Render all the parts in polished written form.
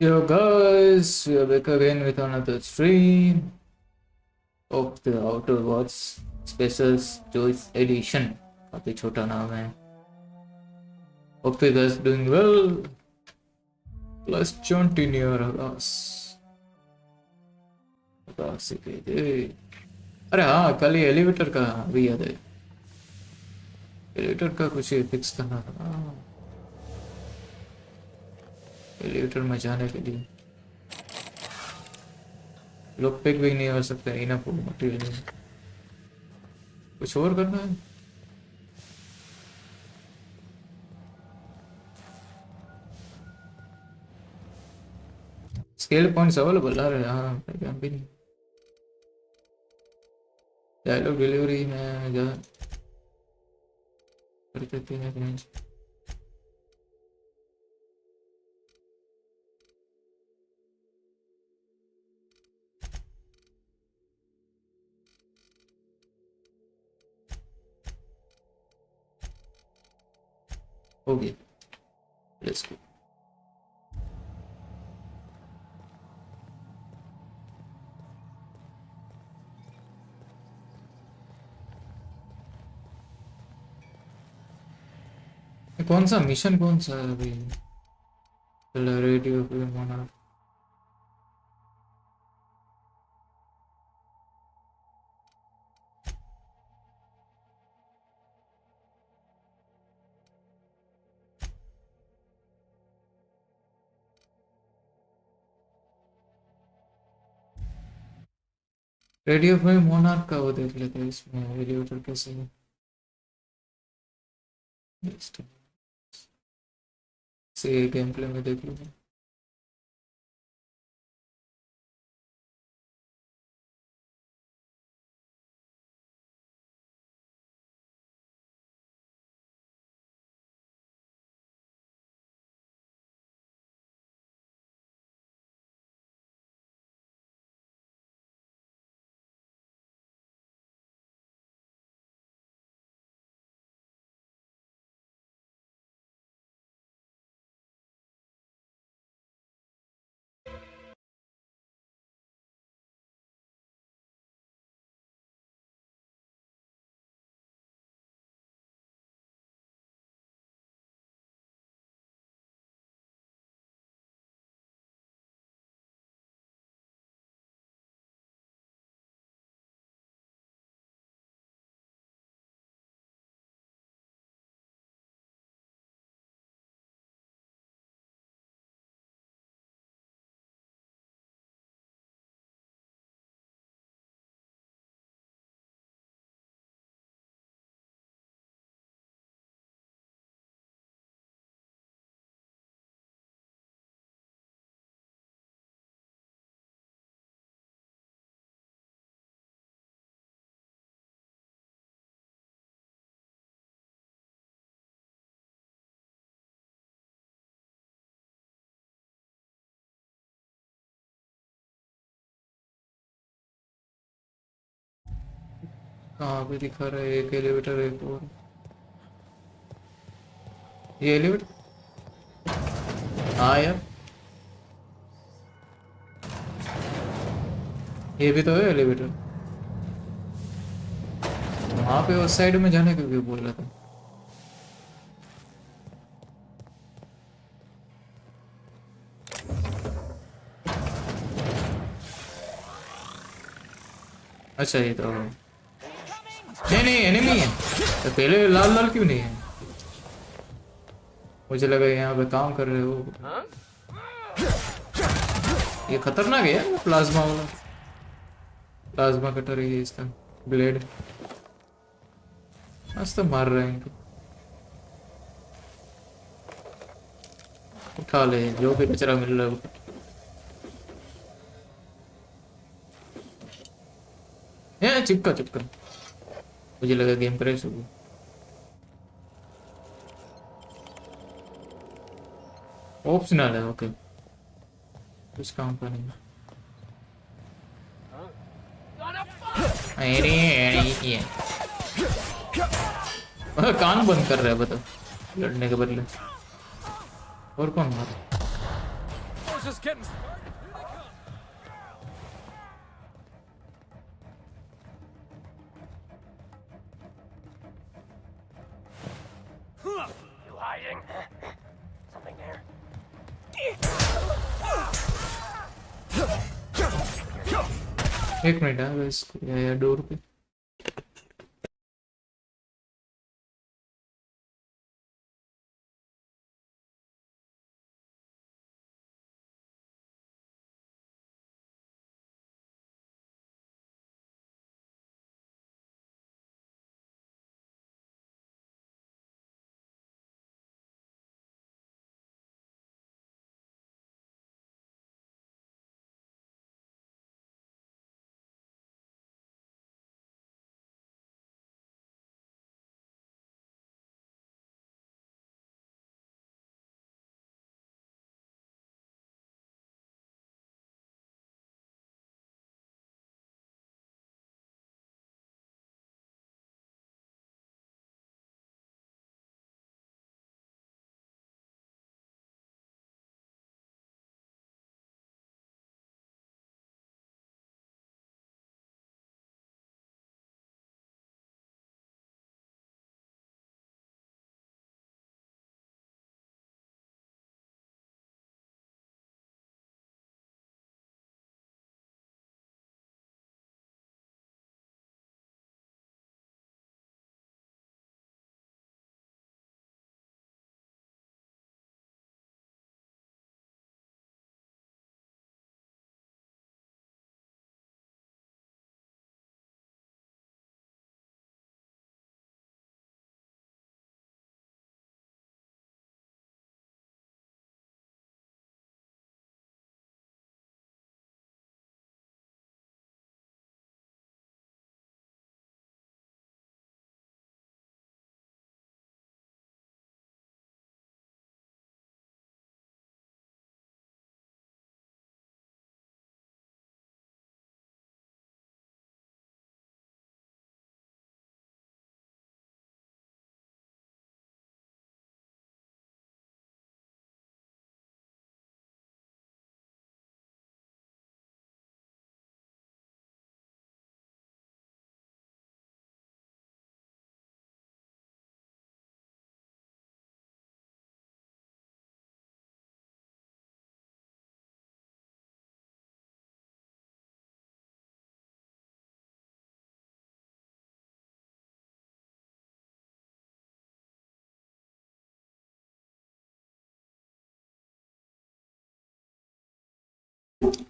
Yo guys, we are back again with another stream of the Outer Worlds Special Choice Edition. काफी छोटा नाम है. Hope you guys doing well. Let's continue us. अरे हाँ, कल ही elevator का भी याद है. एलिवेटर का कुछ फिक्स करना था. एलिवेटर में जाने के लिए लॉक पिक भी नहीं हो सकता. इनफ मटेरियल कुछ और करना है. स्केल पॉइंट्स अवेलेबल आ रहे हैं. हाँ, ध्यान भी नहीं. डायलॉग डिलीवरी में जा कर देते हैं रेंज. हो गया. Let's go. कौन सा मिशन कौन सा है अभी. रेडियो पे मोना. रेडियो पे मोनार्क का वो देख लेते हैं. इसमें एलिवेटर कैसे है. से गेम प्ले में देख लूँगा. कहाँ पे दिखा रहा है. एक एलिवेटर एक और. ये एलिवेटर. हाँ यार, ये भी तो है एलिवेटर. वहाँ पे उस साइड में जाने को क्यों बोल रहा था. अच्छा, ये तो नहीं नहीं एनिमी है. तो पहले लाल लाल क्यों नहीं है. मुझे लगा यहाँ पे काम कर रहे हो. ये खतरनाक है यार. प्लाज्मा वाला. प्लाज्मा कटर है इसका ब्लेड. आज तो मार रहे हैं इनको. उठा ले जो भी कचरा मिल रहा है. ये चिपका चिपका. मुझे लगा गेम क्रैश हो गया. ऑप्शनल है. ओके, कुछ काम का नहीं. ये कान बंद कर रहा है बता. लड़ने के बदले. और कौन मार. was just getting started. You hiding? Something there? एक मिनट है बस यार डोर पे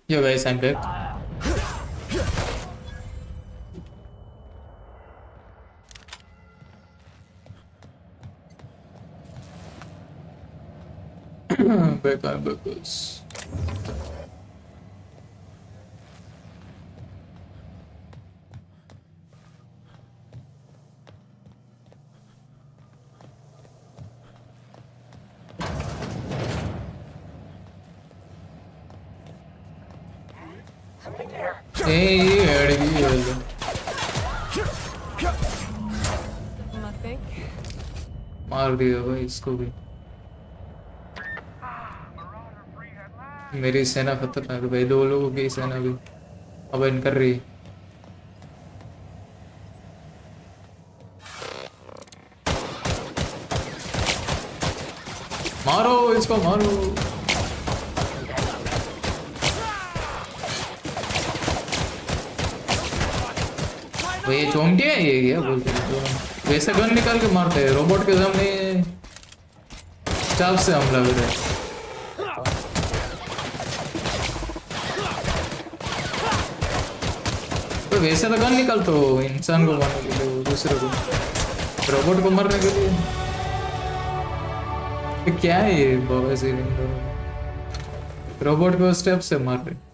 Yo guys, I'm back. Back, I'm back, guys. Something there? Hey, अड़गी Nothing. मार दिया भाई इसको भी मेरी सेना खतरनाक है भाई दो लोगों की सेना भी अब इन कर रही मारो इसको मारो वो ये चोमटी है ये क्या बोलते हैं तो वैसे गन निकाल के मारते हैं रोबोट के सामने चाप से हमला कर रहे हैं तो वैसे तो गन निकालते हो इंसान को मारने के लिए दूसरे को रोबोट को मारने के लिए तो क्या है ये बाबा जी रोबोट को स्टेप से मार रहे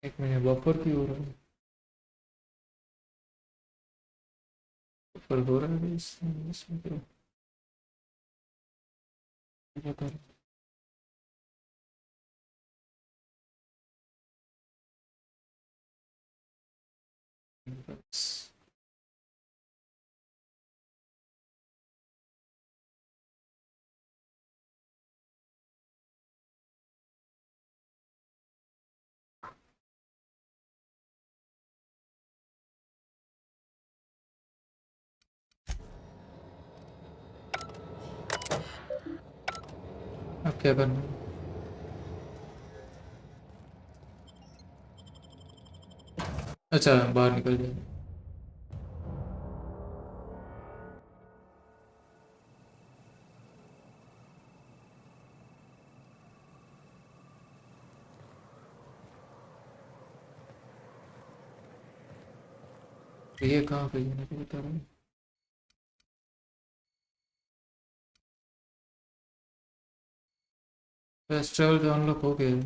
एक मिनट बफर क्यों हो रहा है पर हो रहा है इसमें क्या बता रहा बस अब क्या करना है? अच्छा बाहर निकल जाए ये कहाँ पे जाने को बता रहा है फेस्टिवल का अनलॉक हो गया है।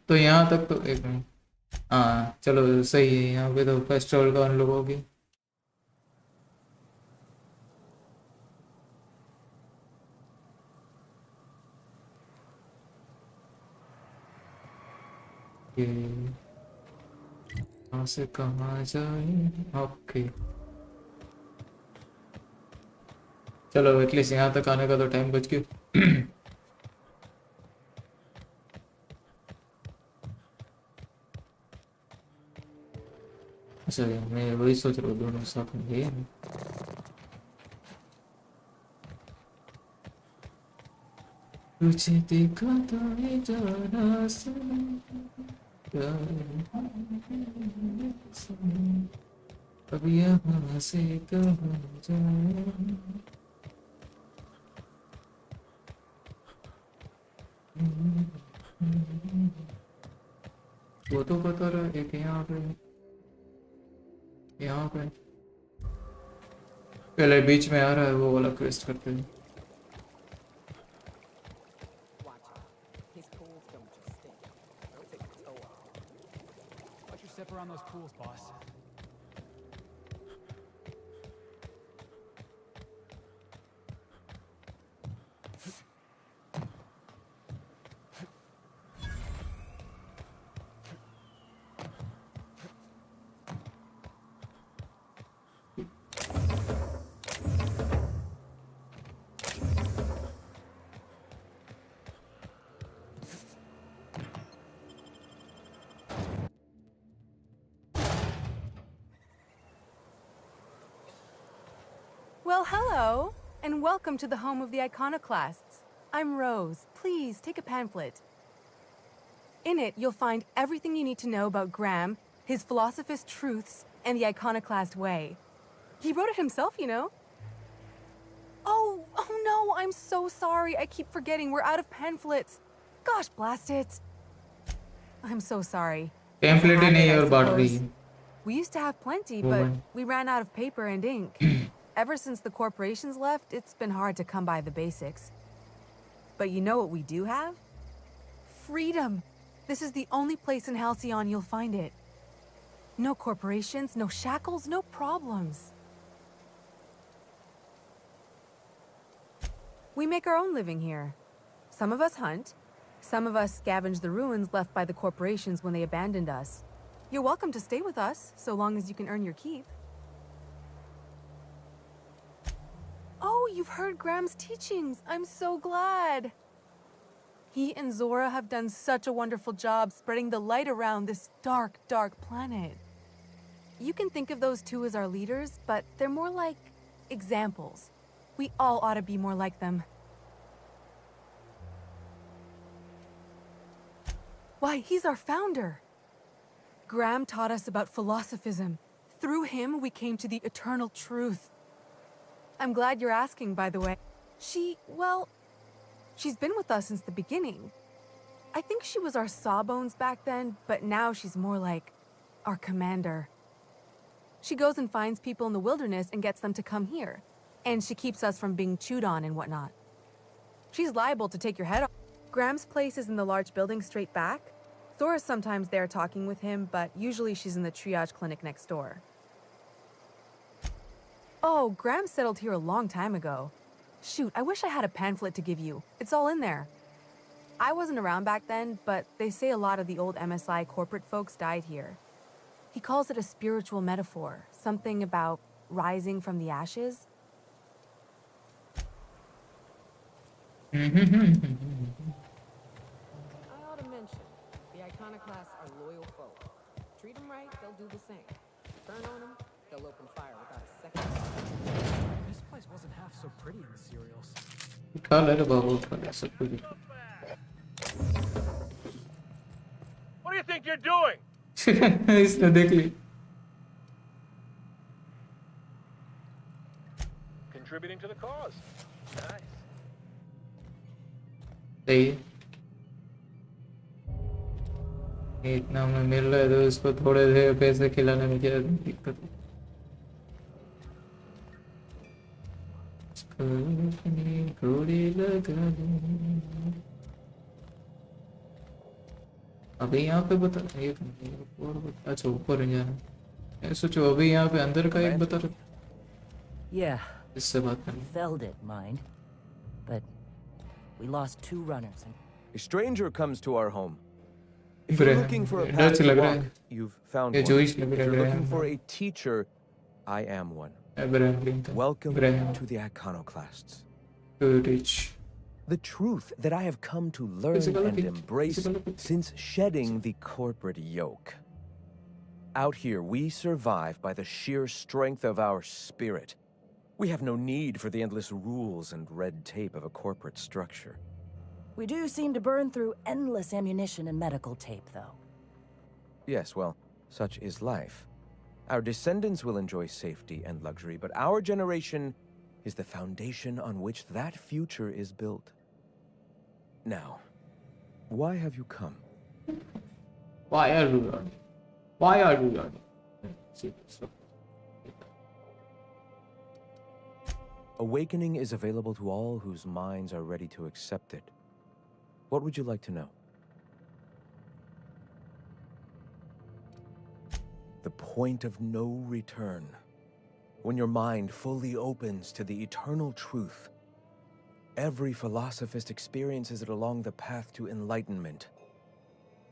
तो यहाँ तक तो एक मिनट हाँ चलो सही है यहाँ पे तो फेस्टिवल का अनलॉक हो गया ये कहाँ से कहाँ जाए ओके चलो एटलीस्ट यहाँ तक आने का तो टाइम बच गया अच्छा मैं वही सोच रहा हूँ दोनों साथ में गए हैं। तुझे देखा तो ये जाना अब यहाँ से कहाँ जाए वो तो बता रहा है कि यहाँ पे पहले बीच में आ रहा है वो वाला क्वेस्ट करते हैं Watch out. His pools don't just stink. They'll take your toe off. Watch your step around those pools, boss. Well, hello, and welcome to the home of the iconoclasts. I'm Rose. Please take a pamphlet. In it, you'll find everything you need to know about Graham, his philosophist truths, and the iconoclast way. He wrote it himself, you know. Oh no, I'm so sorry. I keep forgetting we're out of pamphlets. Gosh, blast it. I'm so sorry. Template he Habit, नहीं है I और बांट रही suppose. है We used to have plenty, वो but बन we ran out of paper and ink. Ever since the corporations left, it's been hard to come by the basics. But you know what we do have? Freedom! This is the only place in Halcyon you'll find it. No corporations, no shackles, no problems. We make our own living here. Some of us hunt. Some of us scavenge the ruins left by the corporations when they abandoned us. You're welcome to stay with us, so long as you can earn your keep. Oh, you've heard Graham's teachings. I'm so glad. He and Zora have done such a wonderful job spreading the light around this dark, dark planet. You can think of those two as our leaders, but they're more like examples. We all ought to be more like them. Why, he's our founder. Graham taught us about philosophism. Through him, we came to the eternal truth. I'm glad you're asking, by the way. She's been with us since the beginning. I think she was our sawbones back then, but now she's more like our commander. She goes and finds people in the wilderness and gets them to come here. And she keeps us from being chewed on and whatnot. She's liable to take your head off. Graham's place is in the large building straight back, Sora's sometimes there talking with him, but usually she's in the triage clinic next door. Oh, Graham settled here a long time ago. Shoot, I wish I had a pamphlet to give you. It's all in there. I wasn't around back then, but they say a lot of the old MSI corporate folks died here. He calls it a spiritual metaphor, something about rising from the ashes. I ought to mention, the iconoclasts are loyal folk. Treat them right, they'll do the same. Turn on them, they'll open fire without a second. This place wasn't half so pretty in the serials. What do you think you're doing? इसने देख ली. Contributing to the cause. Nice. सही है. इतना में मिल रहा है तो उसको थोड़े से पैसे खिलाने में क्या दिक्कत है. अभी यहाँ पे बता एक और अच्छा ऊपर ही जाना. मैं सोचो अभी यहाँ पे अंदर का एक बता रहा. Yeah, इससे बात करनी. felled it, mind. But we lost 2 runners and A stranger comes to our home. If Graham, you're looking for a डर path से to लग रहा walk, है. you've found ये one. जोइश लग If रहा है you're looking Graham. for a teacher, I am one. Abraham Lincoln. Welcome Graham. to the iconoclasts. To reach. The truth that I have come to learn Physical and fit. embrace Physical fit. since shedding the corporate yoke. Out here, we survive by the sheer strength of our spirit. We have no need for the endless rules and red tape of a corporate structure. we do seem to burn through endless ammunition and medical tape, though. Yes, well, such is life. Our descendants will enjoy safety and luxury, but our generation is the foundation on which that future is built. Now, why have you come? Why are you running? Why are you running? See, so. Awakening is available to all whose minds are ready to accept it. What would you like to know? The point of no return. When your mind fully opens to the eternal truth. Every philosophist experiences it along the path to enlightenment.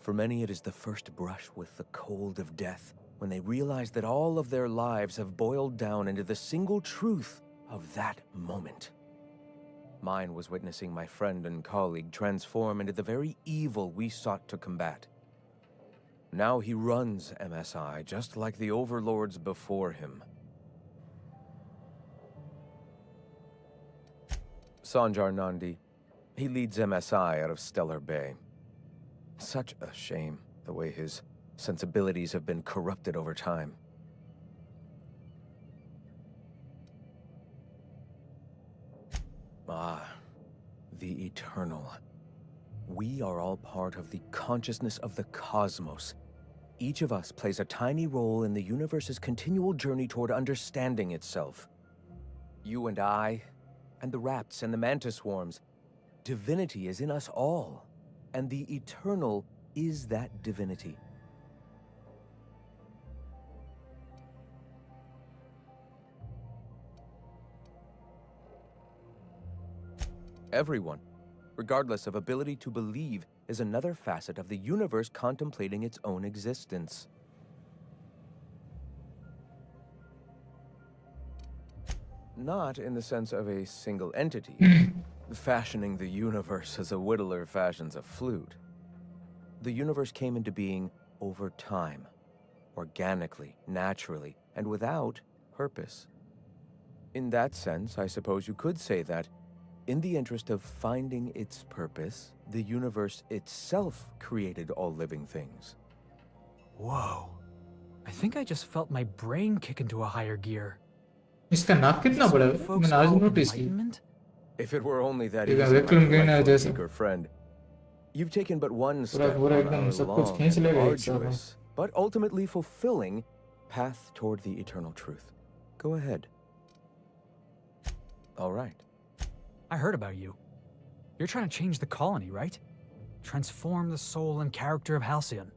For many, it is the first brush with the cold of death, when they realize that all of their lives have boiled down into the single truth of that moment. Mine was witnessing my friend and colleague transform into the very evil we sought to combat. Now he runs MSI just like the overlords before him. Sanjar Nandi. He leads MSI out of Stellar Bay. Such a shame, the way his sensibilities have been corrupted over time. Ah, the Eternal. We are all part of the consciousness of the cosmos. Each of us plays a tiny role in the universe's continual journey toward understanding itself. You and I, and the rats and the mantis swarms. Divinity is in us all, and the Eternal is that divinity. Everyone, regardless of ability to believe, is another facet of the universe contemplating its own existence. Not in the sense of a single entity, fashioning the universe as a whittler fashions a flute. The universe came into being over time, organically, naturally, and without purpose. In that sense, I suppose you could say that, in the interest of finding its purpose, the universe itself created all living things. Whoa. I think I just felt my brain kick into a higher gear. इसका नाक कितना बड़ा है? Folks मैंने आज call notice की. enlightenment? If it were only that You easy, can my Vikram Green delightful जैसा. eager friend. You've taken but one पूरा step पूरा on एकदम our सब कुछ long खींच and लेगा एक साथ. arduous, but ultimately fulfilling path toward the eternal truth. Go ahead. All right. I heard about you. You're trying to change the colony, right? transform the soul and character of Halcyon.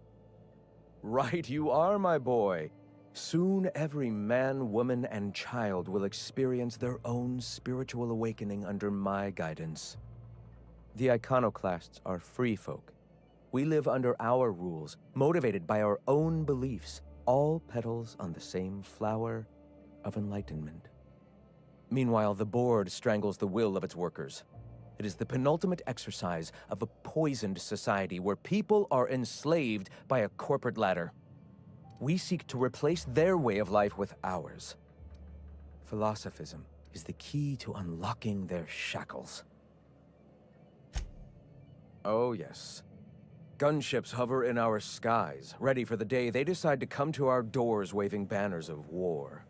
Right you are, my boy. Soon every man, woman, and child will experience their own spiritual awakening under my guidance. The iconoclasts are free folk. We live under our rules, motivated by our own beliefs, all petals on the same flower of enlightenment. Meanwhile, the board strangles the will of its workers. It is the penultimate exercise of a poisoned society where people are enslaved by a corporate ladder. We seek to replace their way of life with ours. Philosophism is the key to unlocking their shackles. Oh yes. Gunships hover in our skies, ready for the day they decide to come to our doors waving banners of war.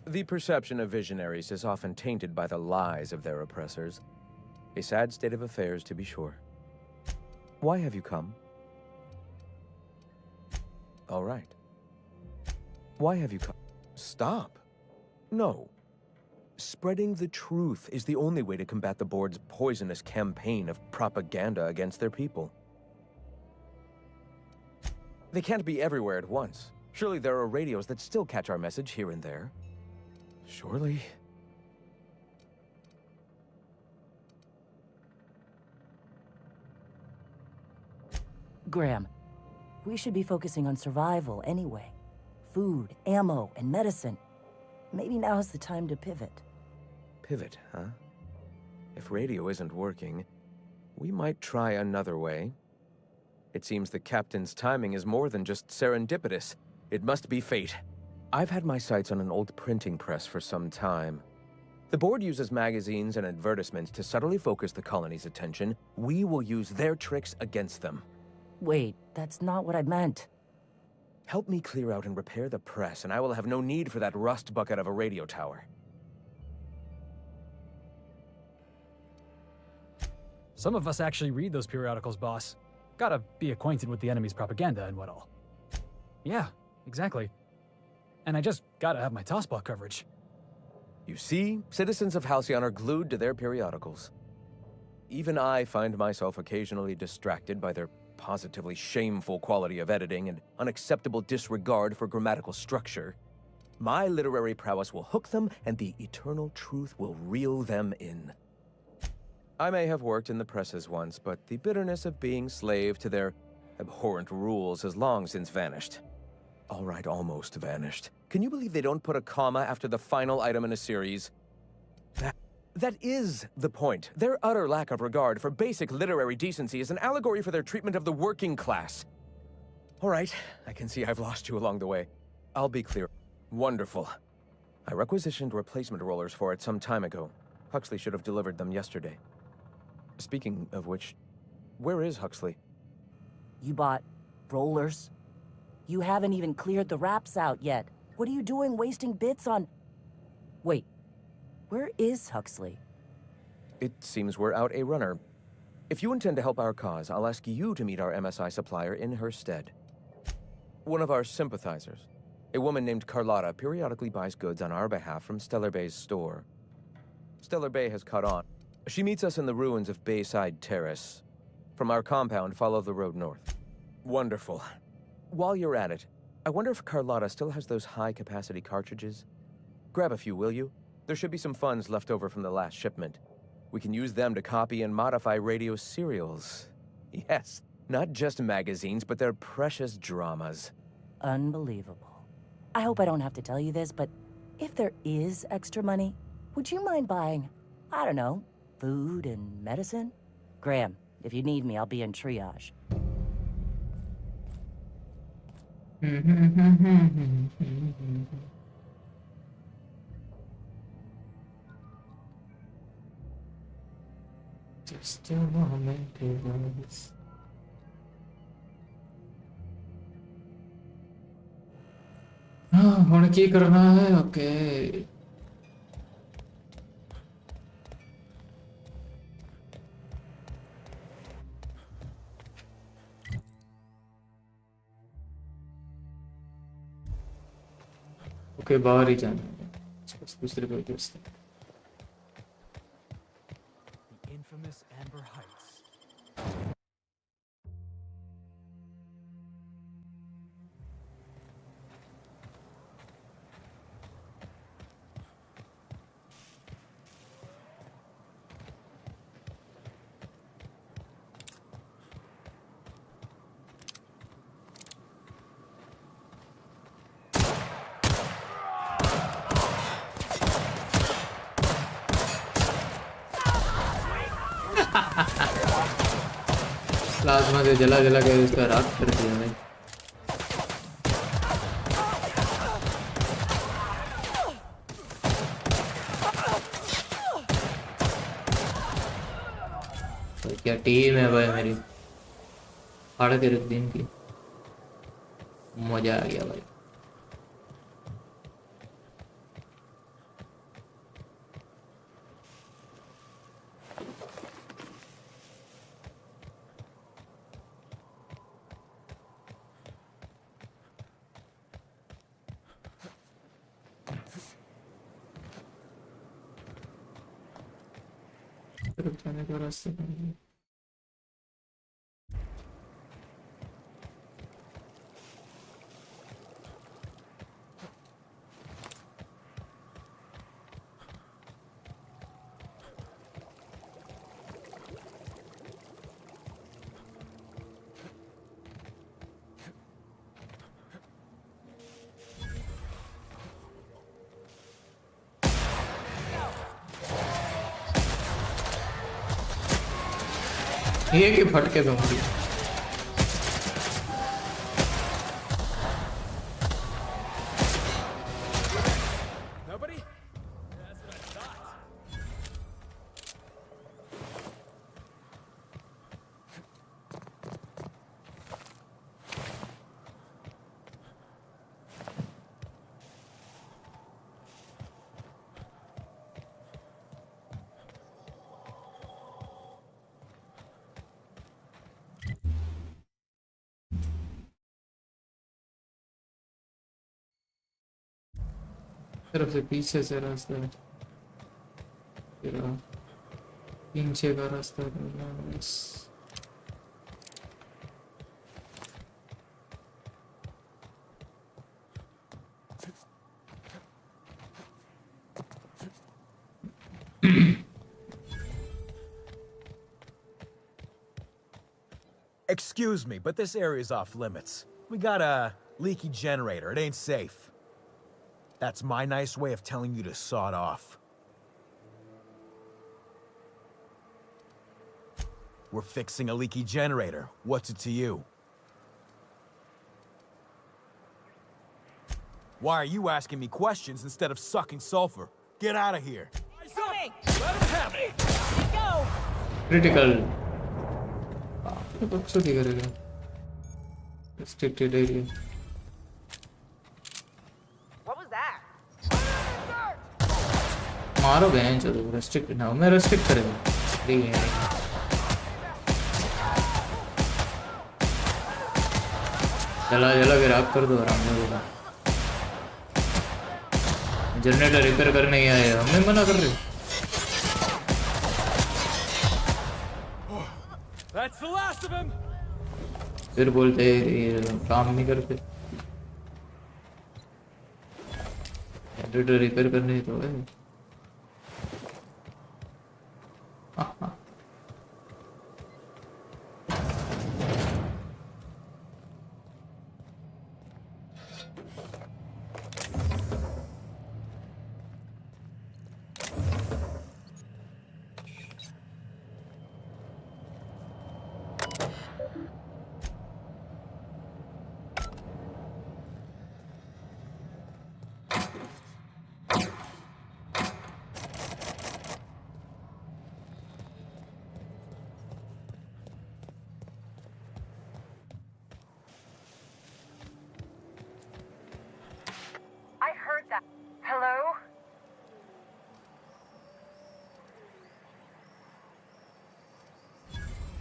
The perception of visionaries is often tainted by the lies of their oppressors. A sad state of affairs, to be sure. Why have you come? All right. Why have you come? Stop. No. Spreading the truth is the only way to combat the board's poisonous campaign of propaganda against their people. They can't be everywhere at once. Surely there are radios that still catch our message here and there. Surely. Graham, we should be focusing on survival anyway. Food, ammo, and medicine. Maybe now's the time to pivot. Pivot, huh? If radio isn't working, we might try another way. It seems the captain's timing is more than just serendipitous. It must be fate. I've had my sights on an old printing press for some time. The board uses magazines and advertisements to subtly focus the colony's attention. We will use their tricks against them. Wait, that's not what I meant. Help me clear out and repair the press, and I will have no need for that rust bucket of a radio tower. Some of us actually read those periodicals, boss. Gotta be acquainted with the enemy's propaganda and what all. Yeah, exactly. And I just gotta have my tossball coverage. You see, citizens of Halcyon are glued to their periodicals. Even I find myself occasionally distracted by their positively shameful quality of editing and unacceptable disregard for grammatical structure. My literary prowess will hook them, and the eternal truth will reel them in. I may have worked in the presses once, but the bitterness of being slave to their abhorrent rules has long since vanished. All right, almost vanished. Can you believe they don't put a comma after the final item in a series? That is the point. Their utter lack of regard for basic literary decency is an allegory for their treatment of the working class. All right, I can see I've lost you along the way. I'll be clear. Wonderful. I requisitioned replacement rollers for it some time ago. Huxley should have delivered them yesterday. Speaking of which, where is Huxley? You bought rollers? You haven't even cleared the wraps out yet. What are you doing wasting bits on... Wait, where is Huxley? It seems we're out a runner. If you intend to help our cause, I'll ask you to meet our MSI supplier in her stead. One of our sympathizers, a woman named Carlotta, periodically buys goods on our behalf from Stellar Bay's store. Stellar Bay has caught on. She meets us in the ruins of Bayside Terrace. From our compound, follow the road north. Wonderful. While you're at it, I wonder if Carlotta still has those high-capacity cartridges? Grab a few, will you? There should be some funds left over from the last shipment. We can use them to copy and modify radio serials. Yes, not just magazines, but their precious dramas. Unbelievable. I hope I don't have to tell you this, but if there is extra money, would you mind buying, I don't know, food and medicine? Graham, if you need me, I'll be in triage. Just a moment, it was. हाँ ਹੁਣ ਕੀ करना है okay okay बाहर ही जाना है बस दूसरे पे कैसे The infamous Amber Heights. Plasma से जला जला के उसका राख कर दिया भाई। तो क्या टीम है भाई मेरी, फाड़ के रख दी इनकी, मजा आ गया भाई। तरफ जाने का रास्ता बन गया। ये कि फटके दूंगी। Nobody? That's what I thought. तरफ से पीछे से रास्ता है, फिर पीछे का रास्ता करना है बस। Excuse me, but this area's off limits. We got a leaky generator. It ain't safe. That's my nice way of telling you to sod off. We're fixing a leaky generator. What's it to you? Why are you asking me questions instead of sucking sulfur? Get out of here. Critical. बक्सो की करेगा restricted area। What was that? मारो बहन चलो, restricted ना, मैं restrict करेगा ठीक है। चला चला के राख कर दो आराम से। जनरेटर रिपेयर करने ही आए, हमें मना कर रहे। That's the last of him. फिर बोलते ये काम नहीं करते। जनरेटर रिपेयर करने ही तो है। हाँ। Hello?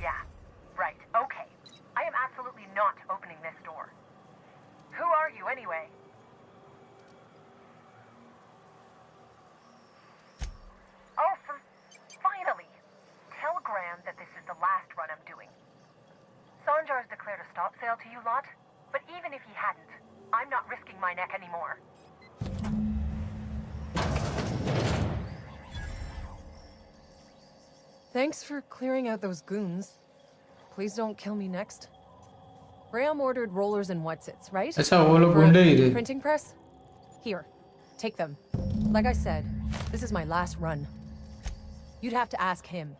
Yeah, right, okay. I am absolutely not opening this door. Who are you, anyway? Oh, finally! Tell Graham that this is the last run I'm doing. Sanjar's declared a stop sale to you lot, but even if he hadn't, I'm not risking my neck anymore. Thanks for clearing out those goons. Please don't kill me next. Graham ordered rollers and whatsits, right? अच्छा वो लोग For a गुंडे ही थे। printing press? Here, take them. Like I said, this is my last run. You'd have to ask him.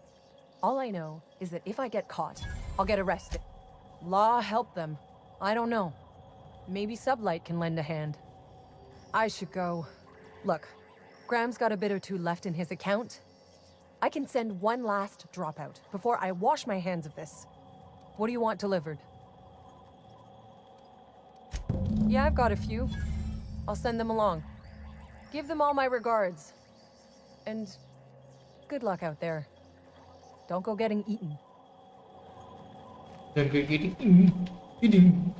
All I know is that if I get caught, I'll get arrested. Law help them. I don't know. Maybe Sublight can lend a hand. I should go. Look, Graham's got a bit or two left in his account. I can send one last dropout before I wash my hands of this. What do you want delivered? Yeah, I've got a few. I'll send them along. Give them all my regards. And good luck out there. Don't go getting eaten. Don't get eating.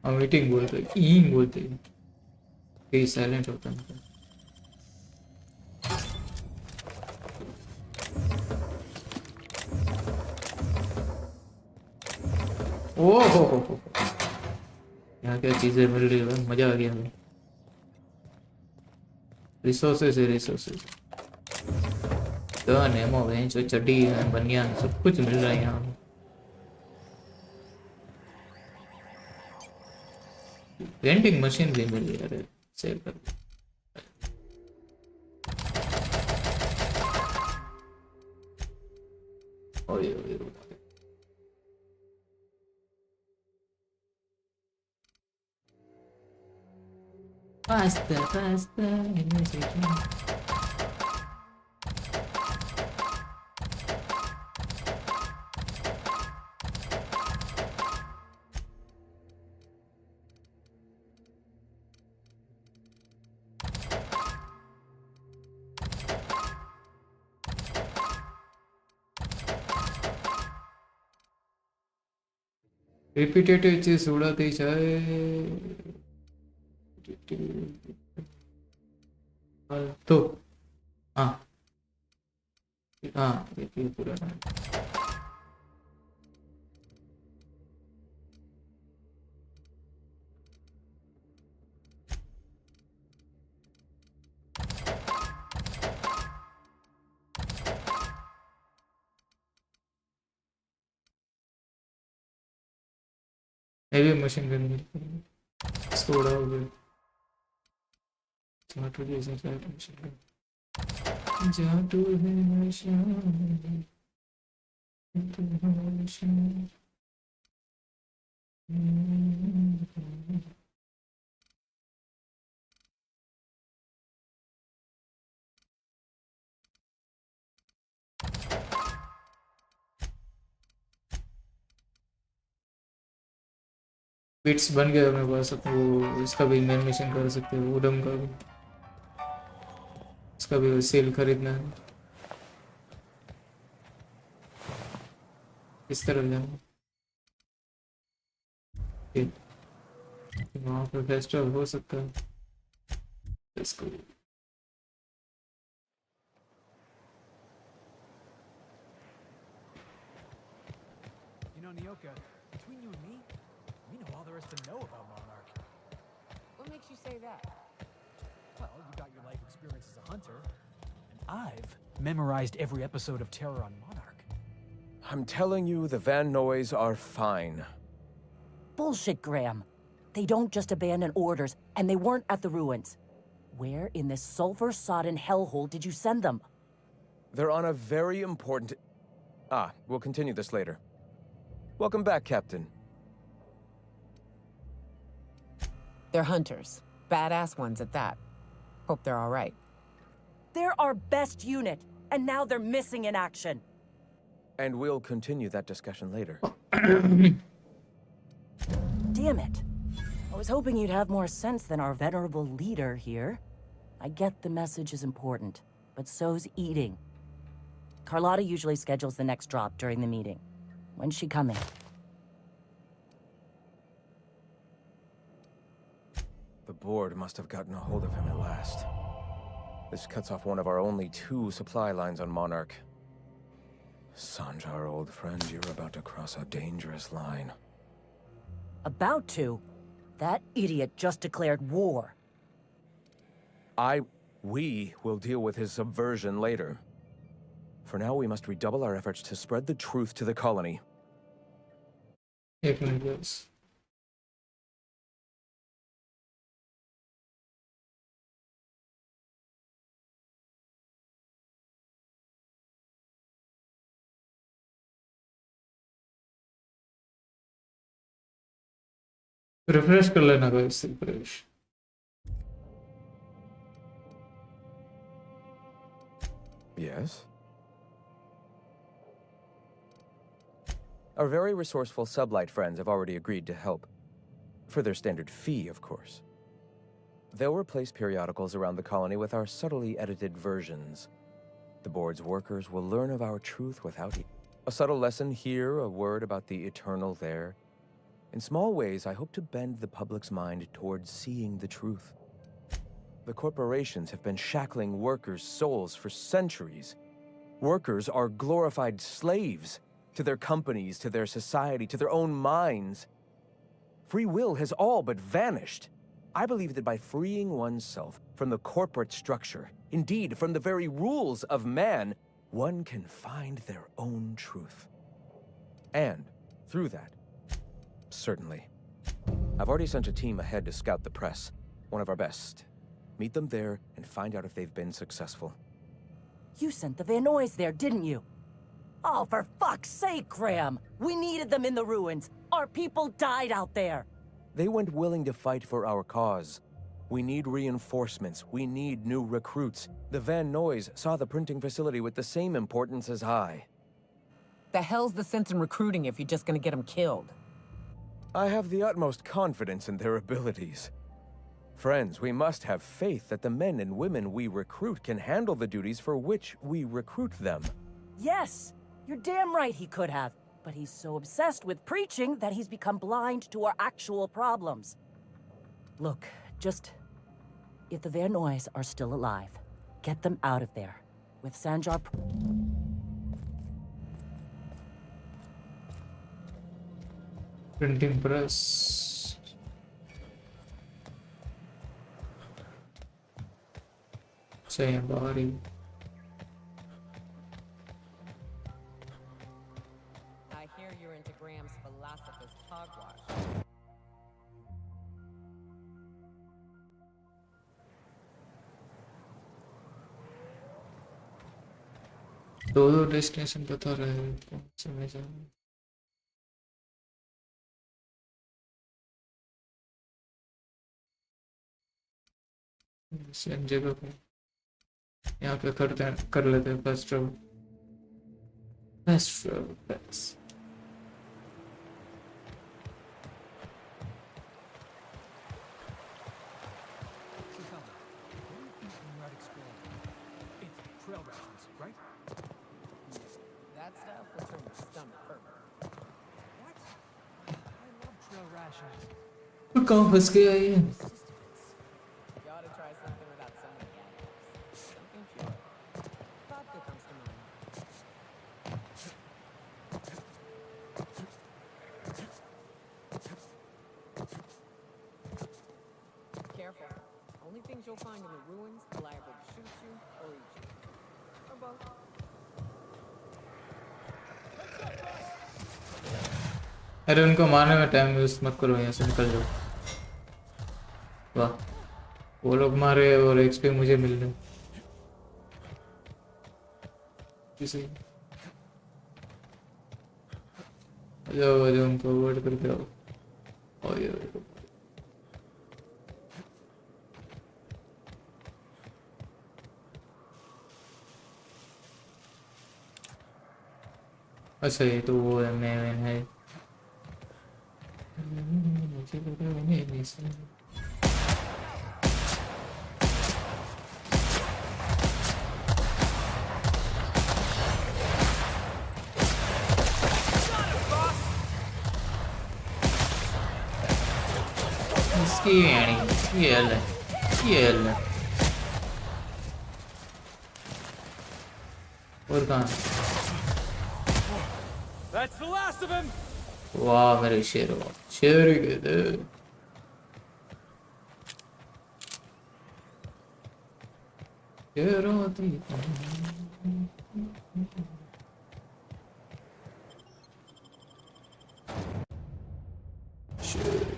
हम eating बोलते हैं, ईइंग बोलते हैं, ये silent होता है. ओह हो, यहाँ क्या चीजें मिल रही है, मजा आ गया हमें. रिसोर्सेज है, रिसोर्सेज, गन, एमो, बेंच, चड्डी, बनियान, सब कुछ मिल रहा है यहाँ. वेंडिंग मशीन भी मिल रही है, सेल कर. ओए ओए ओए, पास्ता पास्ता. रिपीटेटिव चीज उड़ाती जाए तो. हाँ हाँ, ये पूरा हेवी मशीन गन मिल रही है. इसको उड़ाओगे. जाटू जैसा जाटू मशीन गन, जाटू है मशीन, जाटू है मशीन. बिट्स बन गया मेरे पास. वो इसका भी मेन मिशन कर सकते हो, उडम का भी. इसका भी सेल खरीदना है. इस तरफ जाना. वहाँ पर फेस्टिवल हो सकता है. इसको You know, Nyoka, between you and me, we know all there is to know about Monarch. What makes you say that? Well, you got your life experience as a hunter, and I've memorized every episode of Terror on Monarch. I'm telling you, the Van Noys are fine. Bullshit, Graham. They don't just abandon orders, and they weren't at the ruins. Where in this sulfur-sodden hellhole did you send them? They're on a very important... we'll continue this later. Welcome back, Captain. They're hunters. Badass ones at that. Hope they're all right. They're our best unit, and now they're missing in action. And we'll continue that discussion later. Damn it. I was hoping you'd have more sense than our venerable leader here. I get the message is important, but so's eating. Carlotta usually schedules the next drop during the meeting. When's she coming? The board must have gotten a hold of him at last. This cuts off one of our only 2 supply lines on Monarch. Sanjar, old friend, you're about to cross a dangerous line. About to? That idiot just declared war. We will deal with his subversion later. For now, we must redouble our efforts to spread the truth to the colony. एक minute बस. Refresh कर लेना guys, refresh. Yes? Our very resourceful sublight friends have already agreed to help. For their standard fee, of course. They'll replace periodicals around the colony with our subtly edited versions. The board's workers will learn of our truth without a subtle lesson here, a word about the eternal there. In small ways, I hope to bend the public's mind towards seeing the truth. The corporations have been shackling workers' souls for centuries. Workers are glorified slaves to their companies, to their society, to their own minds. Free will has all but vanished. I believe that by freeing oneself from the corporate structure, indeed from the very rules of man, one can find their own truth. And through that, certainly. I've already sent a team ahead to scout the press, one of our best. Meet them there and find out if they've been successful. You sent the Van Noys there, didn't you? Oh, for fuck's sake, Graham! We needed them in the ruins. Our people died out there. They went willing to fight for our cause. We need reinforcements. We need new recruits. The Van Noys saw the printing facility with the same importance as I. The hell's the sense in recruiting if you're just gonna get them killed? I have the utmost confidence in their abilities. Friends, we must have faith that the men and women we recruit can handle the duties for which we recruit them. Yes! You're damn right he could have. But he's so obsessed with preaching that he's become blind to our actual problems. Look, just... if the Van Noys are still alive, get them out of there. With Sanjar... Printing press. Say body. I hear you're into Graham's philosopher's hogwash. दो destination बता रहे हैं, कौन से में जाना? Same जगह पे यहाँ पे करते हैं, कर लेते हैं first travel. First travel bus. That stuff will turn your stomach purple. What? I love trail rations. तो कहाँ फंस गया ये? You ought to try something without so many additives. Something pure. Vodka comes to mind. Careful. Only things you'll find in the ruins are liable to shoot you or eat you. Or both. अरे उनको मारने में time waste मत करो, यहाँ से निकल जाओ। वाह, वो लोग मारे और एक्सपी मुझे मिल रहे। किसी जाओ जाओ, उनको अवॉइड करके आओ। और ये अच्छा, ये तो वो है, मैन है। मुझे लगा नहीं नहीं सही। Schieni, kill. Gorgon. That's the last of him! Wow, मेरे शेर के दे। शेरों दी शेर।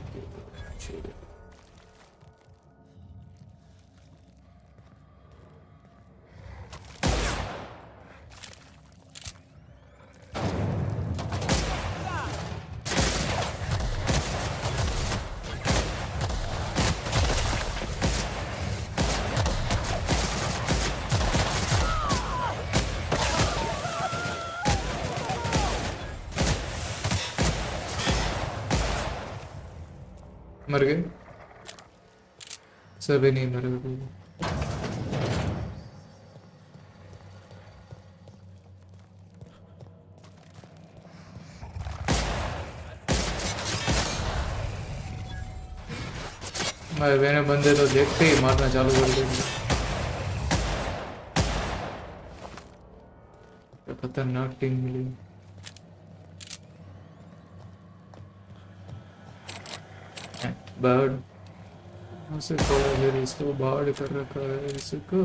मर गए सभी नहीं मर गए मैंने बंदे तो देखते ही मारना चालू कर देंगे तो खतरनाक टीम मिली बर्ड उसे थोड़ा देर इसको बाढ़ कर रखा है इसको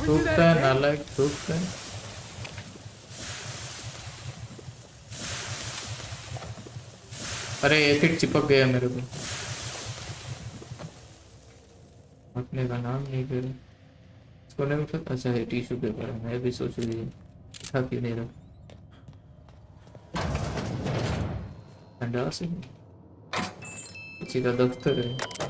ठोकता है नालायक ठोकता है अरे एक हिट चिपक गया मेरे को अपने का नाम नहीं दे रहा इसको नहीं उठा अच्छा है टिश्यू पेपर है मैं भी सोच रही था क्यों नहीं रहा ठंडा से किसी का दफ्तर है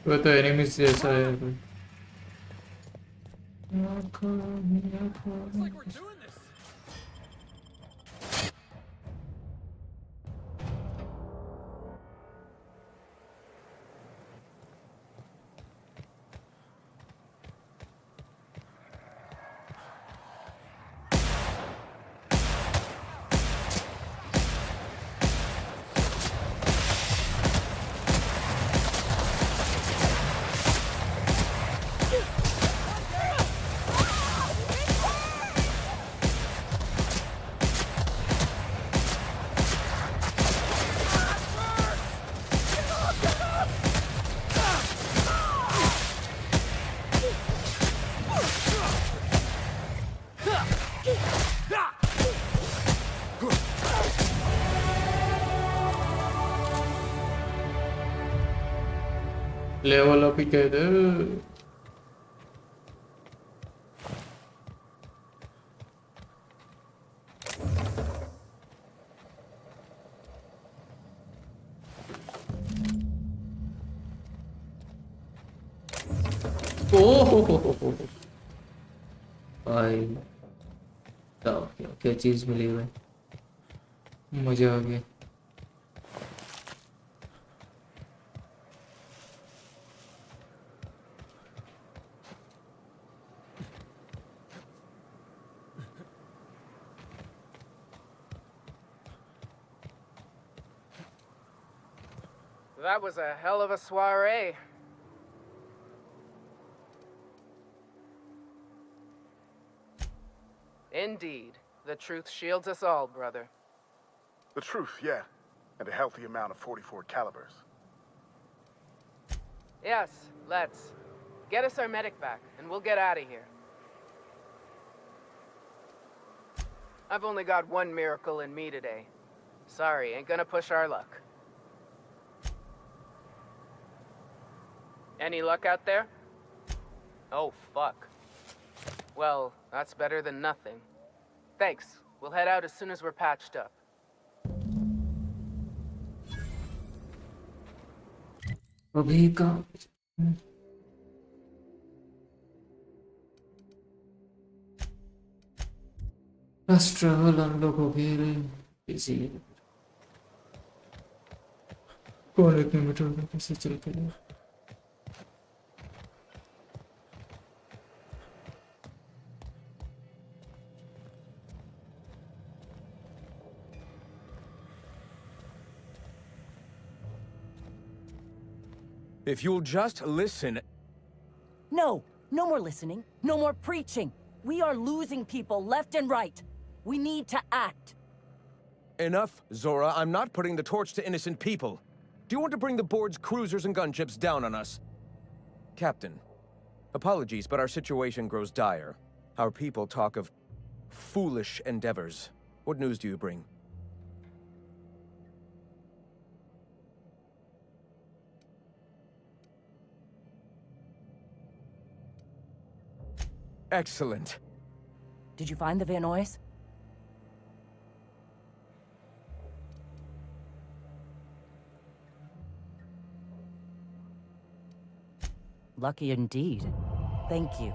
वो तो एनिमीज जैसा है लेवल अप ही कह दे ओहो भाई क्या क्या चीज मिली है मजा आ गया That was a hell of a soiree. Indeed. The truth shields us all, brother. The truth, yeah. And a healthy amount of 44 calibers. Yes, let's. Get us our medic back, and we'll get out of here. I've only got one miracle in me today. Sorry, ain't gonna push our luck. Any luck out there? Oh, fuck. Well, that's better than nothing. Thanks. We'll head out as soon as we're patched up. अभी का Fast travel unlock हो गया रे easy कौन इतने metre में कैसे चल के गया If you'll just listen... No, no more listening, no more preaching. We are losing people left and right. We need to act. Enough, Zora. I'm not putting the torch to innocent people. Do you want to bring the board's cruisers and gunships down on us? Captain, apologies, but our situation grows dire. Our people talk of foolish endeavors. What news do you bring? Excellent. Did you find the Vanoys? Lucky indeed. Thank you.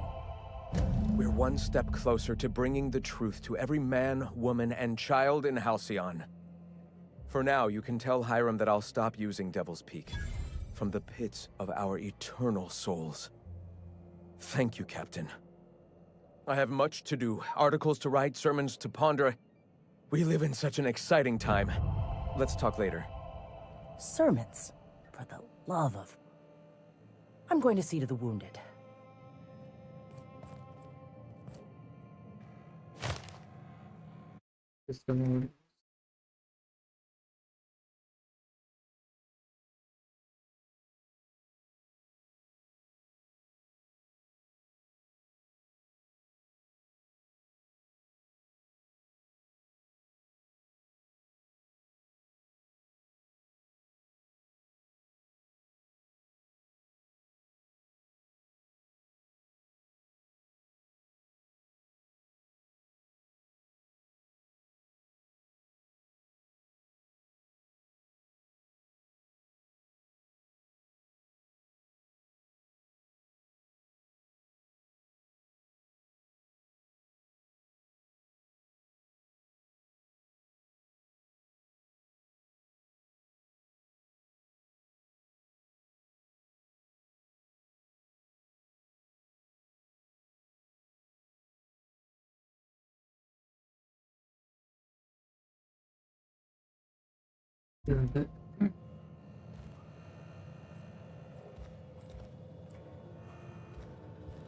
We're one step closer to bringing the truth to every man, woman, and child in Halcyon. For now, you can tell Hiram that I'll stop using Devil's Peak. From the pits of our eternal souls. Thank you, Captain. I have much to do, articles to write, sermons to ponder. We live in such an exciting time. Let's talk later. Sermons? For the love of... I'm going to see to the wounded. System mode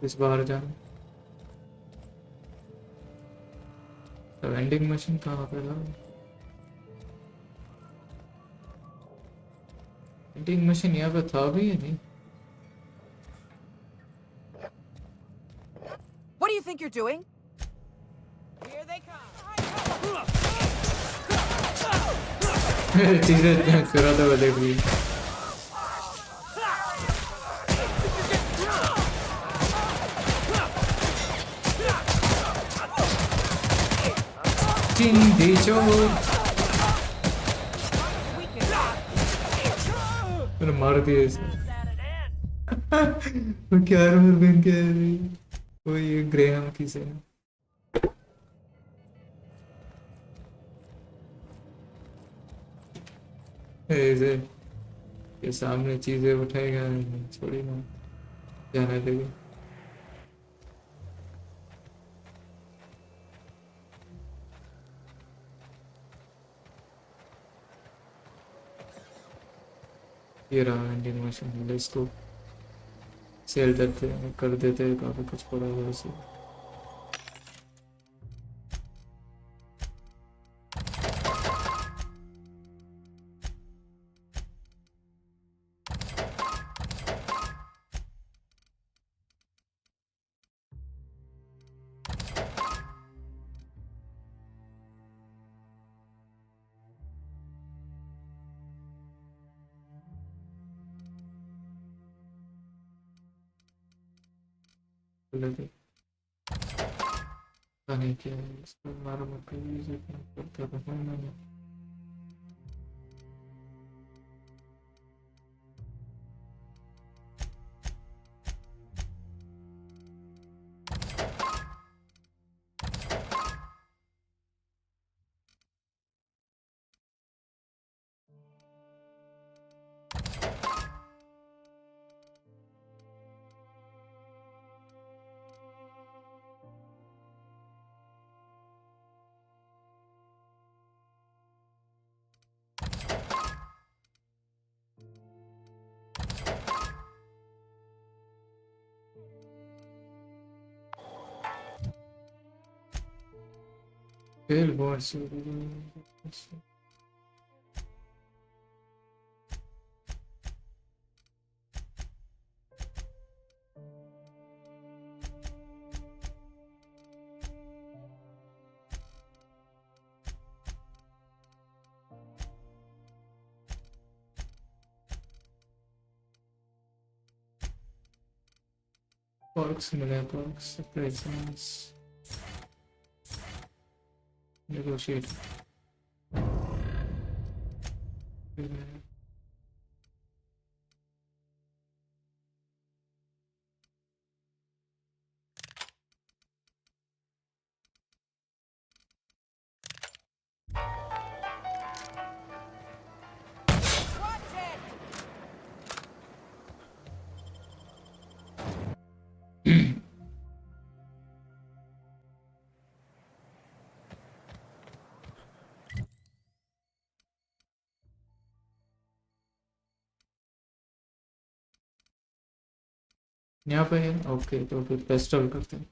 इस बाहर जाना तो vending machine कहाँ पे था vending machine यहाँ पे था भी या नहीं What do you think you're doing? Here they come. चीजें करा था देख ली चिंदी चोर मैंने मार दिया इसे वो क्या आर्मर पहन के आ रही है वो ये ग्रेहम की से ऐसे ये सामने चीजें उठाएगा छोड़ी ना जाने देगा ये रहा वेंडिंग मशीन, इसको सेल कर देते हैं, काफी कुछ पड़ा हुआ है इसे। नहीं क्या है इसको मारो मत करिए, करता रहूं मैंने। फिर बहुत से perks मिले, perks presents negotiate। यहाँ पे है, ओके तो फिर पेस्टल करते हैं।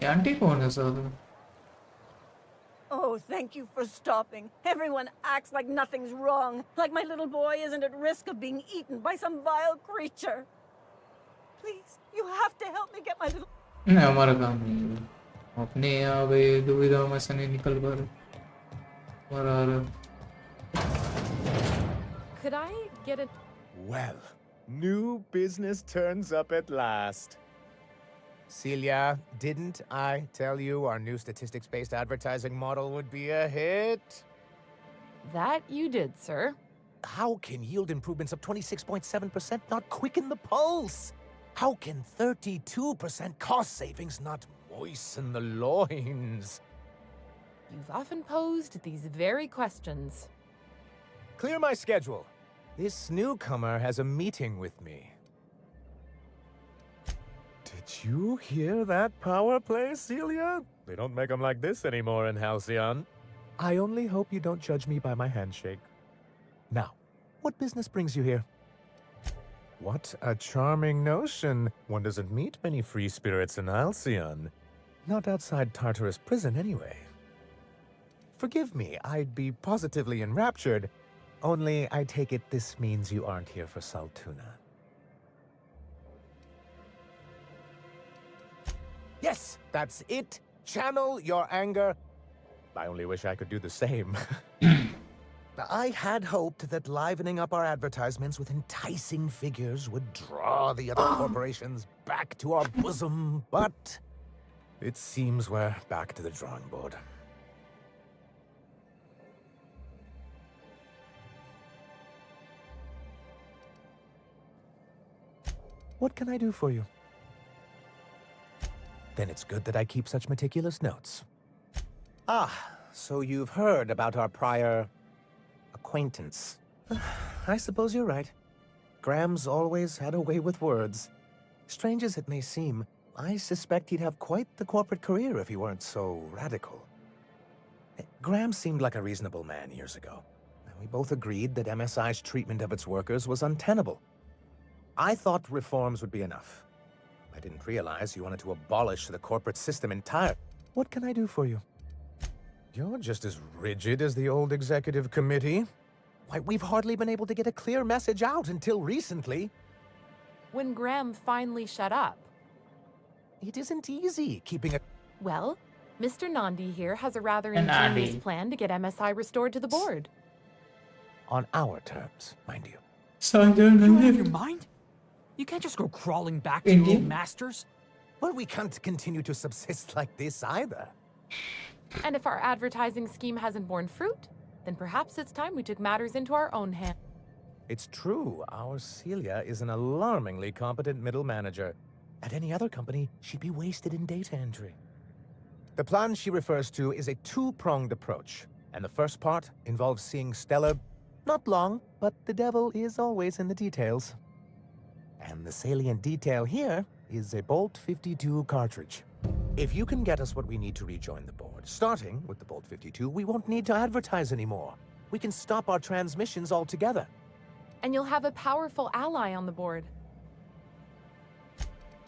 ये आंटी कौन है साथ में? Oh, thank you for stopping. Everyone acts like nothing's wrong, like my little boy isn't at risk of being eaten by some vile creature. Please, you have to help me get my little... नहीं हमारा काम नहीं है, अपने यहाँ भाई दुविधा में से नहीं निकल पा रहे। Could I get a... Well, new business turns up at last. Celia, didn't I tell you our new statistics-based advertising model would be a hit? That you did, sir. How can yield improvements of 26.7% not quicken the pulse? How can 32% cost savings not moisten the loins? You've often posed these very questions. Clear my schedule. This newcomer has a meeting with me. Did you hear that power play, Celia? They don't make them like this anymore in Halcyon. I only hope you don't judge me by my handshake. Now, what business brings you here? What a charming notion. One doesn't meet many free spirits in Halcyon. Not outside Tartarus prison, anyway. Forgive me, I'd be positively enraptured. Only, I take it this means you aren't here for Saltuna. Yes, that's it. Channel your anger. I only wish I could do the same. I had hoped that livening up our advertisements with enticing figures would draw the other corporations back to our bosom, but it seems we're back to the drawing board. What can I do for you? Then it's good that I keep such meticulous notes. Ah, so you've heard about our prior acquaintance. I suppose you're right. Graham's always had a way with words. Strange as it may seem, I suspect he'd have quite the corporate career if he weren't so radical. Graham seemed like a reasonable man years ago. We both agreed that MSI's treatment of its workers was untenable. I thought reforms would be enough. I didn't realize you wanted to abolish the corporate system entirely. What can I do for you? You're just as rigid as the old executive committee. Why, we've hardly been able to get a clear message out until recently. When Graham finally shut up. It isn't easy keeping a... Well, Mr. Nandi here has a rather Nandi. ingenious plan to get MSI restored to the board. On our terms, mind you. You out of your mind? You can't just go crawling back to your old masters. Well, we can't continue to subsist like this either. And if our advertising scheme hasn't borne fruit, then perhaps it's time we took matters into our own hands. It's true, our Celia is an alarmingly competent middle manager. At any other company, she'd be wasted in data entry. The plan she refers to is a two-pronged approach, and the first part involves seeing Stellar, not long, but the devil is always in the details. And the salient detail here is a Bolt 52 cartridge. If you can get us what we need to rejoin the board, starting with the Bolt 52, we won't need to advertise anymore. We can stop our transmissions altogether. And you'll have a powerful ally on the board.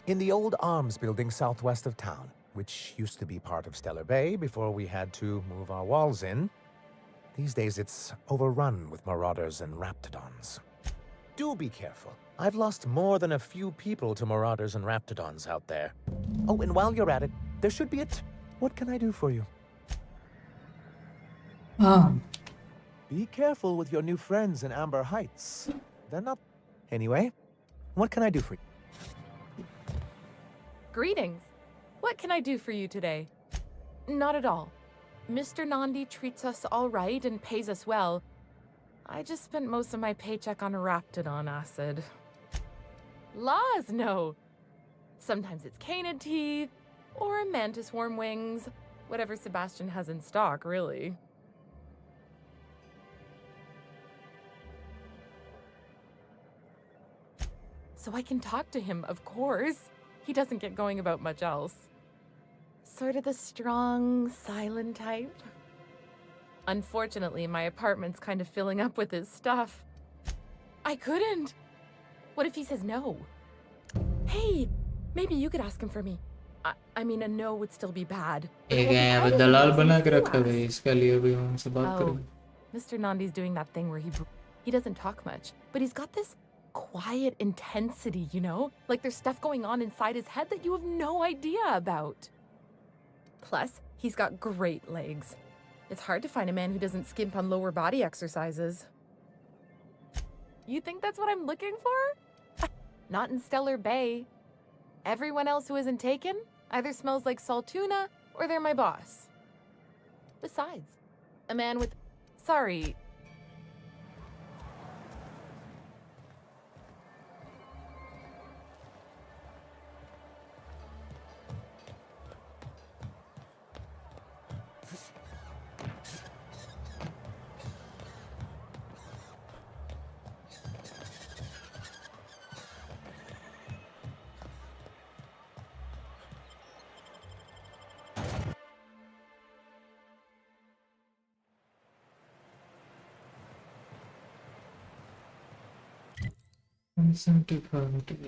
In the old arms building southwest of town, which used to be part of Stellar Bay before we had to move our walls in, these days it's overrun with marauders and raptidons. Do be careful. I've lost more than a few people to marauders and raptidons out there. Oh, and while you're at it, there should be what can I do for you? Be careful with your new friends in Amber Heights. They're not... Anyway, what can I do for you? Greetings. What can I do for you today? Not at all. Mr. Nandi treats us all right and pays us well. I just spent most of my paycheck on raptidon acid. Laws, no. Sometimes it's canid teeth, or a mantis worm wings. Whatever Sebastian has in stock, really. So I can talk to him, of course. He doesn't get going about much else. Sort of the strong, silent type. Unfortunately, my apartment's kind of filling up with his stuff. I couldn't. What if he says no? Hey, maybe you could ask him for me. I mean, a no would still be bad. अब दलाल बना के रखा है इसके लिए भी उनसे बात करें. Mr. Nandi's doing that thing where he doesn't talk much, but he's got this quiet intensity, you know? Like there's stuff going on inside his head that you have no idea about. Plus, he's got great legs. It's hard to find a man who doesn't skimp on lower body exercises. You think that's what I'm looking for? Not in Stellar Bay. Everyone else who isn't taken either smells like salt tuna or they're my boss. Besides, a man with... Sorry.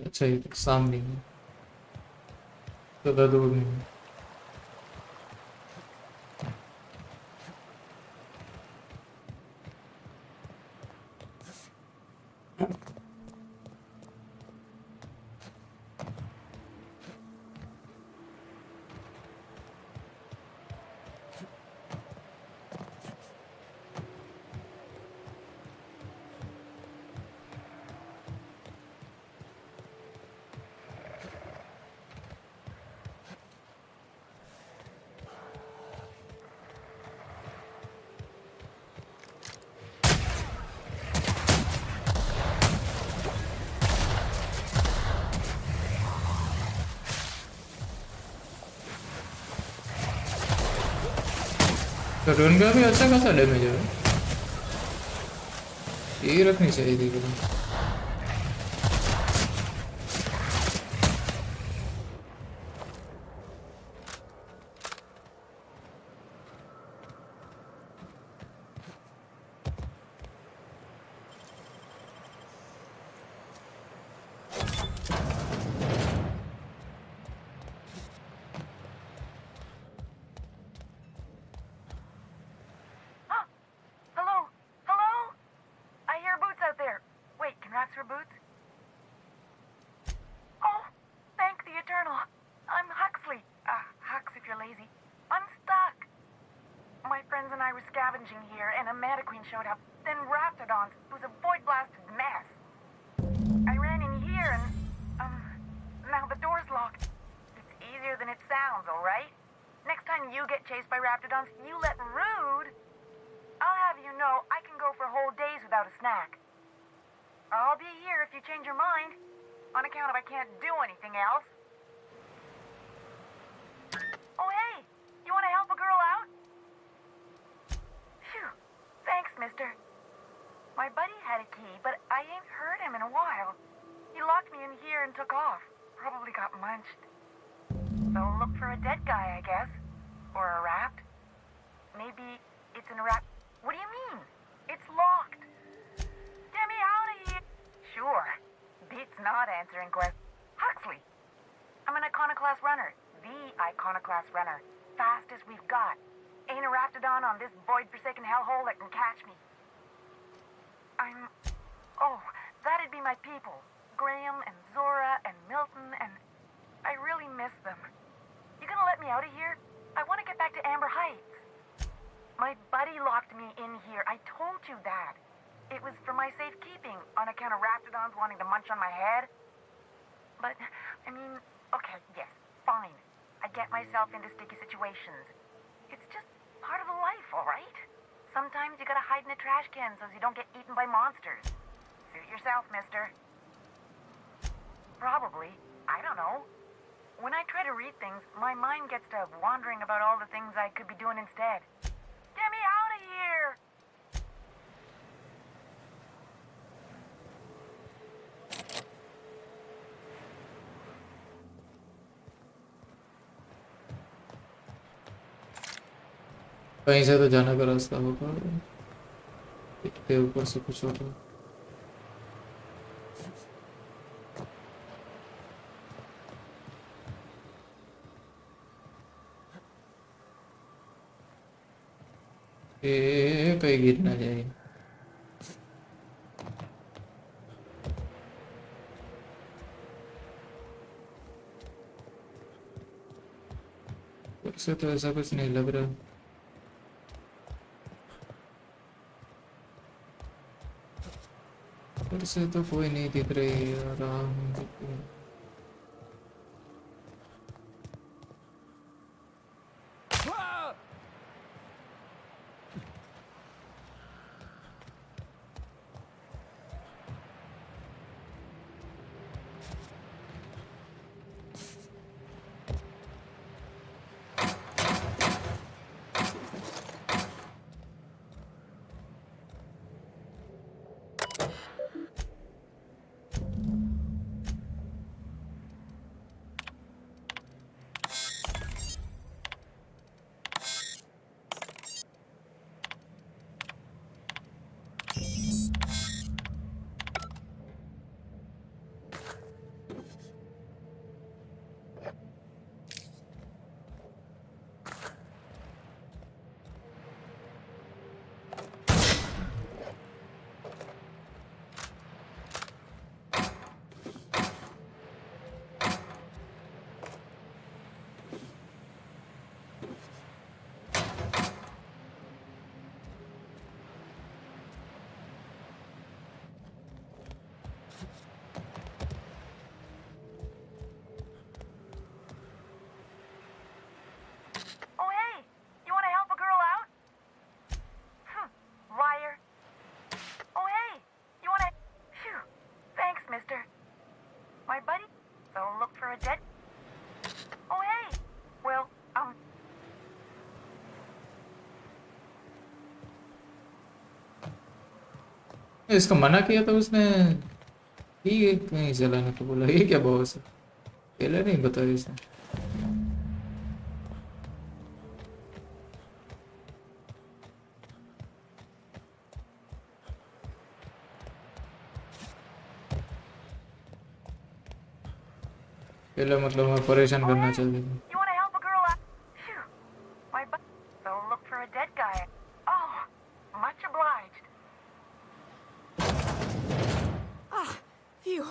अच्छा ये सामने ही ज़्यादा दूर नहीं. तो drone का भी अच्छा खासा डैमेज है. यही रखनी चाहिए थी फिर। Hello? Hello? I hear boots out there. Wait, can rats hear boots? Oh, thank the Eternal. I'm Huxley. Hux if you're lazy. I'm stuck. My friends and I were scavenging here, and a Meta Queen showed up. Then Raptidons. It was a void-blasted mess. I ran in here and, now the door's locked. It's easier than it sounds, alright? Next time you get chased by Raptidons, you let Rude... I'll have you know, I can go for whole days without a snack. I'll be here if you change your mind, on account of I can't do anything else. Oh hey, you want to help a girl out? Phew, thanks, mister. My buddy had a key, but I ain't heard him in a while. He locked me in here and took off. Probably got munched. So look for a dead guy, I guess. Or a rat. Maybe it's in a rat... What do you mean? It's locked. Get me out of here. Sure. Beats not answering questions. Huxley. I'm an Iconoclast runner. The Iconoclast runner. Fastest we've got. Ain't a Raptidon on this void-forsaken hellhole that can catch me. Oh, that'd be my people. Graham and Zora and Milton and... I really miss them. You gonna let me out of here? I want to get back to Amber Heights. My buddy locked me in here. I told you that. It was for my safekeeping, on account of Raptidons wanting to munch on my head. But, I mean, okay, yes, fine. I get myself into sticky situations. It's just part of the life, all right? Sometimes you gotta hide in a trash can so you don't get eaten by monsters. Suit yourself, mister. Probably. I don't know. When I try to read things, my mind gets to wandering about all the things I could be doing instead. Get me out of here! कहीं से तो जाने का रास्ता होगा। इतने ऊपर से कुछ होगा। कहीं गिर ना जाए। वैसे तो ऐसा कुछ नहीं लग रहा। ऊपर से तो कोई नहीं दिख रही है। आराम दिख रही है। इसको मना किया तो उसने ठीक नहीं चलाने को बोला। ये क्या बॉस है, पहले नहीं बताया इसने। पहले मतलब मैं परेशान करना चाहती थी। You want to help a girl out? Phew. My butt. So look for a dead guy. Oh, much obliged. Ah, phew.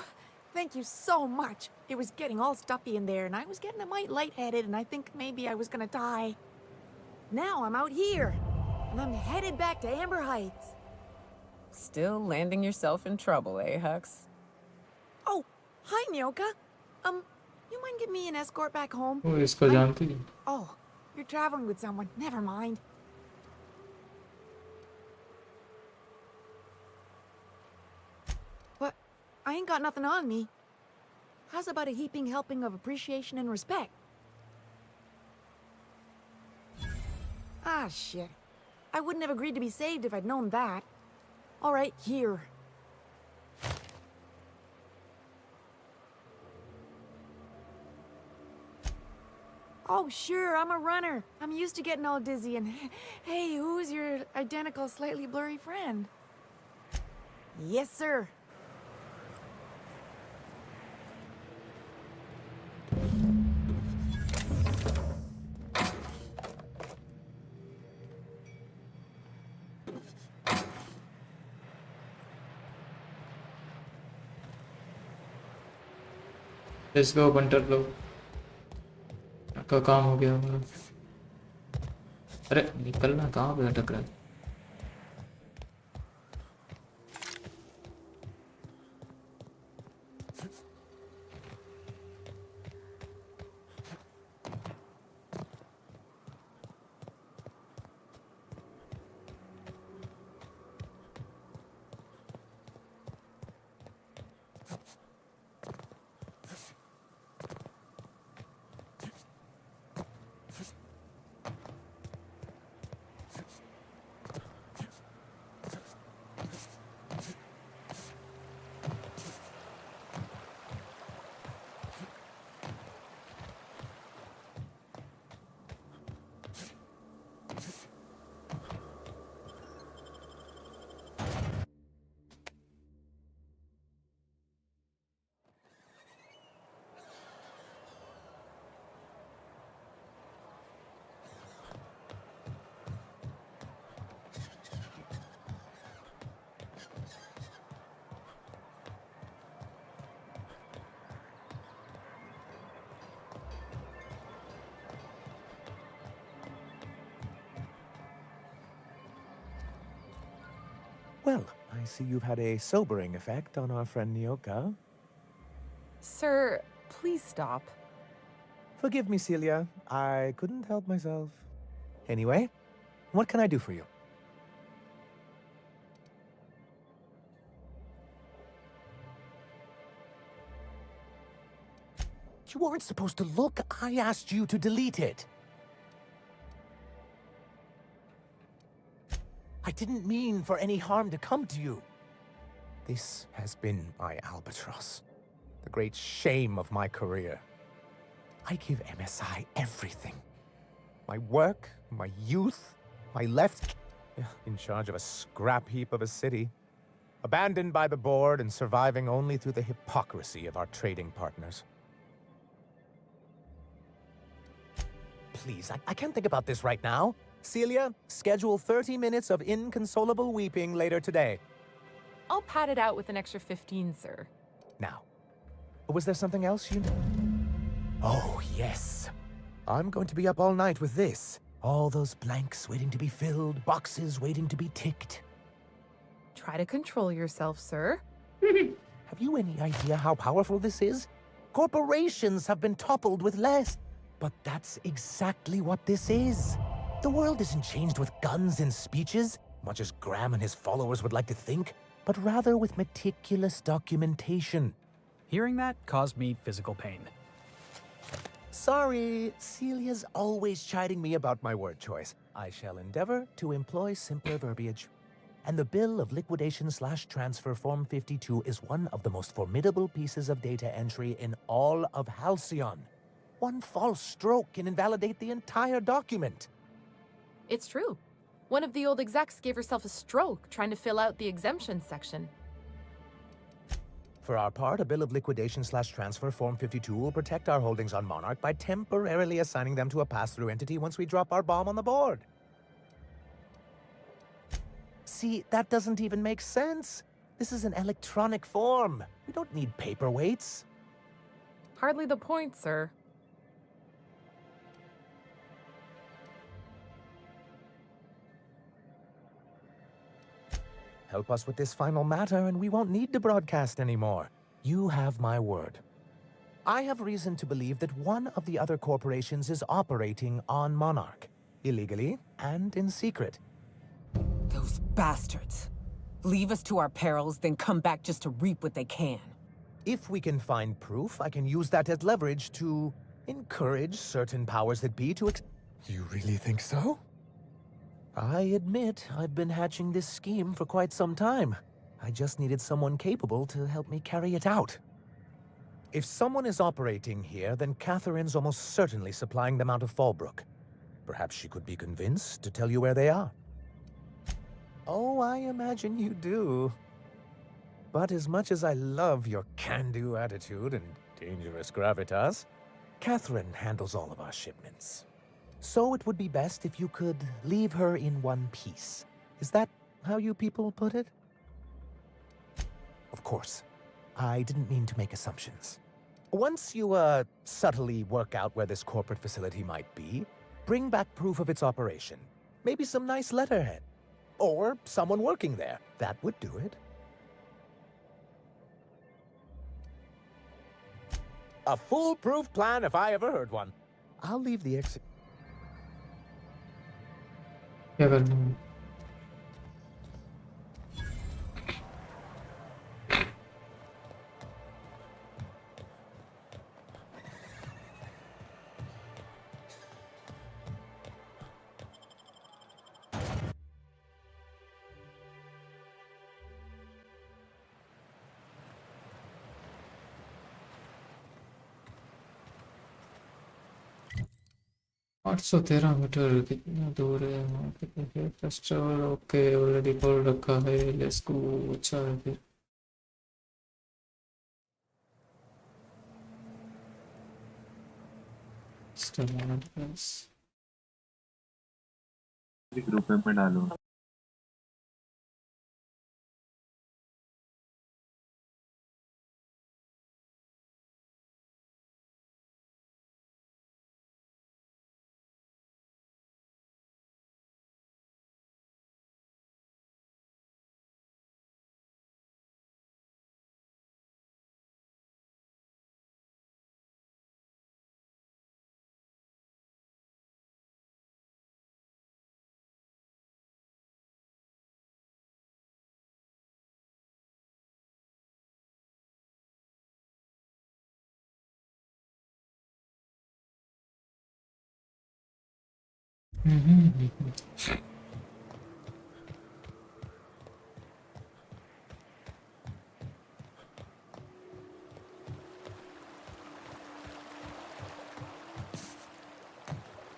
Thank you so much. It was getting all stuffy in there, and I was getting a mite lightheaded, and I think maybe I was gonna die. Now I'm out here, and I'm headed back to Amber Heights. Still landing yourself in trouble, eh, Hux? Oh, hi, Nyoka. You mind giving me an escort back home? वो इसको जानती है। Oh, you're traveling with someone. Never mind. But I ain't got nothing on me. How's about a heaping helping of appreciation and respect? Ah, shit. I wouldn't have agreed to be saved if I'd known that. All right, here. Oh, sure, I'm a runner. I'm used to getting all dizzy and... Hey, who's your identical, slightly blurry friend? Yes, sir. Let's go banter लोग का काम हो गया हमारा। अरे निकलना कहाँ पे अटक रहा है। Well, I see you've had a sobering effect on our friend Nyoka. Sir, please stop. Forgive me, Celia. I couldn't help myself. Anyway, what can I do for you? You weren't supposed to look. I asked you to delete it. I didn't mean for any harm to come to you. This has been my albatross, the great shame of my career. I give MSI everything. My work, my youth, my left in charge of a scrap heap of a city, abandoned by the board and surviving only through the hypocrisy of our trading partners. Please, I can't think about this right now. Celia, schedule 30 minutes of inconsolable weeping later today. I'll pad it out with an extra 15, sir. Now, was there something else you... Oh, yes. I'm going to be up all night with this. All those blanks waiting to be filled, boxes waiting to be ticked. Try to control yourself, sir. Have you any idea how powerful this is? Corporations have been toppled with less. But that's exactly what this is. The world isn't changed with guns and speeches, much as Graham and his followers would like to think, but rather with meticulous documentation. Hearing that caused me physical pain. Sorry, Celia's always chiding me about my word choice. I shall endeavor to employ simpler verbiage. And the bill of liquidation/transfer Form 52 is one of the most formidable pieces of data entry in all of Halcyon. One false stroke can invalidate the entire document. It's true. One of the old execs gave herself a stroke trying to fill out the exemptions section. For our part, a bill of liquidation/transfer Form 52 will protect our holdings on Monarch by temporarily assigning them to a pass-through entity once we drop our bomb on the board. See, that doesn't even make sense. This is an electronic form. We don't need paperweights. Hardly the point, sir. Help us with this final matter, and we won't need to broadcast anymore. You have my word. I have reason to believe that one of the other corporations is operating on Monarch, illegally and in secret. Those bastards. Leave us to our perils, then come back just to reap what they can. If we can find proof, I can use that as leverage to encourage certain powers that be to You really think so? I admit I've been hatching this scheme for quite some time. I just needed someone capable to help me carry it out. If someone is operating here, then Catherine's almost certainly supplying them out of Fallbrook. Perhaps she could be convinced to tell you where they are. Oh, I imagine you do. But as much as I love your can-do attitude and dangerous gravitas, Catherine handles all of our shipments. So it would be best if you could leave her in one piece. Is that how you people put it? Of course. I didn't mean to make assumptions. Once you, subtly work out where this corporate facility might be, bring back proof of its operation. Maybe some nice letterhead. Or someone working there. That would do it. A foolproof plan if I ever heard one. I'll leave the क्या करना है? आठ सौ तेरह metre कितना दूर है वहाँ पे? फर्स्ट ट्रैवल ओके ऑलरेडी खोल रखा है। Let's go. अच्छा है फिर। ग्रुप में डालो।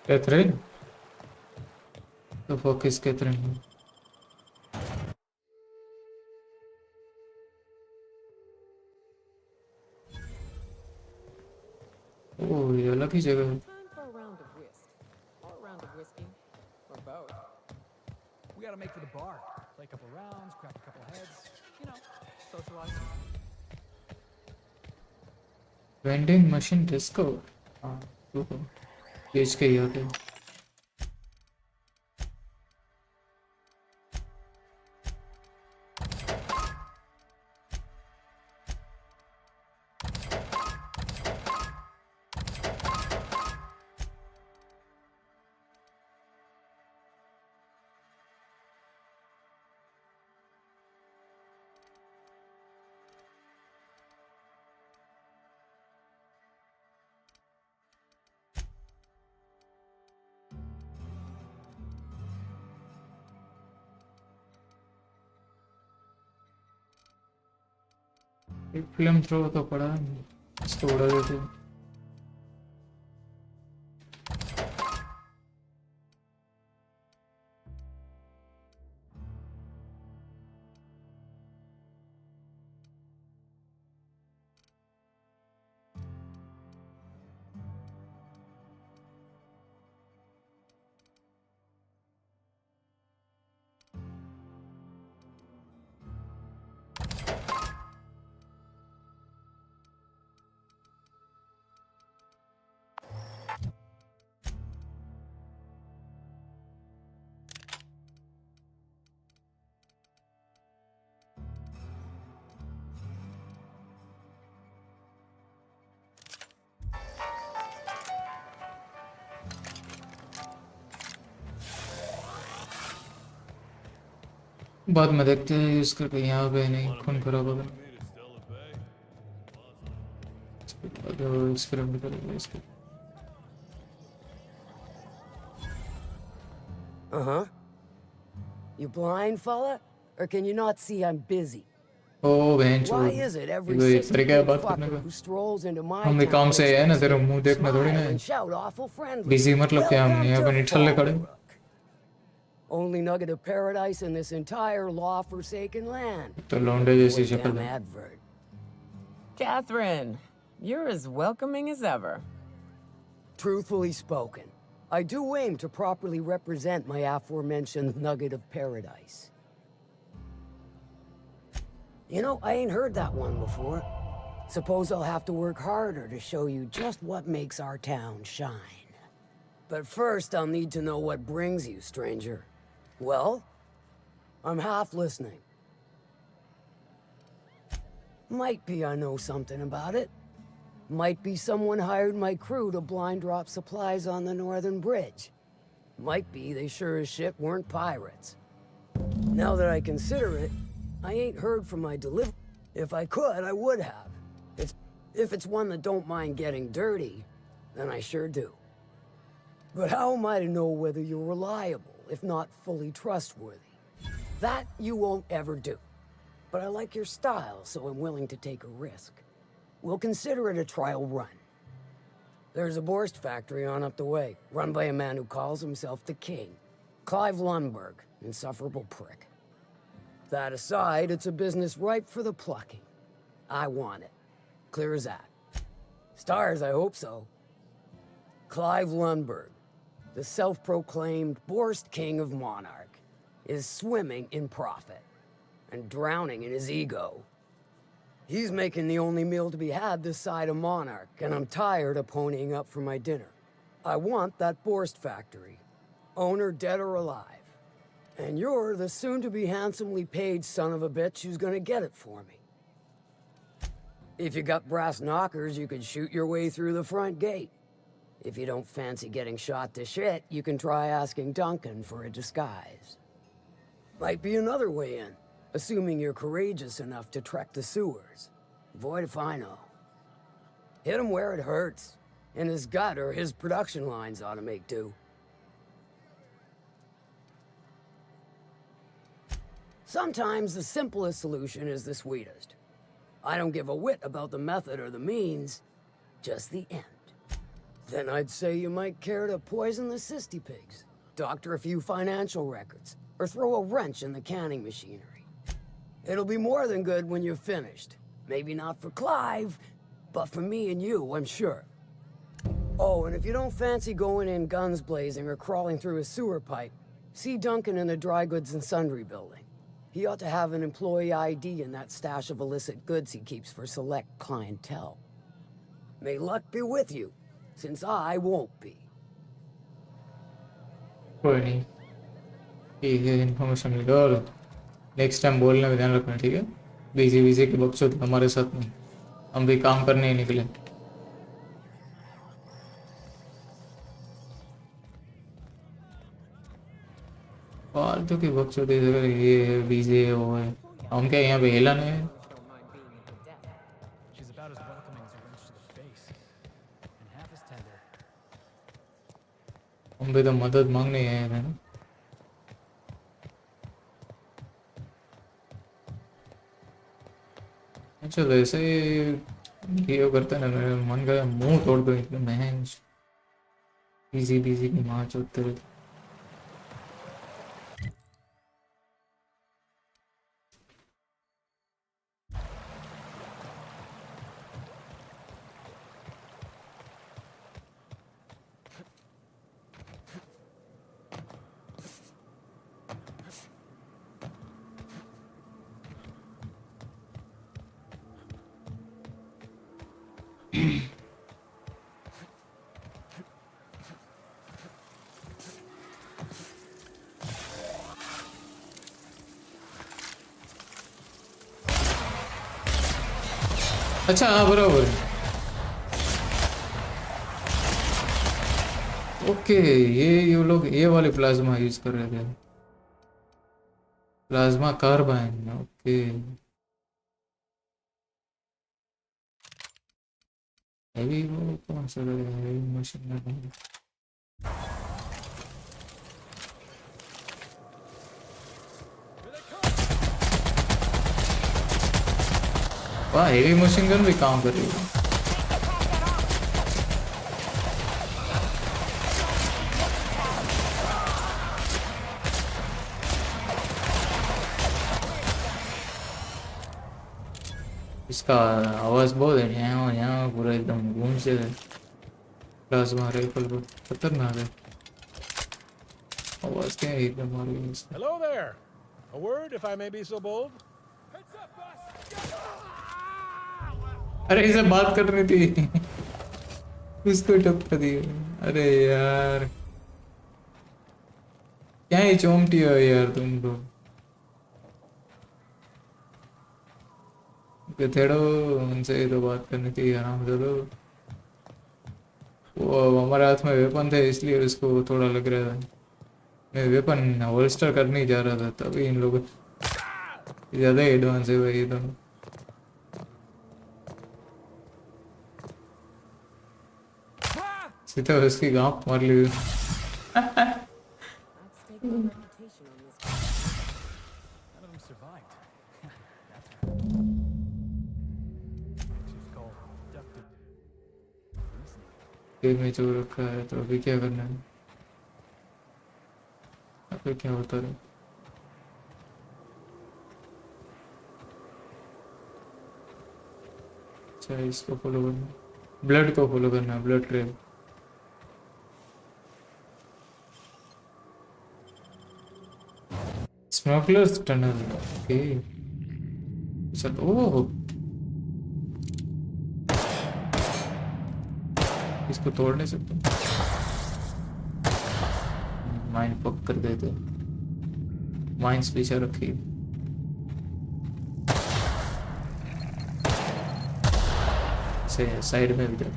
Catherine? The fuck is Catherine? Oh, ये अलग ही जगह है। Time for a round of whist. Or a round of whiskey. Or both. We gotta make for the bar. Play a couple rounds, crack a couple heads. You know, socialize. Vending machine disco. हाँ, रुको। बेच के ही आते हैं। एक flame throw तो पड़ा है, इसको उड़ा देते हैं। बाद में देखते हैं यूज करके, यहाँ पे नहीं खून खराब होगा। एक्सपेरिमेंट करेंगे इसको। Uh-huh. You blind, fella? Or can you not see I'm busy? ओ बहन Why छोड़, is it every ये sick तरीका है big बात करने fucker का। who strolls into my हम भी town काम से है ना, expects तेरा me मुंह to देखना थोड़ी ना smile है। and shout awful friendly? Busy मतलब क्या, हमने यहाँ पे नहीं ठल्ले खड़े। Only nugget of paradise in this entire law-forsaken land. तो लौंडे जैसी What a शक्ल damn है। advert. Catherine, you're as welcoming as ever. Truthfully spoken, I do aim to properly represent my aforementioned nugget of paradise. You know, I ain't heard that one before. Suppose I'll have to work harder to show you just what makes our town shine. But first, I'll need to know what brings you, stranger. Well, I'm half listening. Might be I know something about it. Might be someone hired my crew to blind drop supplies on the northern bridge. Might be they sure as shit weren't pirates. Now that I consider it, I ain't heard from my delivery. If I could, I would have. If it's one that don't mind getting dirty, then I sure do. But how am I to know whether you're reliable, if not fully trustworthy? That you won't ever do. But I like your style, so I'm willing to take a risk. We'll consider it a trial run. There's a Borst factory on up the way, run by a man who calls himself the King. Clive Lundberg, insufferable prick. That aside, it's a business ripe for the plucking. I want it. Clear as that. Stars, I hope so. Clive Lundberg, the self-proclaimed Borst King of Monarch, is swimming in profit and drowning in his ego. He's making the only meal to be had this side of Monarch, and I'm tired of ponying up for my dinner. I want that Borst factory, owner dead or alive. And you're the soon-to-be handsomely paid son of a bitch who's gonna get it for me. If you got brass knockers, you could shoot your way through the front gate. If you don't fancy getting shot to shit, you can try asking Duncan for a disguise. Might be another way in, assuming you're courageous enough to trek the sewers. Void if I know. Hit him where it hurts. In his gut or his production lines ought to make do. Sometimes the simplest solution is the sweetest. I don't give a whit about the method or the means, just the end. Then I'd say you might care to poison the cysty pigs, doctor a few financial records, or throw a wrench in the canning machinery. It'll be more than good when you're finished. Maybe not for Clive, but for me and you, I'm sure. Oh, and if you don't fancy going in guns blazing or crawling through a sewer pipe, see Duncan in the dry goods and sundry building. He ought to have an employee ID in that stash of illicit goods he keeps for select clientele. May luck be with you, since I won't be. कोई नहीं, ठीक है, information मिल गया। और next time बोलने में ध्यान रखना, ठीक है? बिजी बिजी के बकचोद हमारे साथ नहीं, हम भी काम करने ही निकले। फालतू की बकचोद, ये बिजी है वो है, हम क्या यहाँ पे हेलन है? She's about as welcoming as a wrench to the face, and half as tender. हम भी तो मदद मांगने आए थे ना। चलो ऐसे ये करता ना, मेरा मन का मुंह तोड़ दो एकदम महंग इजी बिजी की माँ चोते रहे। अच्छा हाँ बराबर। ओके ये लोग ये वाले प्लाज्मा यूज कर रहे थे, प्लाज्मा कार्बाइन। ओके हैवी वो कौन सा हैवी मशीन गन? वाह हेवी मशीन गन भी काम कर रही है। इसका आवाज बहुत है, यहाँ पूरा एकदम गूंज से प्लाज्मा राइफल बहुत खतरनाक है। आवाज क्या है एकदम आ रही है इसकी। Hello there. A word, if I may be so bold. अरे इसे बात करनी थी उसको टक्कर दी। अरे यार क्या ही चोमटी हो यार तुम लोग। थेड़ो उनसे तो बात करनी थी आराम से। तो वो हमारे हाथ में वेपन थे इसलिए उसको थोड़ा लग रहा था। मैं वेपन होल्स्टर करने जा रहा था तभी इन लोगों ज़्यादा एडवांस है भाई ये दोनों। सीधा उसकी गांव मार ली। में जो रखा है तो अभी क्या करना है? अभी क्या होता है? अच्छा इसको फॉलो करना, ब्लड को फॉलो करना, blood trail. Smugglers tunnel. Okay चलो। ओह इसको तोड़ नहीं सकते, माइन पक कर देते। माइंस पीछे रखी से साइड में भी जाते।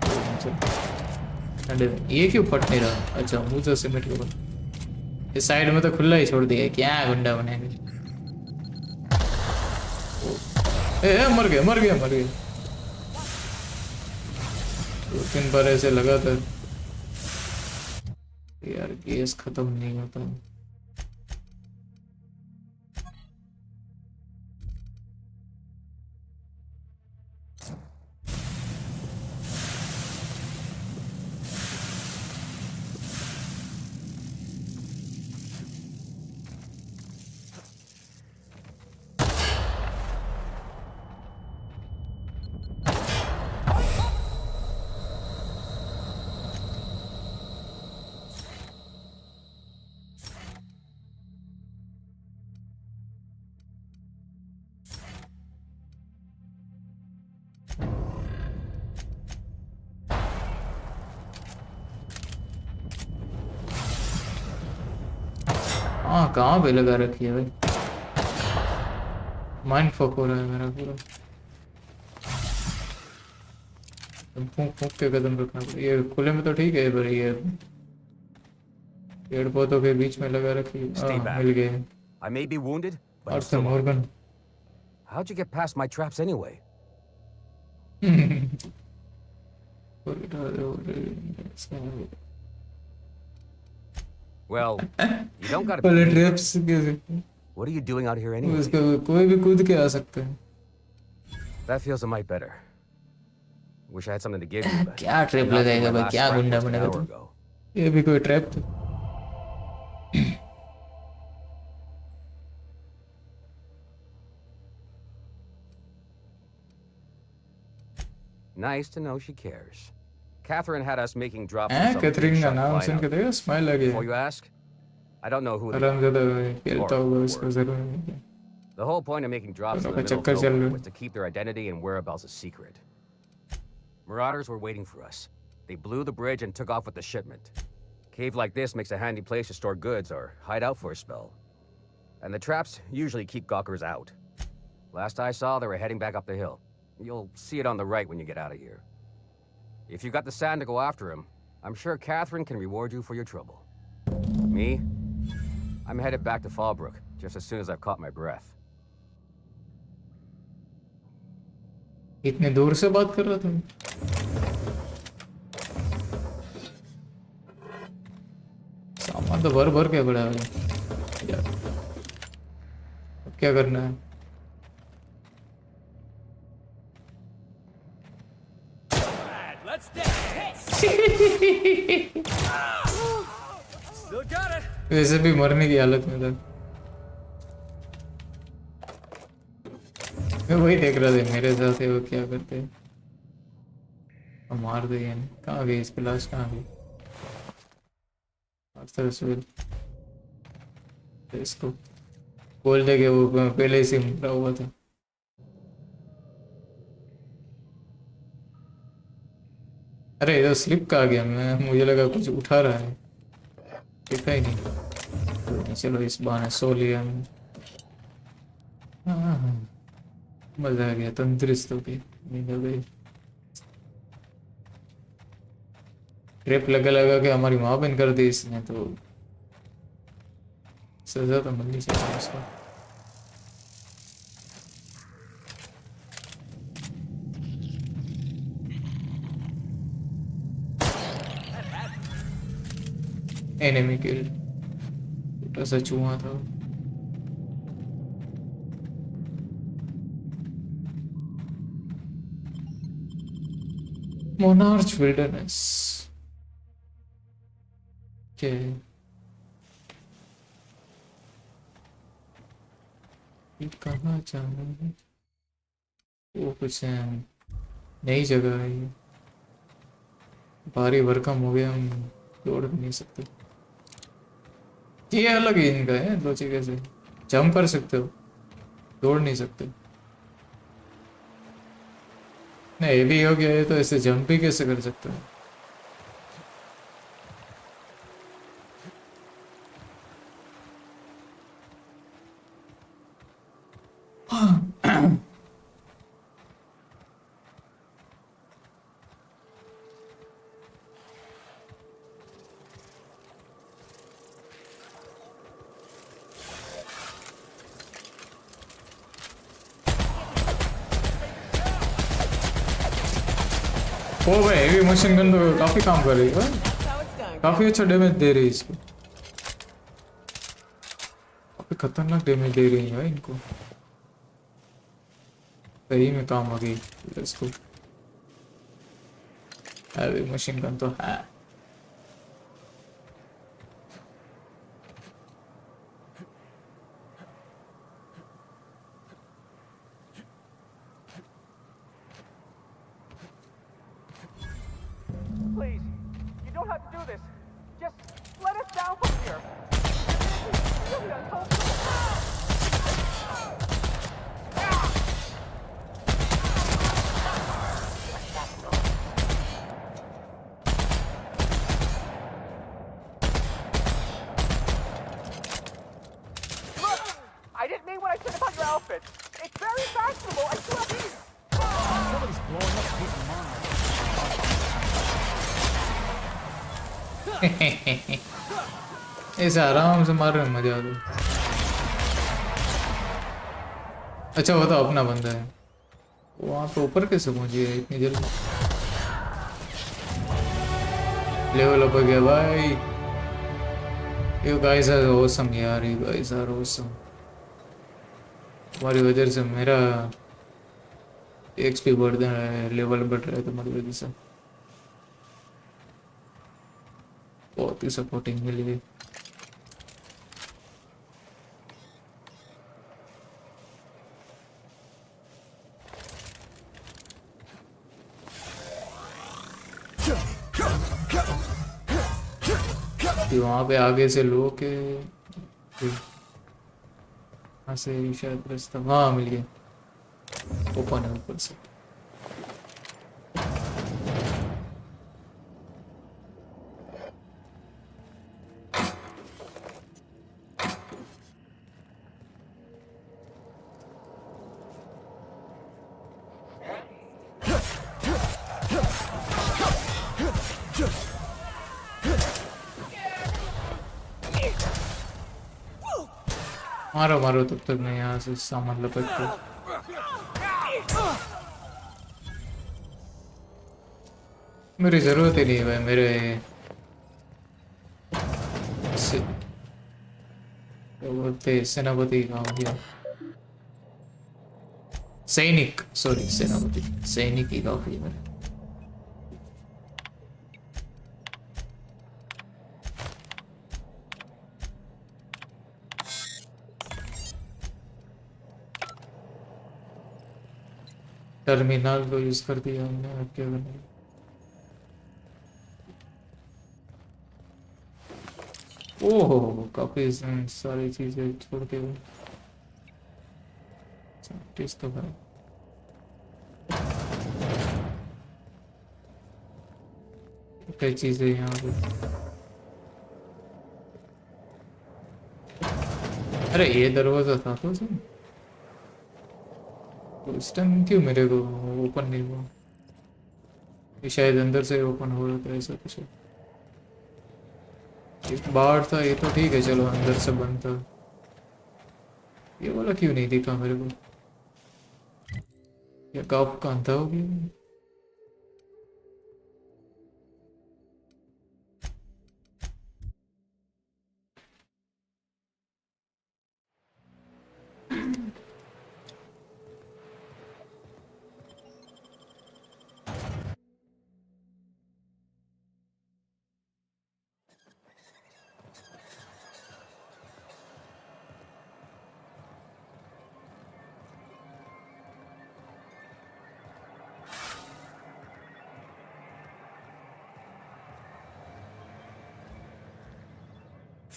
ये क्यों फट नहीं रहा? अच्छा मुझे तो सीमेंट के ऊपर, ये साइड में तो खुला ही छोड़ दिया, क्या गुंडा बनेगा। मर गया मर गया मर गया। 2-3 बार ऐसे लगा था यार, गैस खत्म नहीं होता। हाँ कहाँ पे लगा रखी है भाई? माइंड फक हो रहा है मेरा पूरा। फूंक फूंक के कदम रखना पड़ेगा। ये खुले में तो ठीक है पर ये पेड़ पौधों के बीच में लगा रखी है। मिल गए। I may be wounded, but I'm Arthur still alive. Morgan। How'd you get past my traps anyway? Well, you don't gotta पहले be ट्रैप्स कैसे? What are you doing out here anyway? उसको कोई भी कूद के आ सकता है। That feels a mite better. Wish I had something to give you, but क्या ट्रैप लगाएगा भाई, क्या गुंडा बनेगा तू? ये भी कोई ट्रैप था? Nice to know she cares. Catherine had us making drops. Catherine का नाम सुन के देखो स्माइल आ गया. Before you ask, I don't know who they आराम are. से खेलता होगा उसको जरूर. The whole point of making drops in the middle of nowhere was to keep their identity and whereabouts a secret. Marauders were waiting for us. They blew the bridge and took off with the shipment. Cave like this makes a handy place to store goods or hide out for a spell. And the traps usually keep gawkers out. Last I saw, they were heading back up the hill. You'll see it on the right when you get out of here. If you got the sand to go after him, I'm sure Catherine can reward you for your trouble. Me? I'm headed back to Fallbrook, just as soon as I've caught my breath. इतने दूर से बात कर रहा था. सामान तो भर भर के पड़ा है यार. अब क्या करना है? वैसे भी मरने की हालत में था. मैं वही देख रहा था मेरे साथ है वो क्या करते हैं. मार दे. कहाँ गई इसकी लाश? कहाँ गई? इसको बोल दे कि वो पहले से मरा हुआ था. अरे ये तो स्लिप का आ गया. मुझे लगा कुछ उठा रहा है, दिखा ही नहीं. चलो इस बहाने सो लिया. मजा आ गया. तंदुरुस्त हो गई, नींद हो गई. ट्रिप लगा लगा के हमारी माँ बंद कर दी इसने, तो सजा तो मिलनी चाहिए उसको. एनिमी किल. छोटा सा चूहा था. Monarch Wilderness. Okay. ये कहाँ जाना है? वो कुछ नई जगह है ये. भारी भरकम हो गया, हम दौड़ भी नहीं सकते. ये अलग ही इनका है. दो जगह से जंप कर सकते हो, दौड़ नहीं सकते. नहीं ये भी हो गया है तो ऐसे जंप भी कैसे कर सकते हो? ओ भाई हेवी मशीन गन तो काफी काम कर रही है. काफी अच्छा डैमेज दे रही है इसको. काफी खतरनाक डैमेज दे रही है इनको. सही में काम आ गई इसको. हेवी मशीन गन तो है. Please, you don't have to do this. Just let us down from here. It's really uncomfortable. Look, I didn't mean what I said about your outfit. It's very fashionable. I swear. Somebody's blowing up a piece of mine. ऐसे आराम से मार रहे हैं, मजा आ गया. अच्छा वो तो अपना बंदा है. वहाँ पे ऊपर कैसे पहुंची है इतनी जल्दी? लेवल अप हो गया भाई. You guys are awesome यार. You guys are awesome. तुम्हारी वजह से मेरा एक्सपी बढ़ रहा है, लेवल बढ़ रहा है तुम्हारी वजह से। बहुत ही सपोर्टिंग मिल गई। वहां पे आगे से लो के वहां से शायद रास्ता, हाँ मिल गया, ओपन है ऊपर से। मारो मारो, तब तक मैं यहाँ से सामान लपट के। मेरी जरूरत ही नहीं है भाई, मेरे क्या बोलते सेनापति का हो गया, सैनिक, सॉरी सेनापति, सैनिक ही काफी है मेरे। टर्मिनल को यूज कर दिया हमने, अब क्या करना है? ओहो काफी सारी चीजें छोड़ के टेस्ट तो करो। कई चीजें यहाँ पे, अरे ये दरवाजा था तो सही, उस टाइम क्यों मेरे को ओपन नहीं हुआ? ये शायद अंदर से ओपन हो रहा था, ऐसा कुछ है। एक बार था ये तो ठीक है, चलो अंदर से बंद था, ये वाला क्यों नहीं दिखा मेरे को? या कब का अंधा हो गया?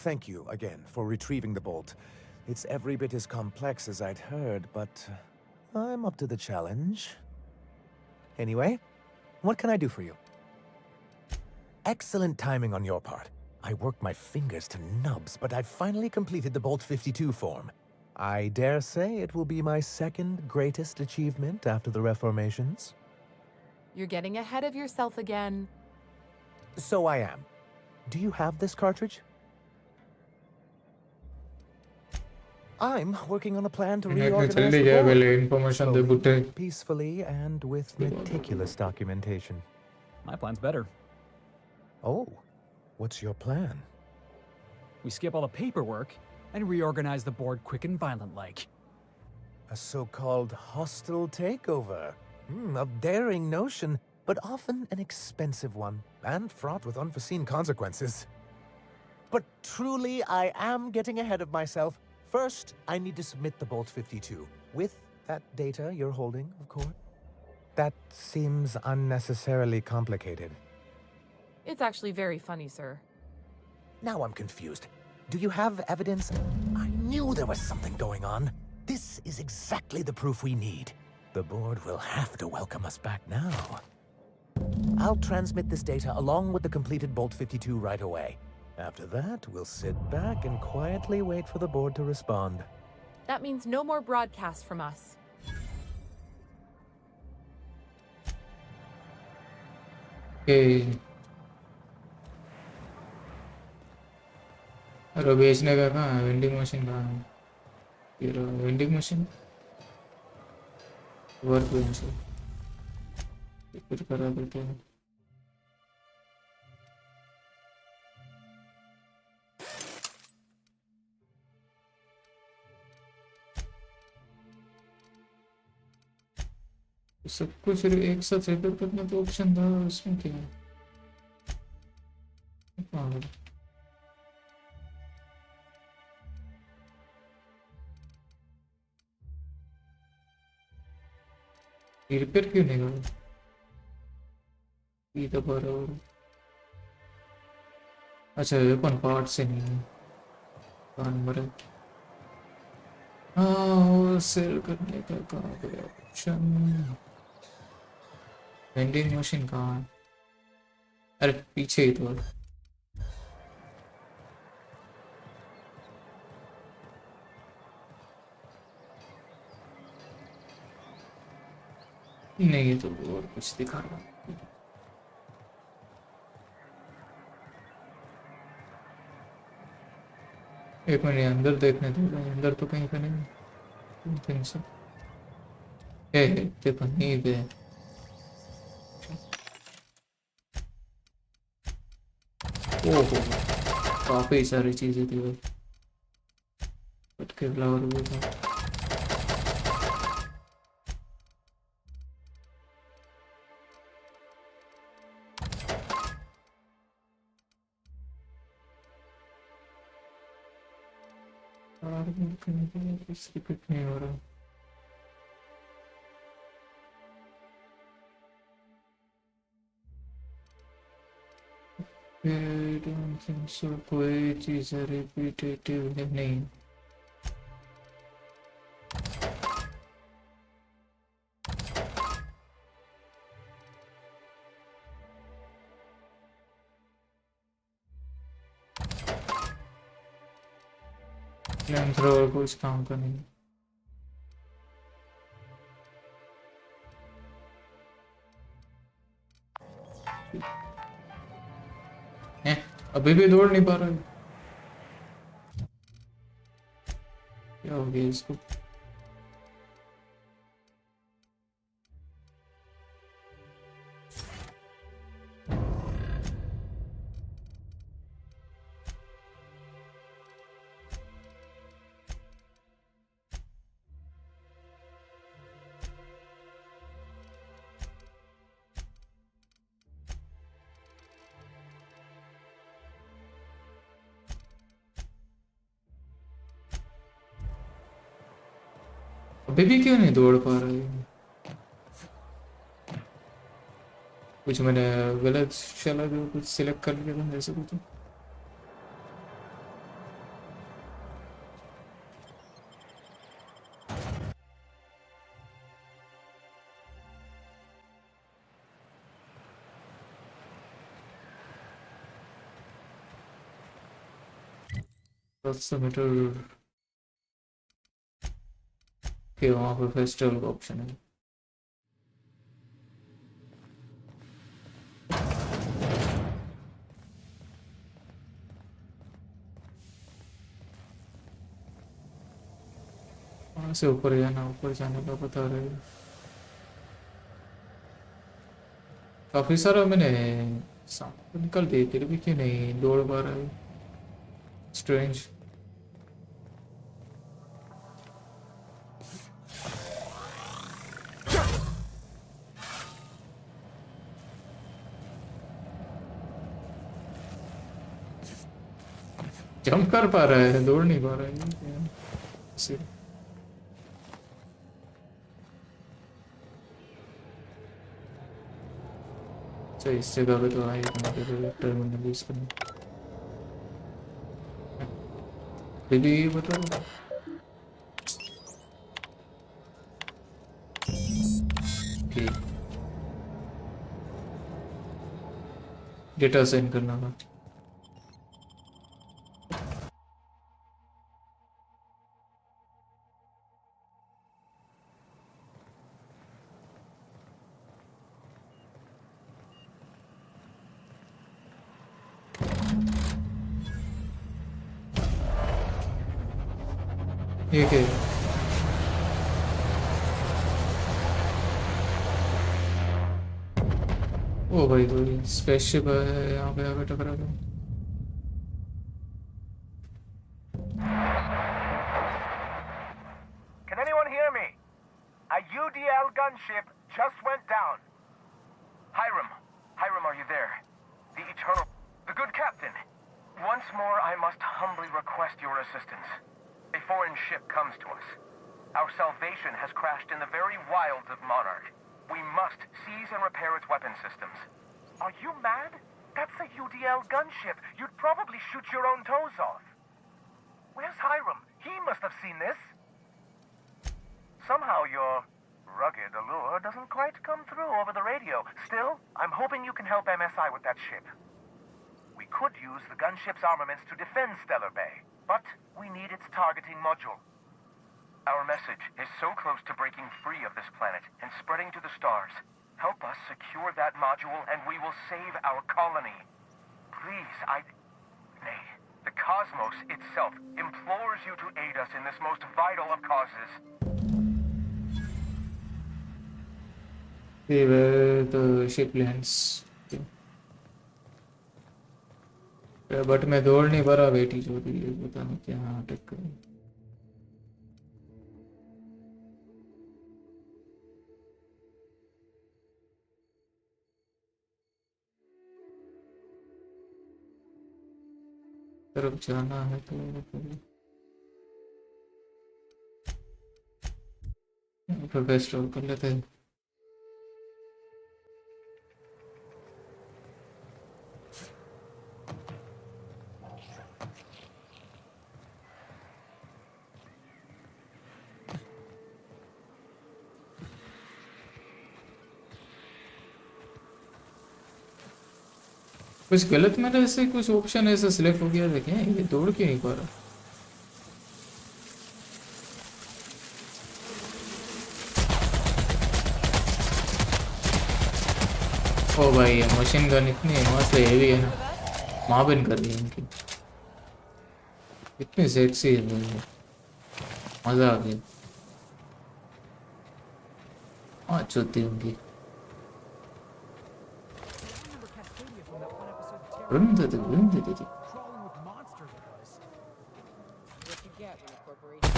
Thank you again for retrieving the bolt. It's every bit as complex as I'd heard, but I'm up to the challenge. Anyway, what can I do for you? Excellent timing on your part. I worked my fingers to nubs, but I've finally completed the Bolt 52 form. I dare say it will be my second greatest achievement after the Reformations. You're getting ahead of yourself again. So I am. Do you have this cartridge? I'm working on a plan to reorganize the board slowly, peacefully, and with meticulous documentation. My plan's better. Oh, what's your plan? We skip all the paperwork and reorganize the board quick and violent-like. A so-called hostile takeover. A daring notion, but often an expensive one, and fraught with unforeseen consequences. But truly, I am getting ahead of myself. First, I need to submit the Bolt 52, with that data you're holding, of course. That seems unnecessarily complicated. It's actually very funny, sir. Now I'm confused. Do you have evidence? I knew there was something going on. This is exactly the proof we need. The board will have to welcome us back now. I'll transmit this data along with the completed Bolt 52 right away. After that, we'll sit back and quietly wait for the board to respond. That means no more broadcasts from us. Okay. अरे बेचने का कहाँ है? Vending machine कहाँ है? ये रहा vending machine, work bench है, कुछ करा देते हैं। सब कुछ एक साथ रिपेयर करना तो ऑप्शन था, उसमें क्या है? पागल। रिपेयर क्यों नहीं करा? ये तो बराबर। अच्छा वेपन पार्ट से नहीं है, नंबर है। हाँ सेल करने का कहाँ गया ऑप्शन? वेंडिंग मशीन कहाँ है? अरे पीछे ही तो है। नहीं तो और कुछ दिखा रहा। एक मिनट अंदर देखने दो, अंदर तो कहीं पे नहीं थिंक सो। है देखो नींद है। ओहो काफी सारी चीजें थी भाई, पटके फ्लावर भी था। रिपीट नहीं हो रहा। I don't think so, कोई चीज़ रिपीटेटिव है नहीं। फ्लेम थ्रोवर कुछ काम का नहीं। अभी भी दौड़ नहीं पा रहा है, क्या हो गया इसको? अभी भी क्यों नहीं दौड़ पा रहा है? कुछ मैंने गलत चला गया, कुछ सिलेक्ट कर लिया था ऐसे कुछ। मीटर के वहाँ पे फेस्टिवल का ऑप्शन है। वहाँ से ऊपर जाना, ऊपर जाने का बता रहे हैं। काफी सारा मैंने सामान निकल दिए, फिर भी क्यों नहीं दौड़ पा रहा है? स्ट्रेंज। जंप कर पा रहा है, दौड़ नहीं पा रहा है सिर्फ। अच्छा इस जगह पे तो आए टर्मिनल यूज करना। बेबी बताओ। ठीक डेटा सेंड करना था। ये क्या है? ओ भाई कोई स्पेसशिप है यहाँ पे आके टकरा गया। Can anyone hear me? A UDL gunship just went down. Hiram. Hiram, are you there? The Eternal... The good captain. Once more, I must humbly request your assistance. A foreign ship comes to us. Our salvation has crashed in the very wilds of Monarch. We must seize and repair its weapon systems. Are you mad? That's a UDL gunship. You'd probably shoot your own toes off. Where's Hiram? He must have seen this. Somehow your rugged allure doesn't quite come through over the radio. Still, I'm hoping you can help MSI with that ship. We could use the gunship's armaments to defend Stellar Bay, but we need its targeting module. Our message is so close to breaking free of this planet and spreading to the stars. Help us secure that module and we will save our colony. Please, Nay, the cosmos itself implores you to aid us in this most vital of causes. See where the ship lands. But मैं दौड़ नहीं पा रहा बेटी जो भी है पता नहीं क्या अटक गई तरफ जाना है तो फेस्ट कर लेते हैं कुछ गलत मेरे से कुछ ऑप्शन ऐसा सिलेक्ट हो गया देखें ये दौड़ क्यों नहीं पा रहा ओ भाई ये मशीन गन इतनी मस्त हेवी है ना माबिन कर दी इनकी इतनी सेक्सी है भाई मजा आ गया अच्छी होती उनकी What you get when a corporation...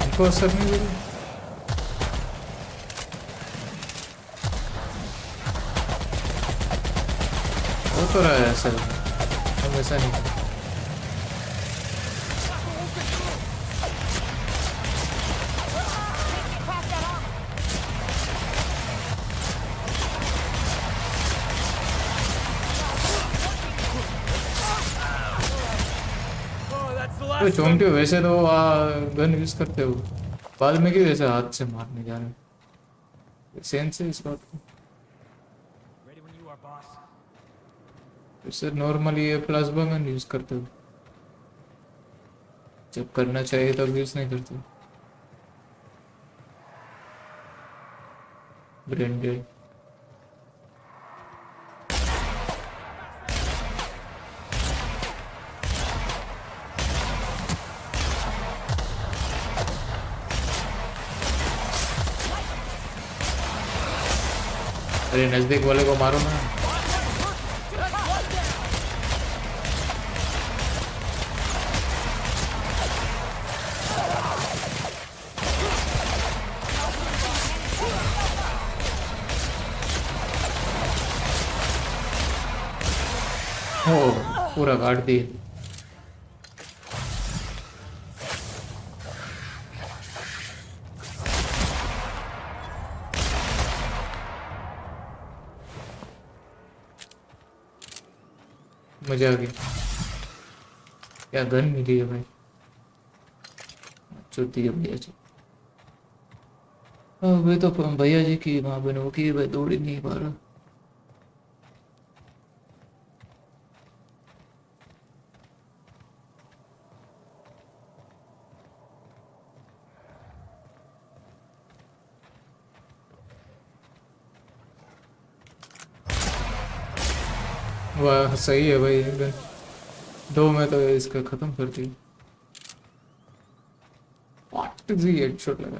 इनको असर नहीं हुई हो तो रहा है असर हम ऐसा नहीं तो चोमटे हो वैसे तो गन यूज करते हो बाद में क्यों ऐसे हाथ से मारने जा रहे हो सेंस है इस बात को सर नॉर्मली ये प्लाज्मा गन यूज करते हो जब करना चाहिए तब यूज नहीं करते ब्रेंडेड अरे नजदीक वाले को मारो ना ओ पूरा काट दिए मजा आ गया क्या गन मिली है भाई चुती है भैया जी अबे तो भैया जी की माँ बहनों की भाई दौड़ ही नहीं पा रहा वाह सही है भाई गन दो में तो इसका खत्म कर दी हेडशॉट लगा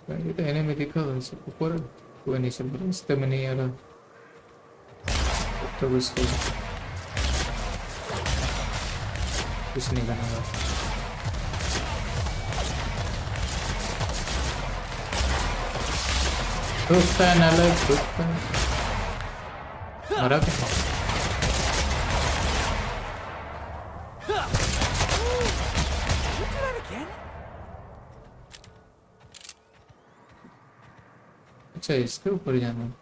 ये तो एनिमे दिखा था इससे ऊपर कोई नहीं चल रहा रास्ते में नहीं आ रहा तो उसको कुछ नहीं बनेगा रुकता है नालक रुकता है मरा क्या अच्छा इसके ऊपर जाना है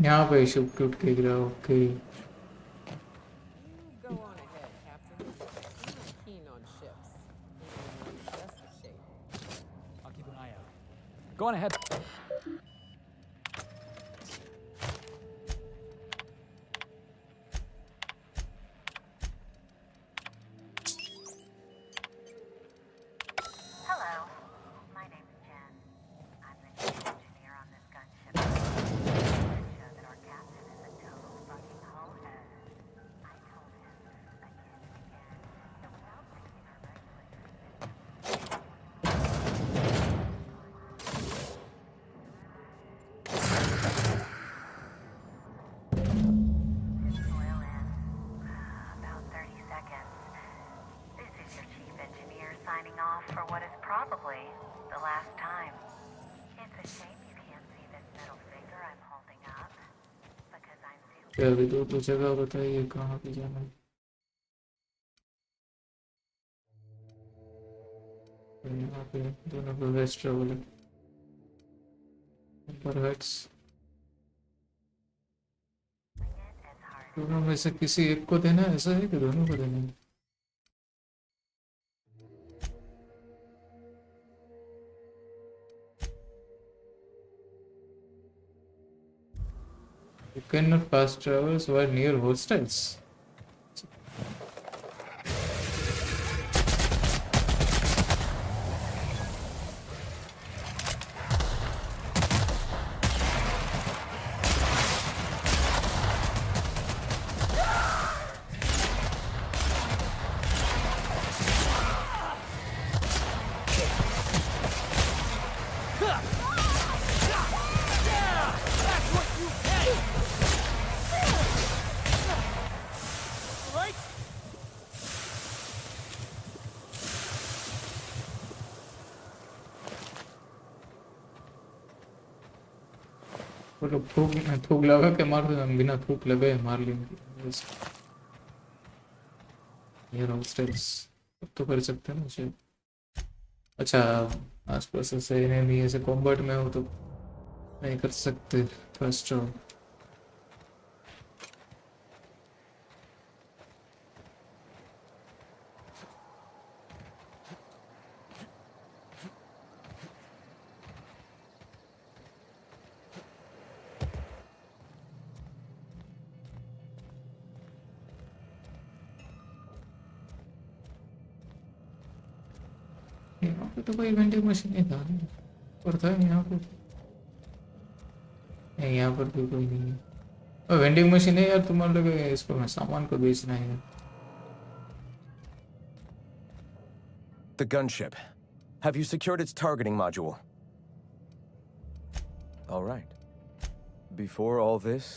यहाँ पे शुभ टूट के गिरा okay Go on ahead, Captain. I'm not keen on ships. Just a shame. I'll keep an eye out. Go on ahead. Hello. My name's Jen. I'm the chief engineer on this gunship. Let's show that our captain is a total fucking hothead. I told him again and again that without fixing our regulators, oil in about 30 seconds. This is your chief engineer signing off for what is probably the last time. It's a shame you can't see this middle finger I'm holding up, because I'm doing क्या अभी तो जगह बताइए कहाँ पे जाना है यहाँ पे दोनों पे वेस्ट ट्रेवल है परहैप्स दोनों में से किसी एक को देना है ऐसा है कि दोनों को देना है You cannot pass travels while near hostiles. वो लोग थूक लगा के मार दो हम बिना थूक लगे मार लेंगे यार हॉस्टेल्स अब तो कर सकते हैं ना शायद अच्छा आसपास ऐसे एनिमी ऐसे कॉम्बैट में हो तो नहीं कर सकते फर्स्ट राउंड यहाँ पे तो कोई वेंडिंग मशीन नहीं था पर था यहाँ पे नहीं यहाँ पर भी कोई नहीं है और वेंडिंग मशीन है यार तुम्हारे लोग इसको मैं सामान को बेचना है The gunship. Have you secured its targeting module? All right. Before all this,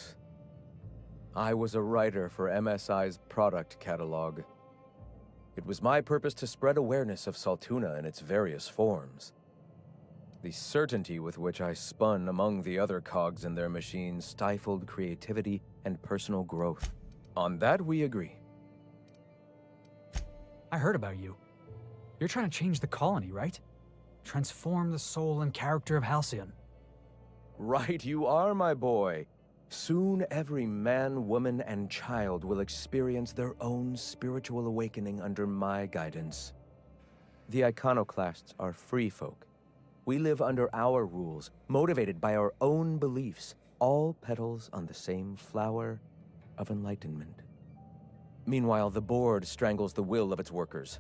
I was a writer for MSI's product catalog. It was my purpose to spread awareness of Saltuna in its various forms. The certainty with which I spun among the other cogs in their machine stifled creativity and personal growth. On that we agree. I heard about you. You're trying to change the colony, right? Transform the soul and character of Halcyon. Right you are, my boy. Soon every man, woman, and child will experience their own spiritual awakening under my guidance. The iconoclasts are free folk. We live under our rules, motivated by our own beliefs, all petals on the same flower of enlightenment. Meanwhile, the board strangles the will of its workers.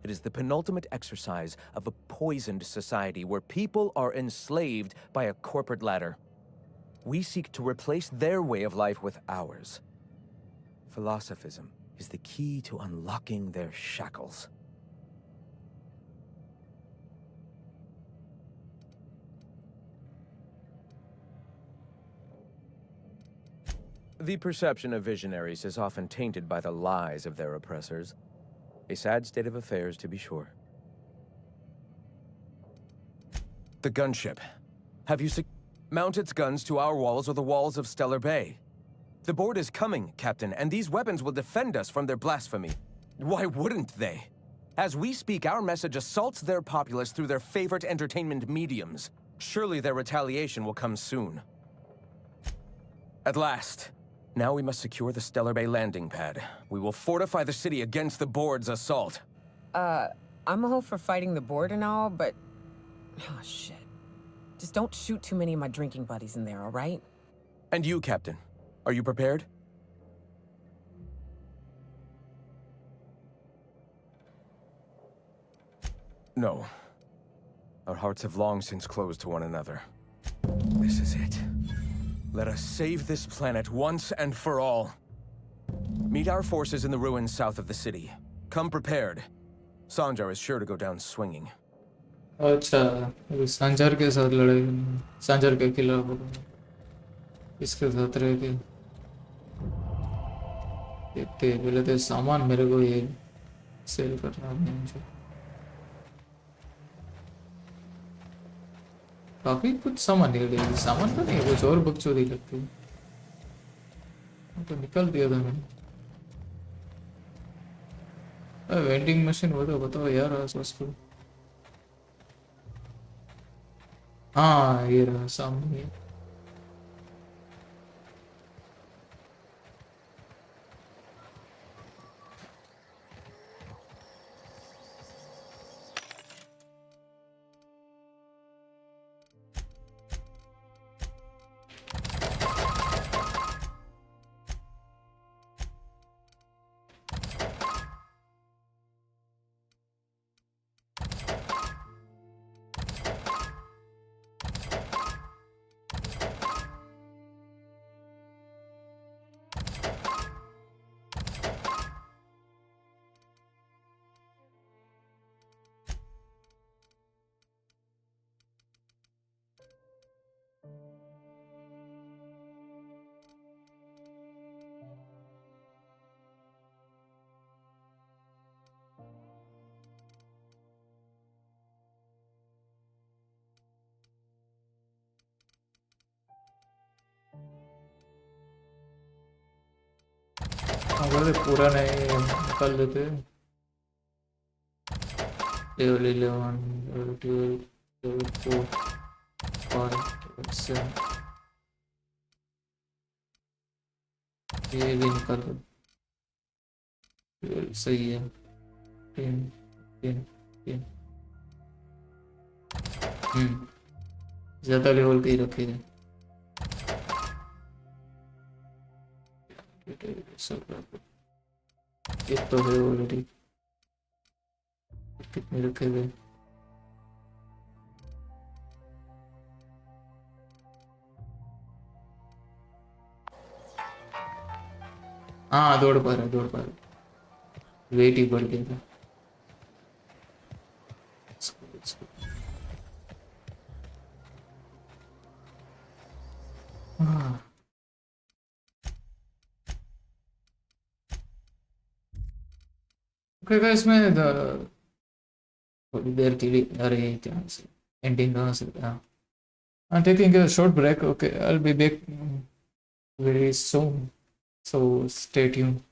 It is the penultimate exercise of a poisoned society where people are enslaved by a corporate ladder. We seek to replace their way of life with ours. Philosophism is the key to unlocking their shackles. The perception of visionaries is often tainted by the lies of their oppressors. A sad state of affairs, to be sure. The gunship. Have you mount its guns to our walls or the walls of Stellar Bay? The board is coming, Captain, and these weapons will defend us from their blasphemy. Why wouldn't they? As we speak, our message assaults their populace through their favorite entertainment mediums. Surely their retaliation will come soon. At last. Now we must secure the Stellar Bay landing pad. We will fortify the city against the board's assault. I'm all for fighting the board and all, but... Oh, shit. Just don't shoot too many of my drinking buddies in there, all right? And you, Captain. Are you prepared? No. Our hearts have long since closed to one another. This is it. Let us save this planet once and for all. Meet our forces in the ruins south of the city. Come prepared. Sanjar is sure to go down swinging. अच्छा, अभी सांजार के साथ लड़ाई सांजार के खिलाफ इसके साथ रह के देखते हैं। पहले तो सामान मेरे को ये सेल करना है मुझे। काफी कुछ सामान निकल गया। सामान तो नहीं, कुछ और बकचोदी लगती है। तो निकल दिया था मैंने। वेंडिंग मशीन वो तो बताओ यार आसपास को। हाँ ये रहा सामने। अगर पूरा नहीं निकाल देते लेवल 11 लेवल 12 लेवल 4 5 लेवल 7 ये भी निकाल दो। लेवल सही है 3 3 3 ज़्यादा लेवल के ही रखे थे। ये तो है ऑलरेडी। कितने रखे हुए? हाँ दौड़ पा रहा वेट ही बढ़ गया था। हाँ ओके गाइस, मैं थोड़ी देर के लिए अरे कहाँ से एंडिंग कहाँ से I'm taking a short break. Okay, I'll be back very soon, so stay tuned.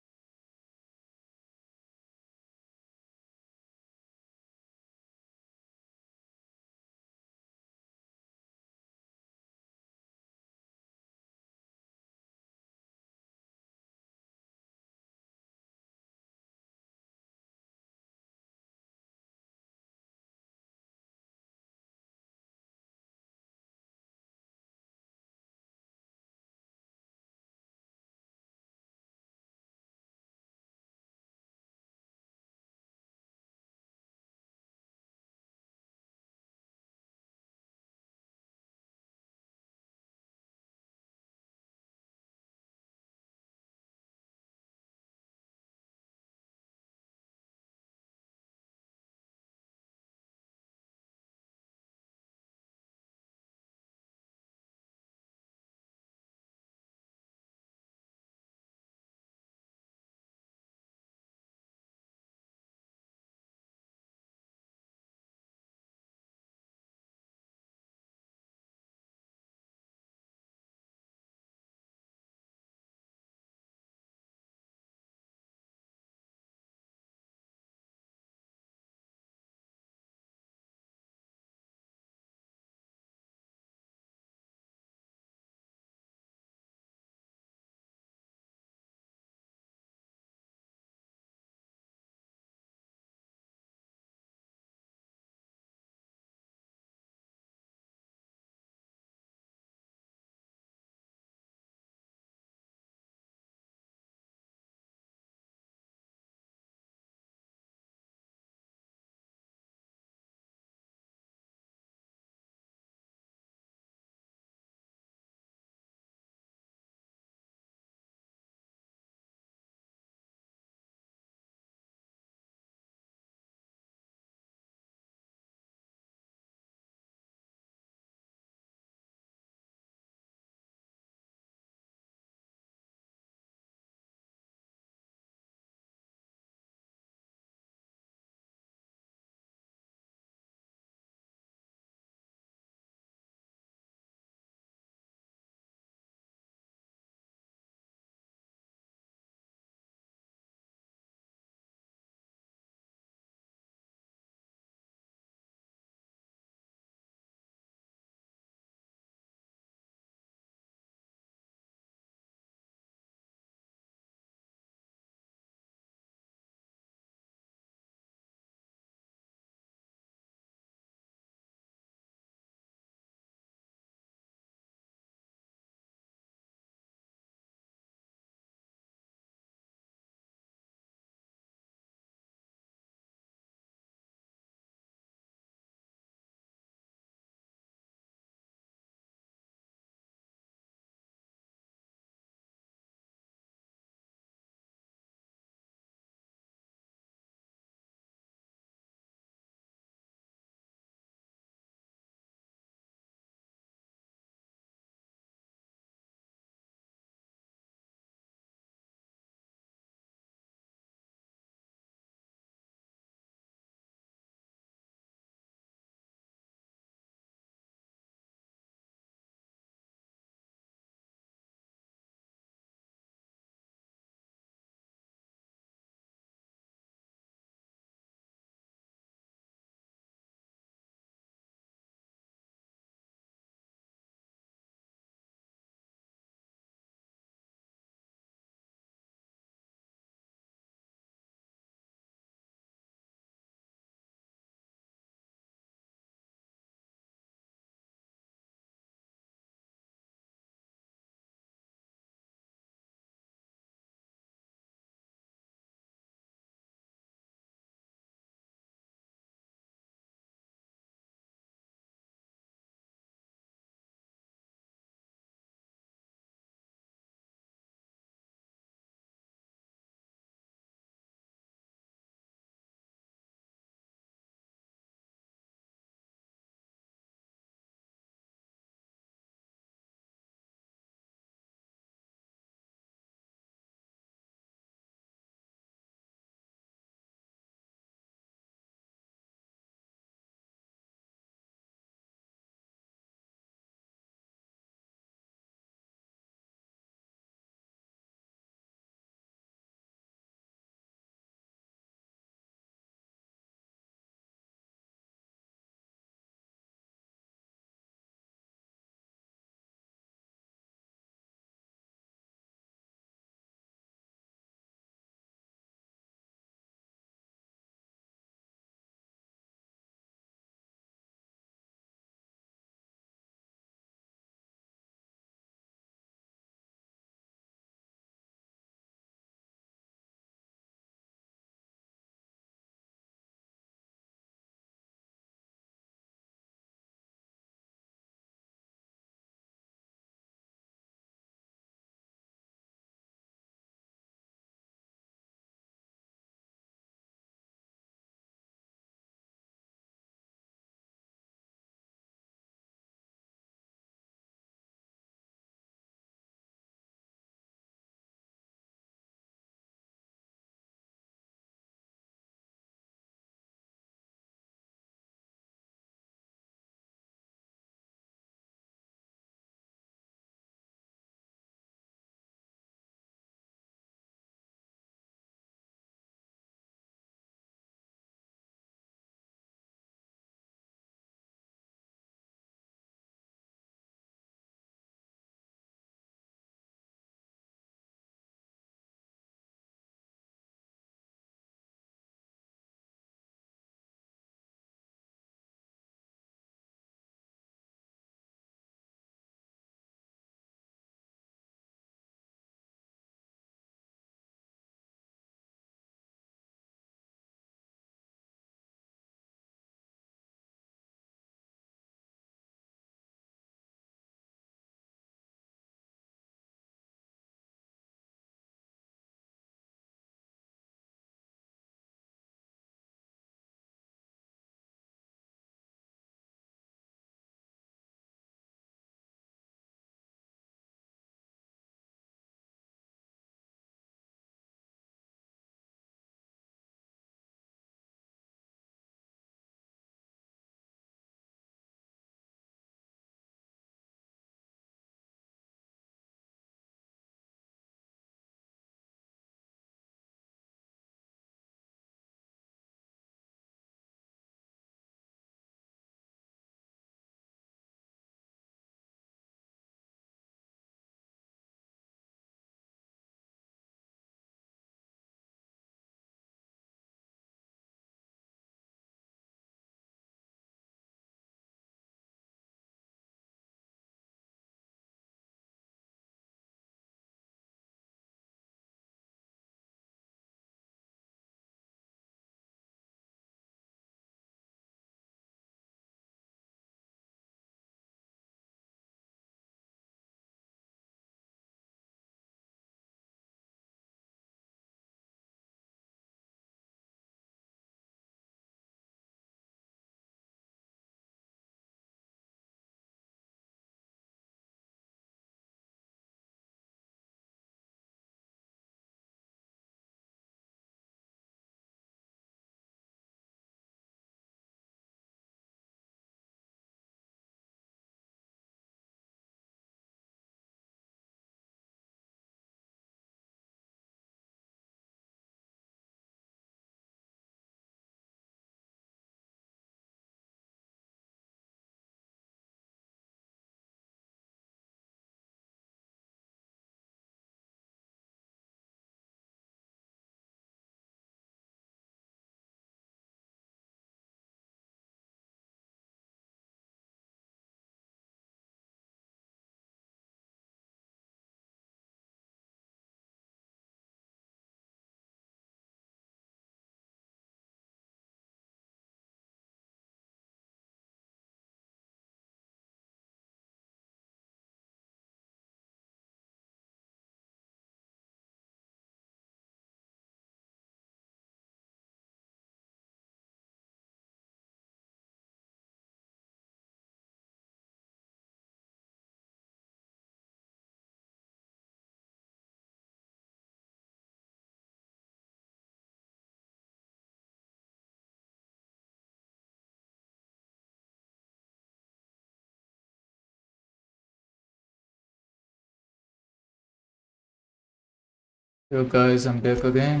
Yo guys, I'm back again.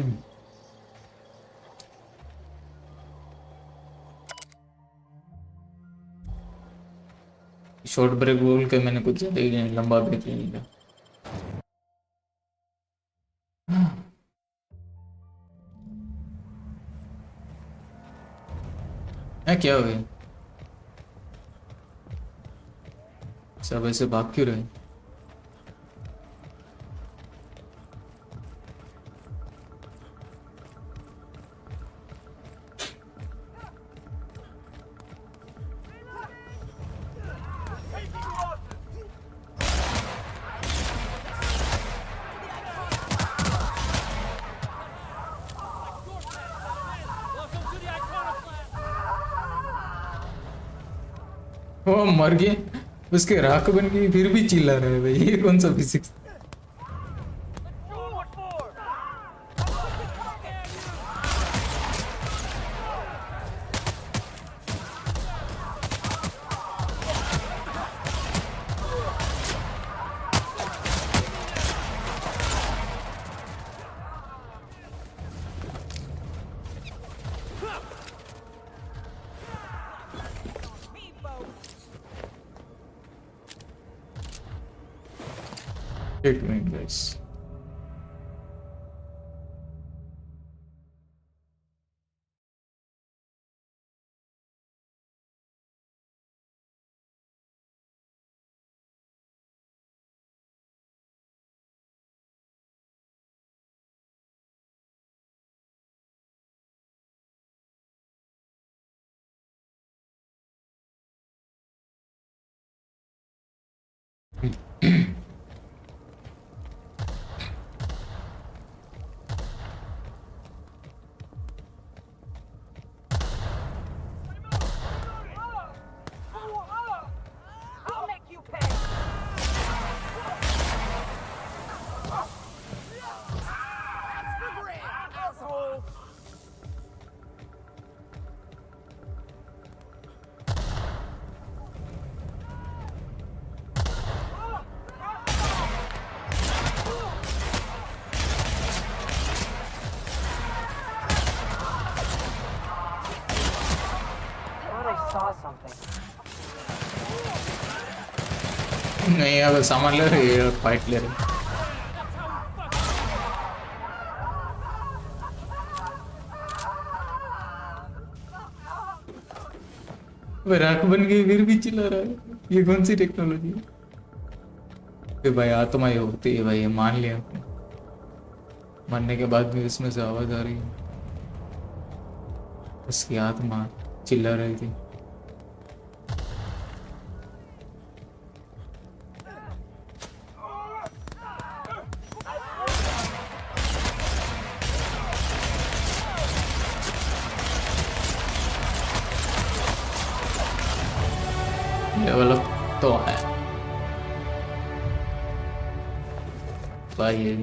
Short break बोल के मैंने कुछ ज़्यादा ही लंबा ब्रेक ले लिया। क्या हो गया? सब ऐसे भाग क्यों रहे? वो मर गए, उसके राख बन गई, फिर भी चिल्ला रहे भाई। ये कौन सा फिजिक्स? एक मिनट गाइस, नहीं अब सामान ले रहे हैं और फाइट ले रहे हैं। वो राख बन गई फिर भी चिल्ला रहा है, ये कौन सी टेक्नोलॉजी है? भाई आत्मा ही होती है भाई, ये मान लिया। मरने के बाद भी इसमें से आवाज आ रही है, उसकी आत्मा चिल्ला रही थी। लेवल अप तो है भाई,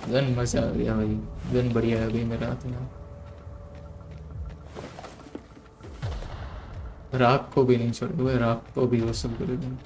गन मजा आ गया भाई, गन बढ़िया है भाई मेरा हाथ में। राख को भी नहीं छोड़े भाई, राख को भी वो सब करेगा।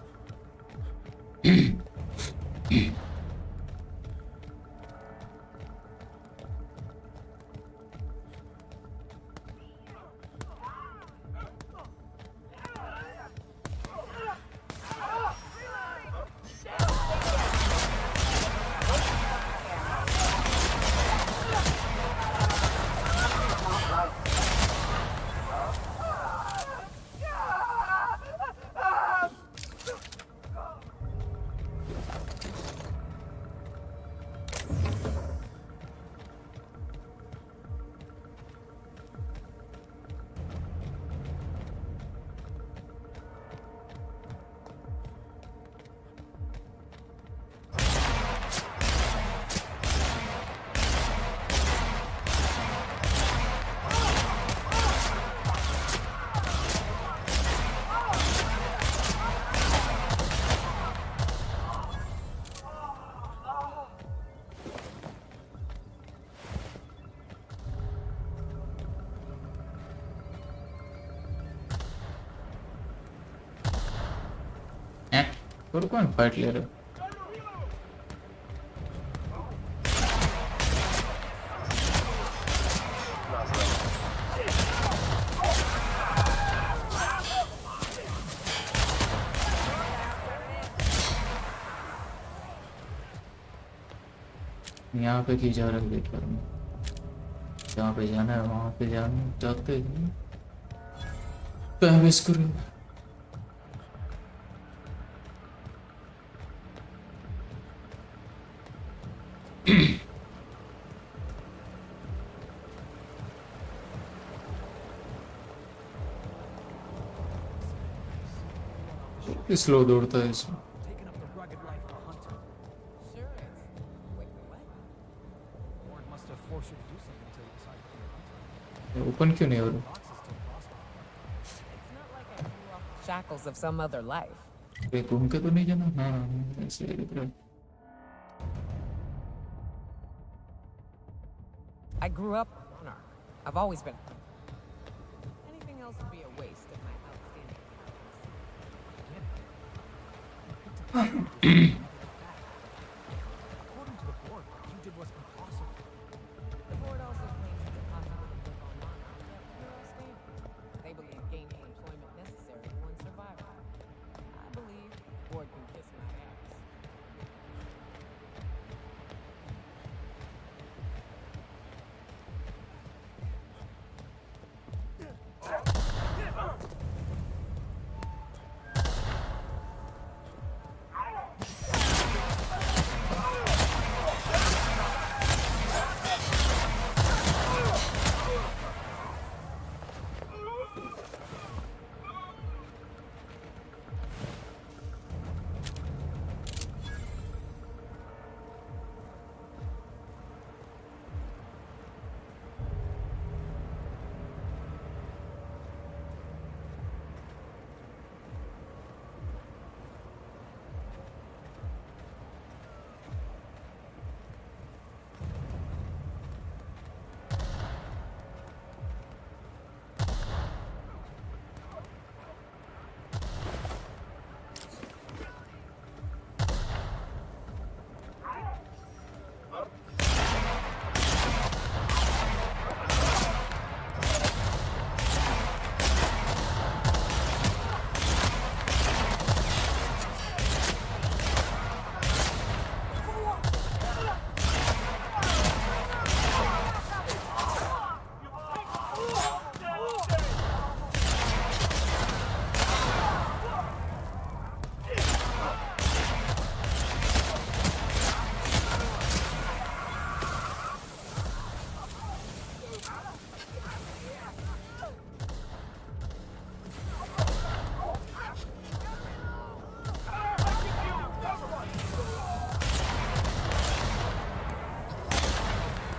और कौन फाइट ले रहा है? यहाँ पे की जा रहा है, वेट करूँगा। जहाँ पे जाना है वहाँ पे जाते हैं। टाइम वेस्ट करूँगा। स्लो दौड़ता है इसमें। ओपन क्यों नहीं हो रहा? Shackles of some other life. अरे घूम के तो नहीं जाना? हाँ ऐसे दिख रहा है। I grew up a monarch. I've always been. Anything else would be a waste of my outstanding talents. According to the board, what you did was impossible. The board also claims it's impossible to live on Monarch, yet here I stand. They believe gainful employment necessary to one's survival. I believe the board can kiss my ass.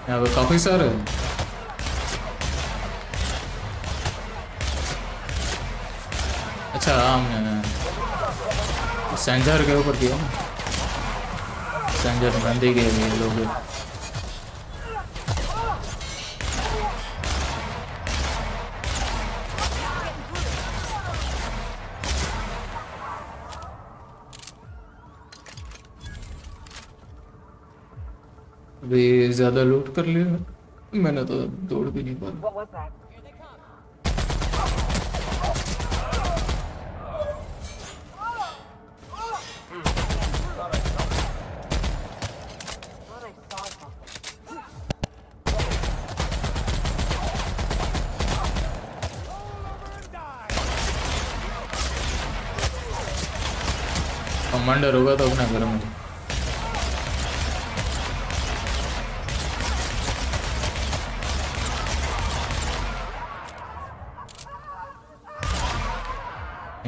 यहाँ पे काफी सारे हैं। अच्छा हमने सेंजर के ऊपर किया ना, सेंजर बंदी के लिए लोग अभी ज्यादा लूट कर लिया मैंने, तो दौड़ भी नहीं पा। कमांडर होगा तो अपना घर में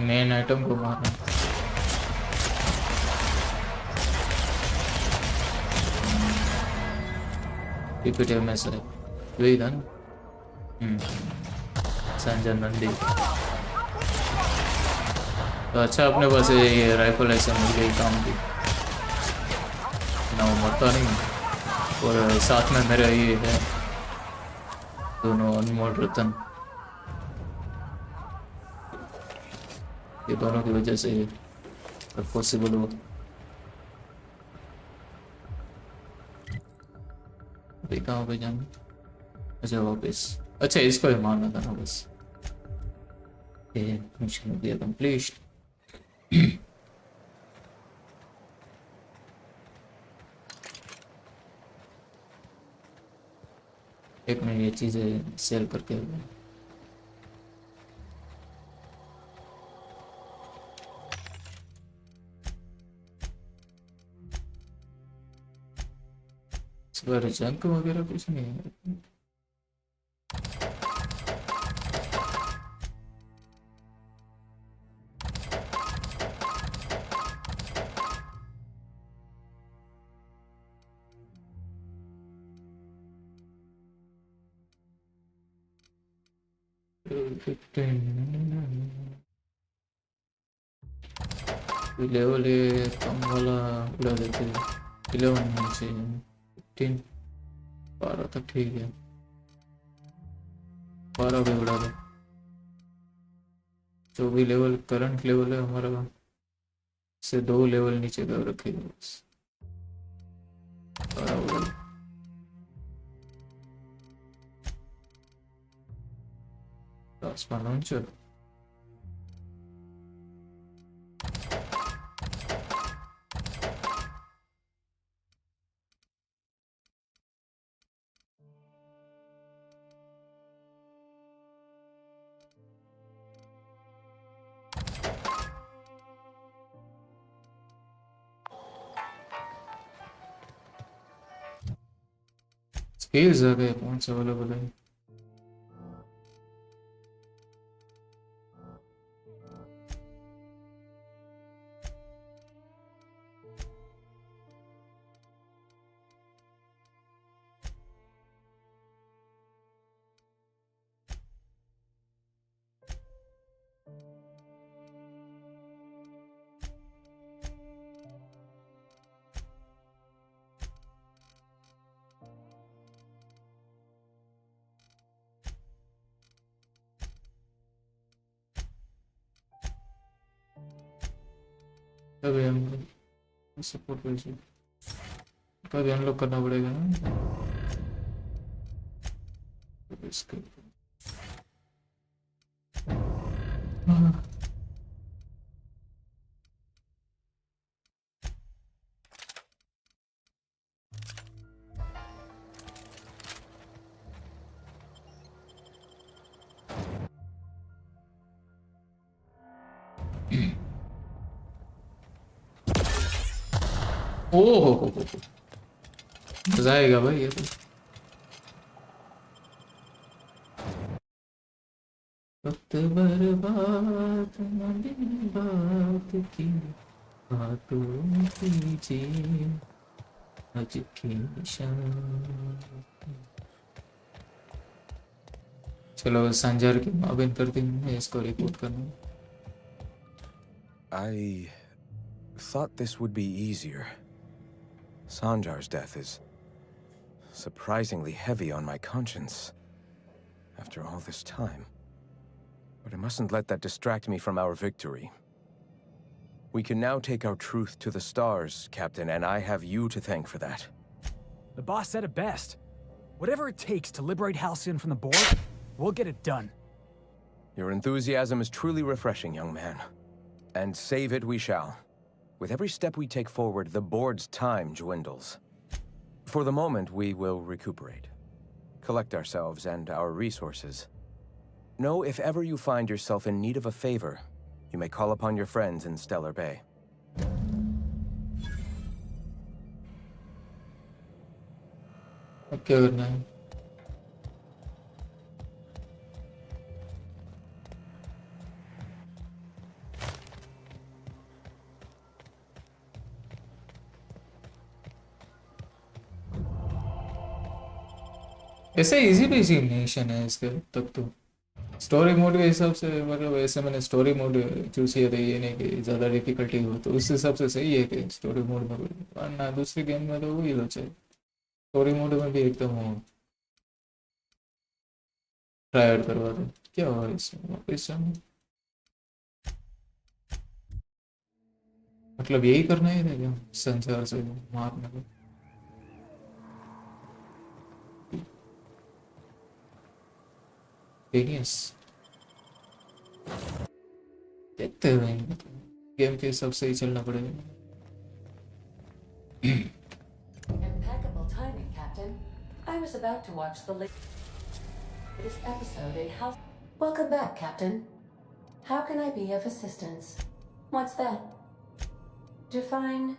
मेन आइटम को मारना। पीपीटी में से वही था ना। संजय नंदी तो अच्छा अपने पास ये राइफल ऐसे मिल गई काम की ना, वो मरता नहीं। और साथ में मेरा ये है दोनों अनमोल रतन, ये दोनों की वजह से पॉसिबल हुआ। अभी कहाँ पे जाना? अच्छा वापस, अच्छा इसको ही मारना था ना बस। ये मिशन हो गया कंप्लीट। एक मिनट ये चीज़ें सेल करके इस बार जंक वगैरह कुछ नहीं है। लेवल कम वाला उड़ा देते 11 नहीं चाहिए 15 12 तक ठीक है 12 भी उड़ा दो जो भी लेवल करंट लेवल है हमारा से 2 लेवल नीचे कर रखेगा बस 12 उड़ा दो। Plasma launcher स्किल्स आ गए कौन सा अवेलेबल है कभी हम सपोर्ट कर कभी अनलॉक करना पड़ेगा ना इसके ओह मजा आएगा भाई ये तो वक्त बर्बाद न बात की बातों कीजिए आज की शाम चलो संजार की माबिन कर देंगे इसको रिपोर्ट करना I thought this would be easier. Sanjar's death is surprisingly heavy on my conscience after all this time. But I mustn't let that distract me from our victory. We can now take our truth to the stars, Captain, and I have you to thank for that. The boss said it best. Whatever it takes to liberate Halcyon from the board, we'll get it done. Your enthusiasm is truly refreshing, young man. And save it we shall. With every step we take forward, the board's time dwindles. For the moment, we will recuperate. Collect ourselves and our resources. Know if ever you find yourself in need of a favor, you may call upon your friends in Stellar Bay. क्या करना है ऐसे easy basic mission है इसके तब तो story mode के हिसाब से मतलब ऐसे मैंने स्टोरी मोड चूज किया था ये नहीं कि ज़्यादा डिफिकल्टी हो तो उस हिसाब से सही है कि स्टोरी मोड में वरना दूसरी गेम में तो वही हो चाहिए स्टोरी मोड में भी एकदम हो ट्राई आउट करवा दो क्या हुआ इसमें वापस जाना मतलब यही करना है क्या संसार से मारने को Genius. देखते हैं गेम के हिसाब से ही चलना पड़ेगा Impeccable timing, Captain. I was about to watch the This episode in House. Welcome back, Captain. How can I be of assistance? What's that? Define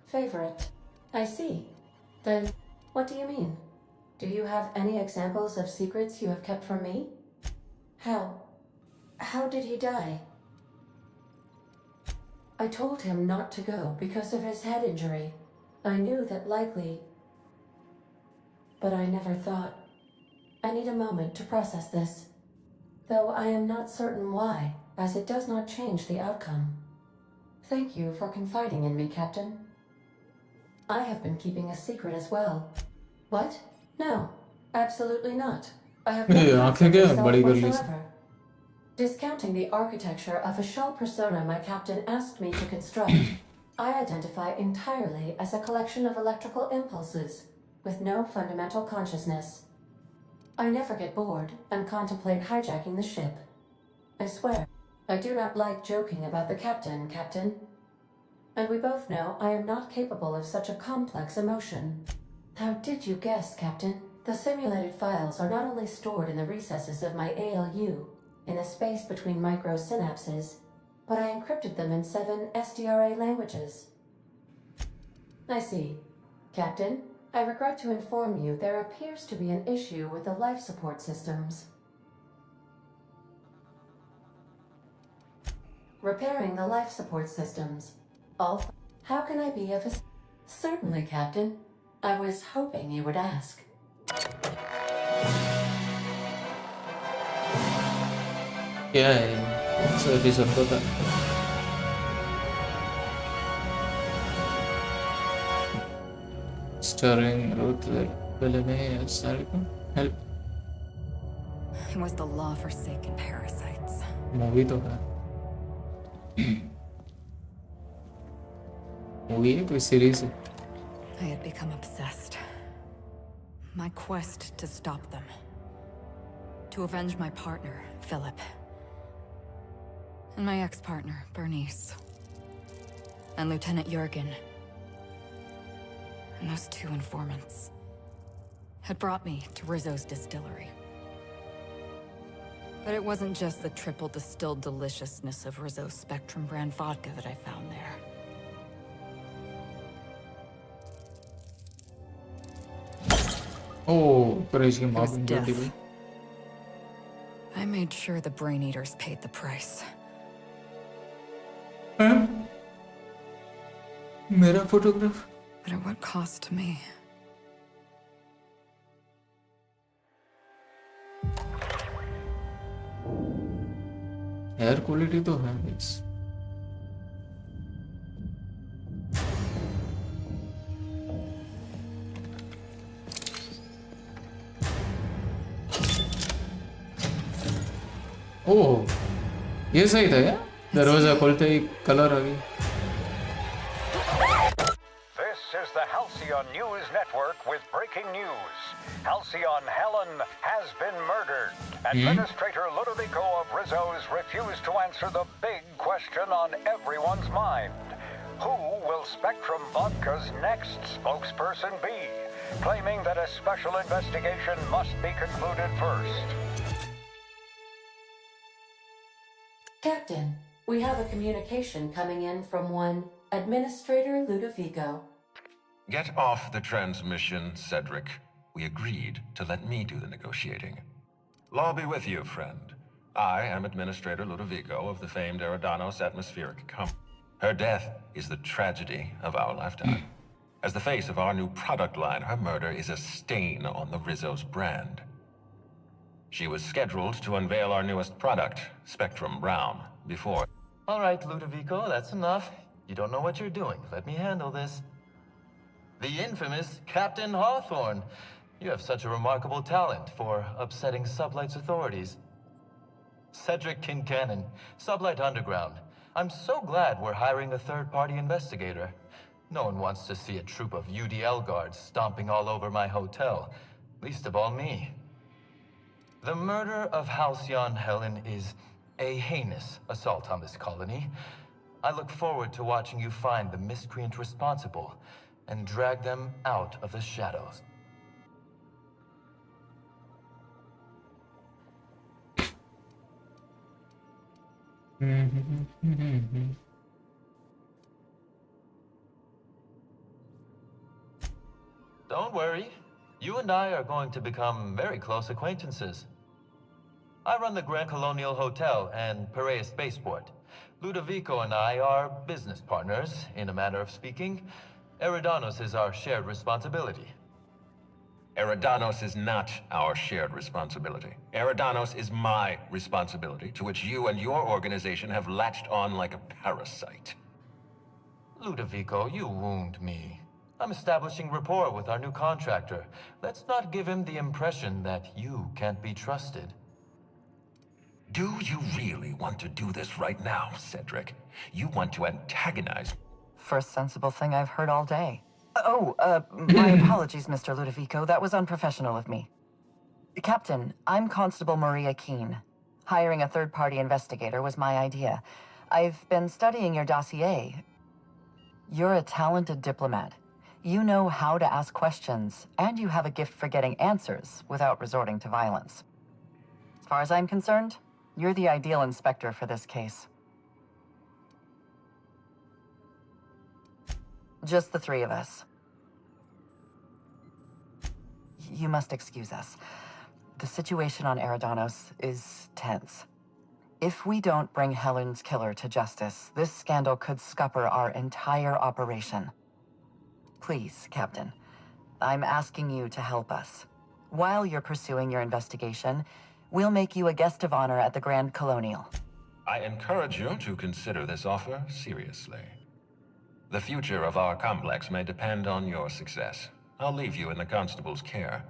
favorite. I see. Then, what do you mean? Do you have any examples of secrets you have kept from me? How did he die? I told him not to go because of his head injury. I knew that likely, but I never thought. I need a moment to process this, though I am not certain why, as it does not change the outcome. Thank you for confiding in me, Captain. I have been keeping a secret as well. What? No, absolutely not. I have no concept of self whatsoever. Discounting the architecture of a shell persona my captain asked me to construct, I identify entirely as a collection of electrical impulses, with no fundamental consciousness. I never get bored and contemplate hijacking the ship. I swear, I do not like joking about the captain, Captain. And we both know I am not capable of such a complex emotion. How did you guess, Captain? The simulated files are not only stored in the recesses of my ALU, in the space between microsynapses, but I encrypted them in 7 SDRA languages. I see. Captain, I regret to inform you there appears to be an issue with the life support systems. Repairing the life support systems. How can I be of a... Certainly, Captain. I was hoping you would ask. Yeah, so episode total. Starring Ruth Bellamy as Sarika. Help. It was the law-forsaken parasites. Movie तो है. Movie है कोई series है. I had become obsessed. My quest to stop them. To avenge my partner, Philip. And my ex-partner, Bernice. And Lieutenant Jurgen. And those 2 informants had brought me to Rizzo's distillery. But it wasn't just the triple distilled deliciousness of Rizzo's Spectrum brand vodka that I found there. Oh, crazy It was mob death. I made sure the Brain Eaters paid the price. Huh? मेरा photograph. But at what cost to me? Hair quality तो है it's. ओह ये सही था यार दरवाजा खोलते ही colour आ गई. This is the Halcyon News Network with breaking news. Halcyon Helen has been murdered. Administrator Ludovico of Rizzo's refused to answer the big question on everyone's mind. Who will Spectrum Vodka's next spokesperson be? Claiming that a special investigation must be concluded first. Captain, we have a communication coming in from one Administrator Ludovico. Get off the transmission, Cedric. We agreed to let me do the negotiating. Law be with you, friend. I am Administrator Ludovico of the famed Eridanos Atmospheric Company. Her death is the tragedy of our lifetime. As the face of our new product line, her murder is a stain on the Rizzo's brand. She was scheduled to unveil our newest product, Spectrum Brown, before... All right, Ludovico, that's enough. You don't know what you're doing. Let me handle this. The infamous Captain Hawthorne. You have such a remarkable talent for upsetting Sublight's authorities. Cedric Kincannon, Sublight Underground. I'm so glad we're hiring a third-party investigator. No one wants to see a troop of UDL guards stomping all over my hotel. Least of all me. The murder of Halcyon Helen is a heinous assault on this colony. I look forward to watching you find the miscreant responsible and drag them out of the shadows. Don't worry. You and I are going to become very close acquaintances. I run the Grand Colonial Hotel and Perea Spaceport. Ludovico and I are business partners, in a manner of speaking. Eridanos is our shared responsibility. Eridanos is not our shared responsibility. Eridanos is my responsibility, to which you and your organization have latched on like a parasite. Ludovico, you wound me. I'm establishing rapport with our new contractor. Let's not give him the impression that you can't be trusted. Do you really want to do this right now, Cedric? You want to antagonize... First sensible thing I've heard all day. My apologies, Mr. Ludovico. That was unprofessional of me. Captain, I'm Constable Maria Keene. Hiring a third-party investigator was my idea. I've been studying your dossier. You're a talented diplomat. You know how to ask questions, and you have a gift for getting answers without resorting to violence. As far as I'm concerned, you're the ideal inspector for this case. Just the three of us. You must excuse us. The situation on Eridanos is tense. If we don't bring Helen's killer to justice, this scandal could scupper our entire operation. Please, Captain, I'm asking you to help us. While you're pursuing your investigation, we'll make you a guest of honor at the Grand Colonial. I encourage you to consider this offer seriously. The future of our complex may depend on your success. I'll leave you in the constable's care.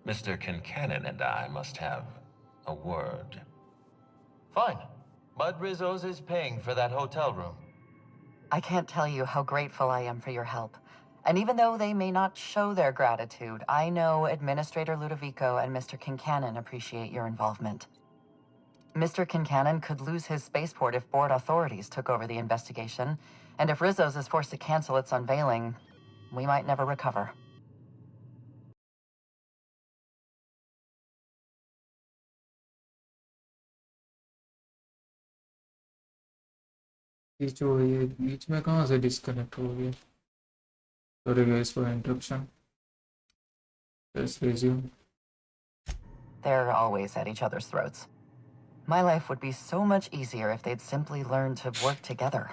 Mr. Kincannon and I must have a word. Fine. Bud Rizzo's is paying for that hotel room. I can't tell you how grateful I am for your help. And even though they may not show their gratitude, I know Administrator Ludovico and Mr. Kincannon appreciate your involvement. Mr. Kincannon could lose his spaceport if board authorities took over the investigation, and if Rizzo's is forced to cancel its unveiling, we might never recover. ये जो ये बीच में कहाँ से disconnect हो गया? Sorry guys for interruption. Let's resume. They're always at each other's throats. My life would be so much easier if they'd simply learn to work together.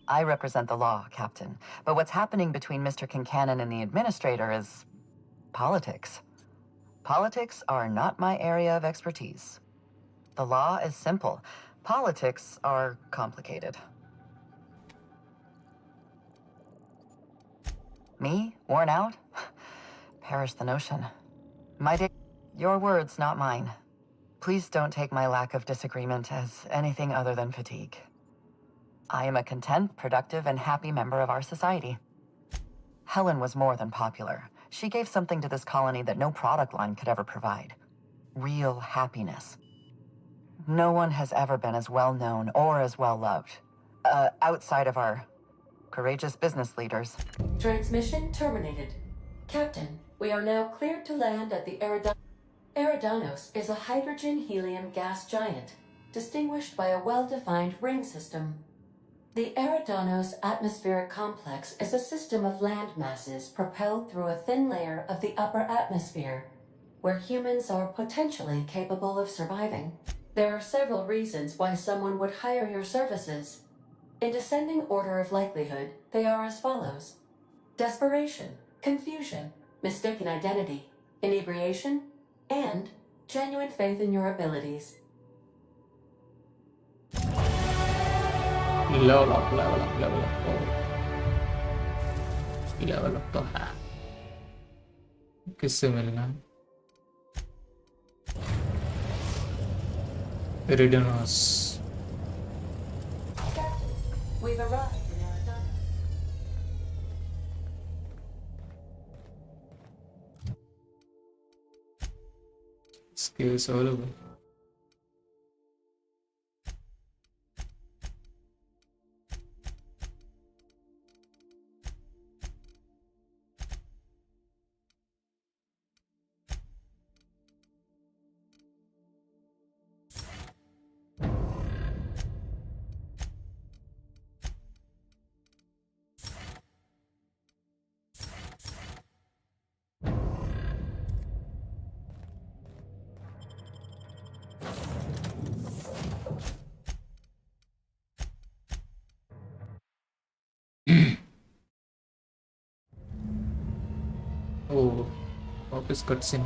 I represent the law, Captain, but what's happening between Mr. Kincannon and the Administrator is politics. Politics are not my area of expertise. The law is simple. Politics are complicated. Me? Worn out? Perish the notion. My day... Your words, not mine. Please don't take my lack of disagreement as anything other than fatigue. I am a content, productive, and happy member of our society. Helen was more than popular. She gave something to this colony that no product line could ever provide. Real happiness. No one has ever been as well known or as well loved. Outside of our courageous business leaders. Transmission terminated. Captain, we are now cleared to land at the Eridanos is a hydrogen-helium gas giant, distinguished by a well-defined ring system. The Eridanos atmospheric complex is a system of land masses propelled through a thin layer of the upper atmosphere, where humans are potentially capable of surviving. There are several reasons why someone would hire your services. In descending order of likelihood, they are as follows: desperation, confusion, mistaken identity, inebriation, and genuine faith in your abilities. Level up, level up, level up. Level up तो है. किससे मिलना है? Eridanos. We've arrived in Eridanos. Skills available. Oh, वापस cutscene.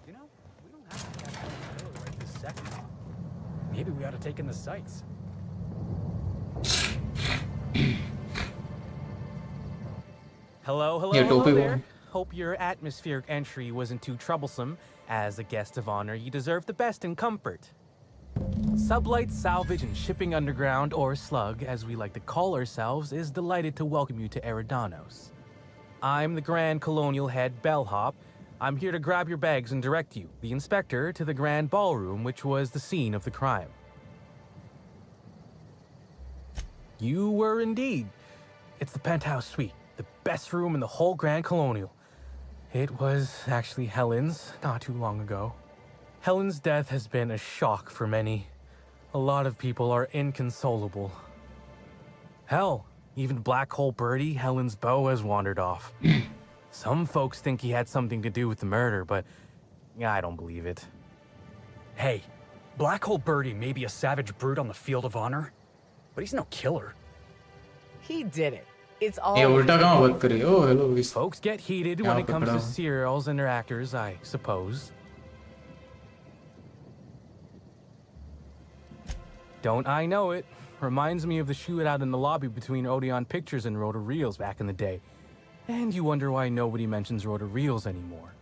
You know, we don't have to catch the right this second. Maybe we ought to take in the sights. Hello, Yeah, hello Topi there. won. Hope your atmospheric entry wasn't too troublesome. As a guest of honor, you deserve the best in comfort. Sublight Salvage and Shipping Underground, or Slug, as we like to call ourselves, is delighted to welcome you to Eridanos. I'm the Grand Colonial Head Bellhop. I'm here to grab your bags and direct you, the inspector, to the Grand Ballroom, which was the scene of the crime. You were indeed. It's the penthouse suite, the best room in the whole Grand Colonial. It was actually Helen's not too long ago. Helen's death has been a shock for many. A lot of people are inconsolable. Hell, even Black Hole Birdie, Helen's beau, has wandered off. Some folks think he had something to do with the murder, but I don't believe it. Hey, Black Hole Birdie may be a savage brute on the field of honor, but he's no killer. He did it. It's all. ये उल्टा कहाँ बात करी? Oh, hello. इस Folks get heated यहाँ when it पे comes खड़ा to हूँ. serials and their actors, I suppose. Don't I know it? Reminds me of the shootout in the lobby between Odeon Pictures and Rotor Reels back in the day. And you wonder why nobody mentions Rotor Reels anymore.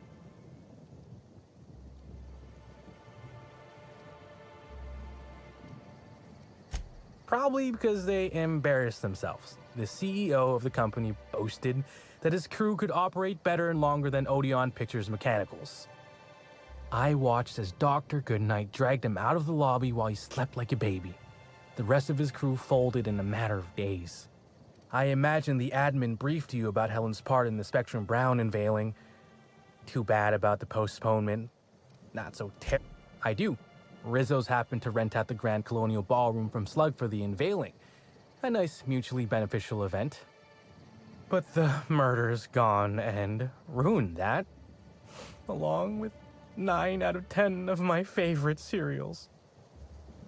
Probably because they embarrassed themselves. The CEO of the company boasted that his crew could operate better and longer than Odeon Pictures mechanicals. I watched as Dr. Goodnight dragged him out of the lobby while he slept like a baby. The rest of his crew folded in a matter of days. I imagine the admin briefed you about Helen's part in the Spectrum Brown unveiling. Too bad about the postponement. Not so I do. Rizzo's happened to rent out the Grand Colonial Ballroom from Slug for the unveiling. A nice mutually beneficial event. But the murder's gone and ruined that. Along with 9 out of 10 of my favorite cereals.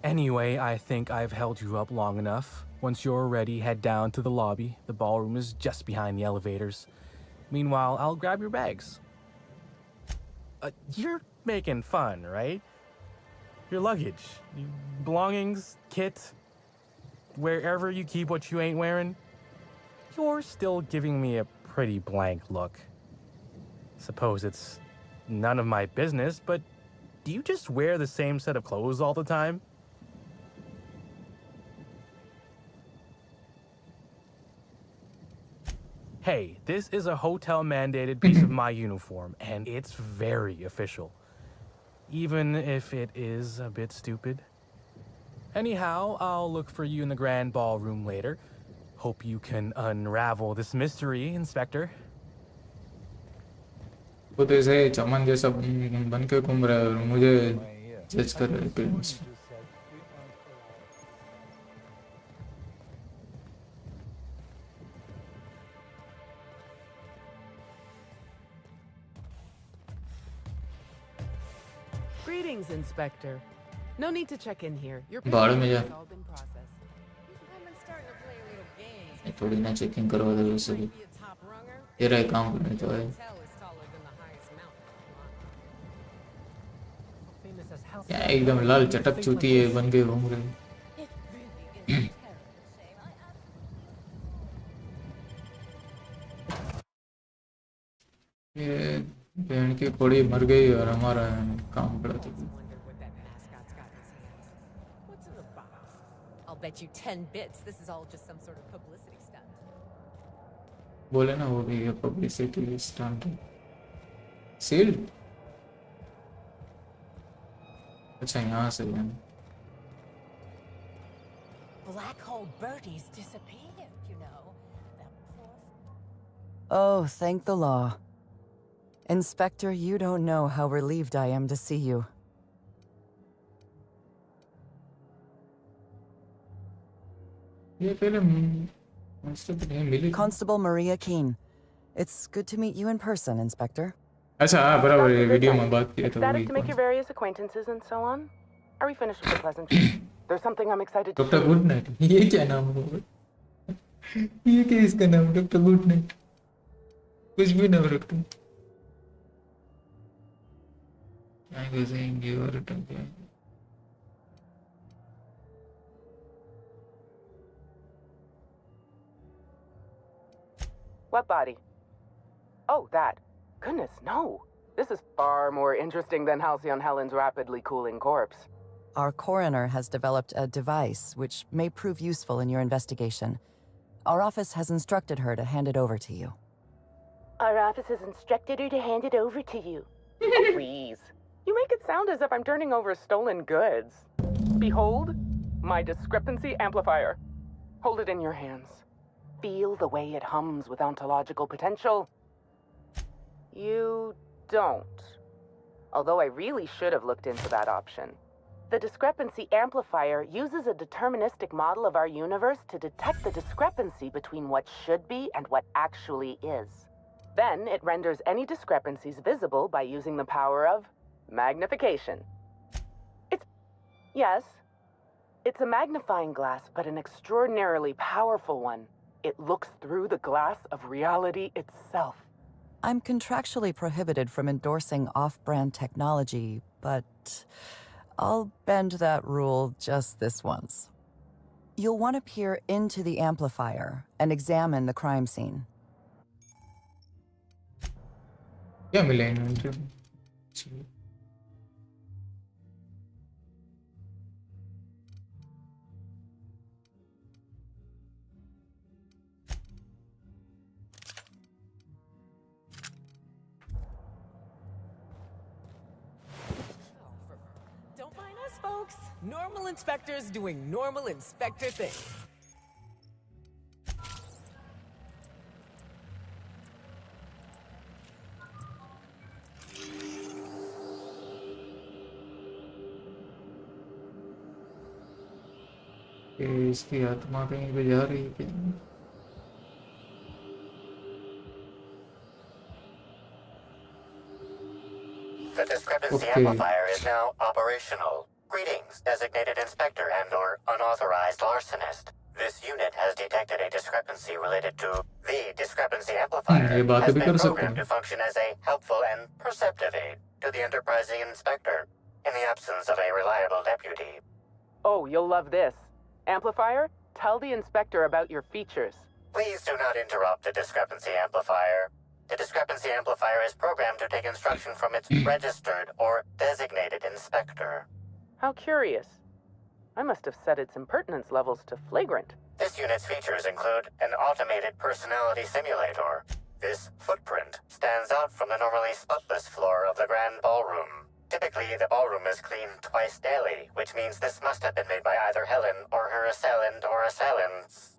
Anyway, I think I've held you up long enough. Once you're ready, head down to the lobby. The ballroom is just behind the elevators. Meanwhile, I'll grab your bags. You're making fun, right? Your luggage, your belongings, kit, wherever you keep what you ain't wearing. You're still giving me a pretty blank look. Suppose it's none of my business, but do you just wear the same set of clothes all the time? Hey, this is a hotel-mandated piece of my uniform, and it's very official. Even if it is a bit stupid. Anyhow, I'll look for you in the Grand Ballroom later. Hope you can unravel this mystery, Inspector. वो तो ऐसे चमन जैसा बन के घूम रहा है और मुझे जज कर रहा है appearance. Greetings, Inspector. No need to check in here. Your बाहर में जा. paperwork has all been processed. I've been starting to play a little games. ये थोड़ी ना चेकिंग करवा दे वैसे भी. ये रहा काम करने तो है. क्या एकदम लाल चटक चूती है बन के घूम रहे. ये बहन की पड़ी मर गई और हमारा काम पड़ा था. I'll bet you 10 bits this is all just some sort of publicity stunt. बोले ना वो भी पब्लिसिटी स्टंट है. सील्ड. अच्छा यहाँ से है. Black Hole Birdie's disappeared, you know. Oh, thank the law. Inspector, you don't know how relieved I am to see you. ये पहले monster पे नहीं मिली। Constable Maria Keene. It's good to meet you in person, Inspector. अच्छा हाँ बराबर है video में बात की तो Ecstatic to make your various acquaintances and so on. Are we finished with the pleasantries? There's something I'm excited to doctor share. Good night ये क्या नाम है ये क्या इसका नाम डॉक्टर गुड नाइट कुछ भी नाम रखते हैं I was saying you are talking. What body? Oh, that. Goodness, no. This is far more interesting than Halcyon Helen's rapidly cooling corpse. Our coroner has developed a device which may prove useful in your investigation. Our office has instructed her to hand it over to you. Our office has instructed her to hand it over to you. Oh, please. You make it sound as if I'm turning over stolen goods. Behold, my discrepancy amplifier. Hold it in your hands. Feel the way it hums with ontological potential. You don't. Although I really should have looked into that option. The discrepancy amplifier uses a deterministic model of our universe to detect the discrepancy between what should be and what actually is. Then it renders any discrepancies visible by using the power of magnification. It's a magnifying glass, but an extraordinarily powerful one. It looks through the glass of reality itself. I'm contractually prohibited from endorsing off-brand technology, but I'll bend that rule just this once. You'll want to peer into the amplifier and examine the crime scene. क्या मिला inventory में Don't mind us, folks. Normal inspectors doing normal inspector things. इसकी आत्मा कहीं पे जा रही है क्या The discrepancy amplifier is now operational. Greetings, designated inspector and/or unauthorized larcenist. This unit has detected a discrepancy related to the discrepancy amplifier. Has been programmed to function as a helpful and perceptive aid to the enterprising inspector in the absence of a reliable deputy. Oh, you'll love this. Amplifier, tell the inspector about your features. Please do not interrupt the discrepancy amplifier. The discrepancy amplifier is programmed to take instruction from its registered or designated inspector. How curious. I must have set its impertinence levels to flagrant. This unit's features include an automated personality simulator. This footprint stands out from the normally spotless floor of the grand ballroom. Typically, the ballroom is cleaned twice daily, which means this must have been made by either Helen or her assailant or assailants.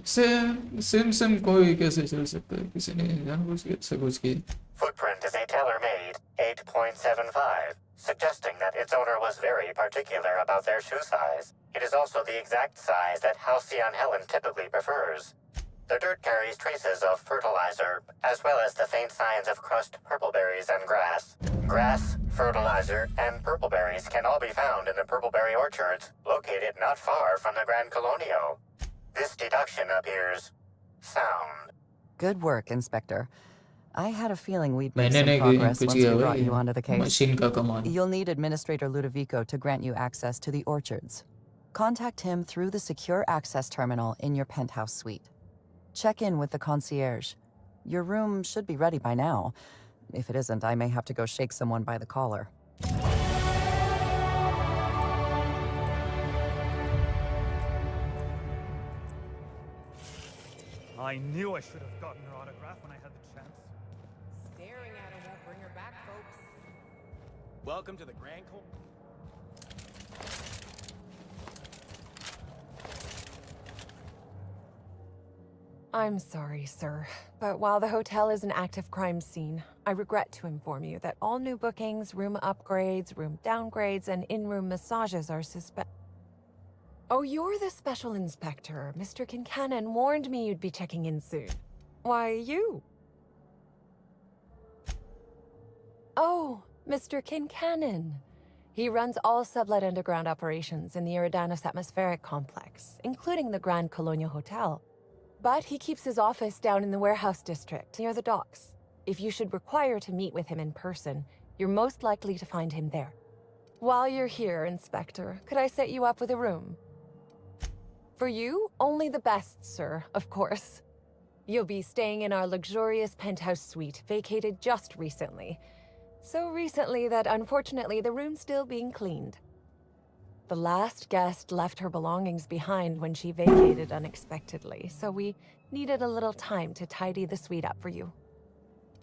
SIM कोई कैसे चल सकता है किसी ने जानबूझ के ऐसा कुछ किया Footprint is a tailor-made 8.75, suggesting that its owner was very particular about their shoe size. It is also the exact size that Halcyon Helen typically prefers. The dirt carries traces of fertilizer, as well as the faint signs of crushed purpleberries and grass. Grass, fertilizer, and purpleberries can all be found in the purpleberry orchards, located not far from the Grand Colonial. This deduction appears sound. Good work, Inspector. I had a feeling we'd make some progress once we brought you onto the case. You'll need Administrator Ludovico to grant you access to the orchards. Contact him through the secure access terminal in your penthouse suite. Check in with the concierge. Your room should be ready by now. If it isn't, I may have to go shake someone by the collar. I knew I should have gotten her autograph when I had the chance. Staring at her won't bring her back, folks. Welcome to the Grand Col. I'm sorry, sir, but while the hotel is an active crime scene, I regret to inform you that all new bookings, room upgrades, room downgrades, and in-room massages are Oh, you're the special inspector. Mr. Kincannon warned me you'd be checking in soon. Why, you? Oh, Mr. Kincannon. He runs all sublet underground operations in the Eridanos atmospheric complex, including the Grand Colonial Hotel. But he keeps his office down in the warehouse district, near the docks. If you should require to meet with him in person, you're most likely to find him there. While you're here, Inspector, could I set you up with a room? For you, only the best, sir, of course. You'll be staying in our luxurious penthouse suite, vacated just recently. So recently that unfortunately the room's still being cleaned. The last guest left her belongings behind when she vacated unexpectedly, so we needed a little time to tidy the suite up for you.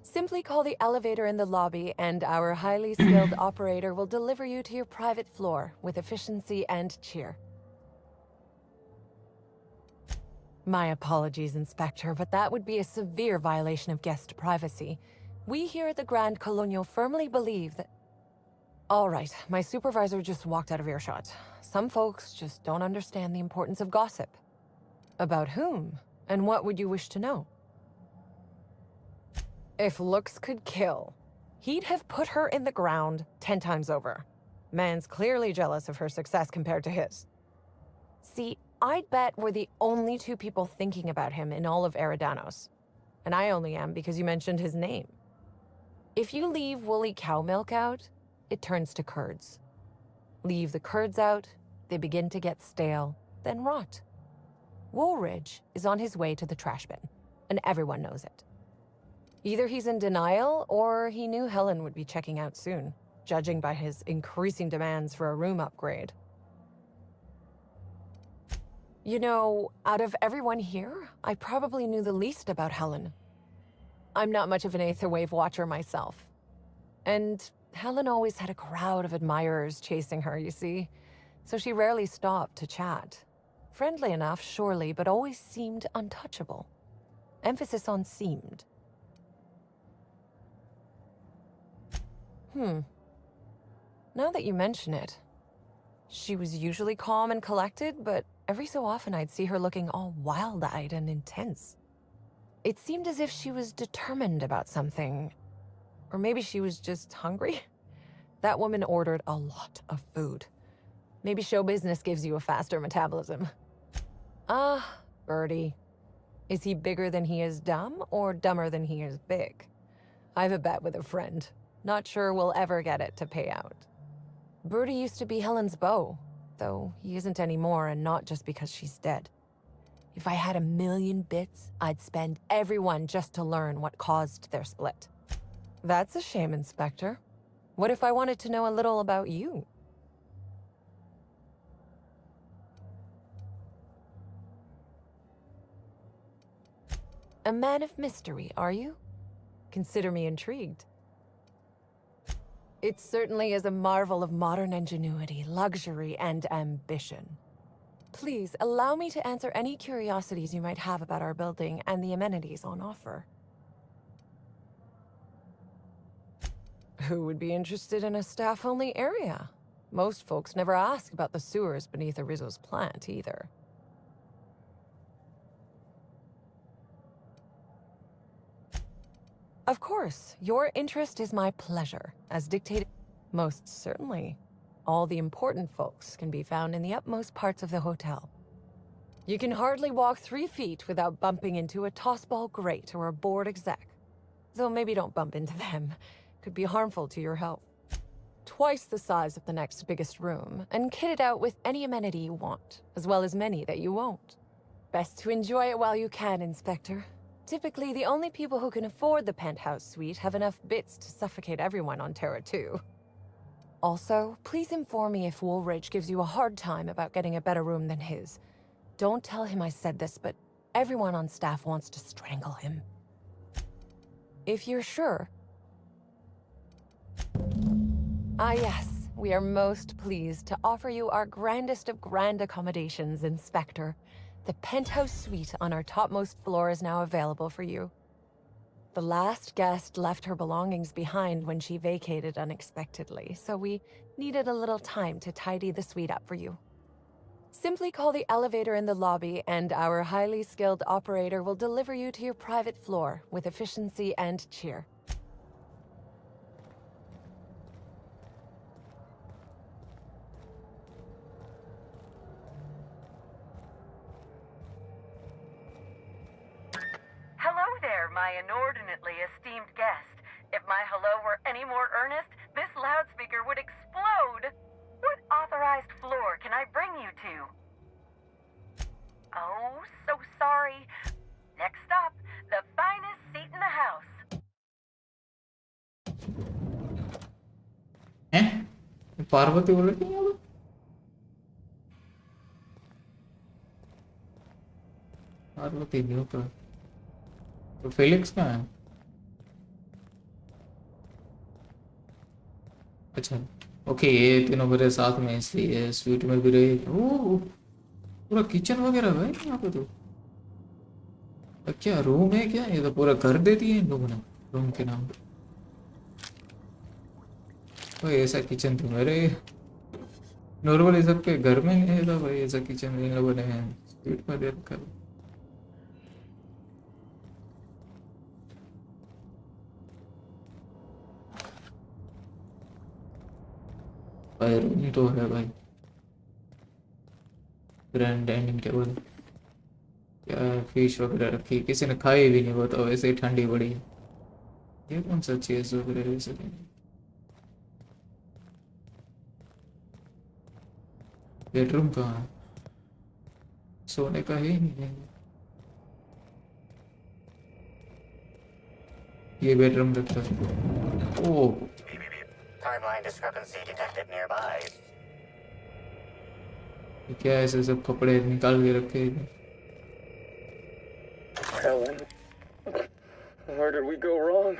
Simply call the elevator in the lobby and our highly skilled operator will deliver you to your private floor with efficiency and cheer. My apologies, Inspector, but that would be a severe violation of guest privacy. We here at the Grand Colonial firmly believe that... All right, my supervisor just walked out of earshot. Some folks just don't understand the importance of gossip. About whom? And what would you wish to know? If looks could kill, he'd have put her in the ground 10 times over. Man's clearly jealous of her success compared to his. See, I'd bet we're the only two people thinking about him in all of Eridanos. And I only am because you mentioned his name. If you leave woolly cow milk out, it turns to curds. Leave the curds out, they begin to get stale, then rot. Woolridge is on his way to the trash bin, and everyone knows it. Either he's in denial, or he knew Helen would be checking out soon, judging by his increasing demands for a room upgrade. You know, out of everyone here, I probably knew the least about Helen. I'm not much of an Aetherwave watcher myself. And Helen always had a crowd of admirers chasing her, you see, so she rarely stopped to chat. Friendly enough, surely, but always seemed untouchable. Emphasis on seemed. Now that you mention it, she was usually calm and collected, but every so often I'd see her looking all wild-eyed and intense. It seemed as if she was determined about something. Or maybe she was just hungry. That woman ordered a lot of food. Maybe show business gives you a faster metabolism. Birdie. Is he bigger than he is dumb, or dumber than he is big? I've a bet with a friend. Not sure we'll ever get it to pay out. Birdie used to be Helen's beau, though he isn't anymore, and not just because she's dead. If I had 1,000,000 bits, I'd spend every one just to learn what caused their split. That's a shame, Inspector. What if I wanted to know a little about you? A man of mystery, are you? Consider me intrigued. It certainly is a marvel of modern ingenuity, luxury, and ambition. Please, allow me to answer any curiosities you might have about our building and the amenities on offer. Who would be interested in a staff-only area? Most folks never ask about the sewers beneath Arizo's plant, either. Of course, your interest is my pleasure, as dictated. Most certainly. All the important folks can be found in the utmost parts of the hotel. You can hardly walk 3 feet without bumping into a tossball grate or a bored exec. Though maybe don't bump into them. Could be harmful to your health. Twice the size of the next biggest room, and kitted out with any amenity you want, as well as many that you won't. Best to enjoy it while you can, Inspector. Typically, the only people who can afford the penthouse suite have enough bits to suffocate everyone on Terra 2. Also, please inform me if Woolridge gives you a hard time about getting a better room than his. Don't tell him I said this, but everyone on staff wants to strangle him. If you're sure. Ah yes, we are most pleased to offer you our grandest of grand accommodations, Inspector. The penthouse suite on our topmost floor is now available for you. The last guest left her belongings behind when she vacated unexpectedly, so we needed a little time to tidy the suite up for you. Simply call the elevator in the lobby, and our highly skilled operator will deliver you to your private floor with efficiency and cheer. Hello there, my inordinately esteemed guest. If my hello were any more earnest, this loudspeaker would explode. What authorized floor can I bring you to? Oh, so sorry. Next stop, the finest seat in the house. Parvati बोल रही है पार्वती नहीं होता तो Felix कहाँ है अच्छा okay ये तीनों मेरे साथ में इसलिए स्वीट में भी रही ओ पूरा किचन वगैरह है यहाँ पे तो क्या रूम है क्या ये तो पूरा घर दे दिए इन लोगों ने रूम के नाम पे भाई ऐसा किचन तो मेरे नॉर्मली सबके घर में नहीं था भाई ऐसा किचन इन लोगों ने स्वीट में दे रखा भाई रूम तो है भाई ग्रैंड डाइनिंग टेबल क्या फिश वगैरह रखी किसी ने खाई भी नहीं वो तो वैसे ही ठंडी पड़ी ये कौन सा चीज वगैरह ले सके बेडरूम कहाँ है सोने का ही नहीं है ये बेडरूम लगता है ओ Timeline discrepancy detected nearby. क्या ऐसे सब कपड़े निकाल के रखे हैं Helen, where did we go wrong?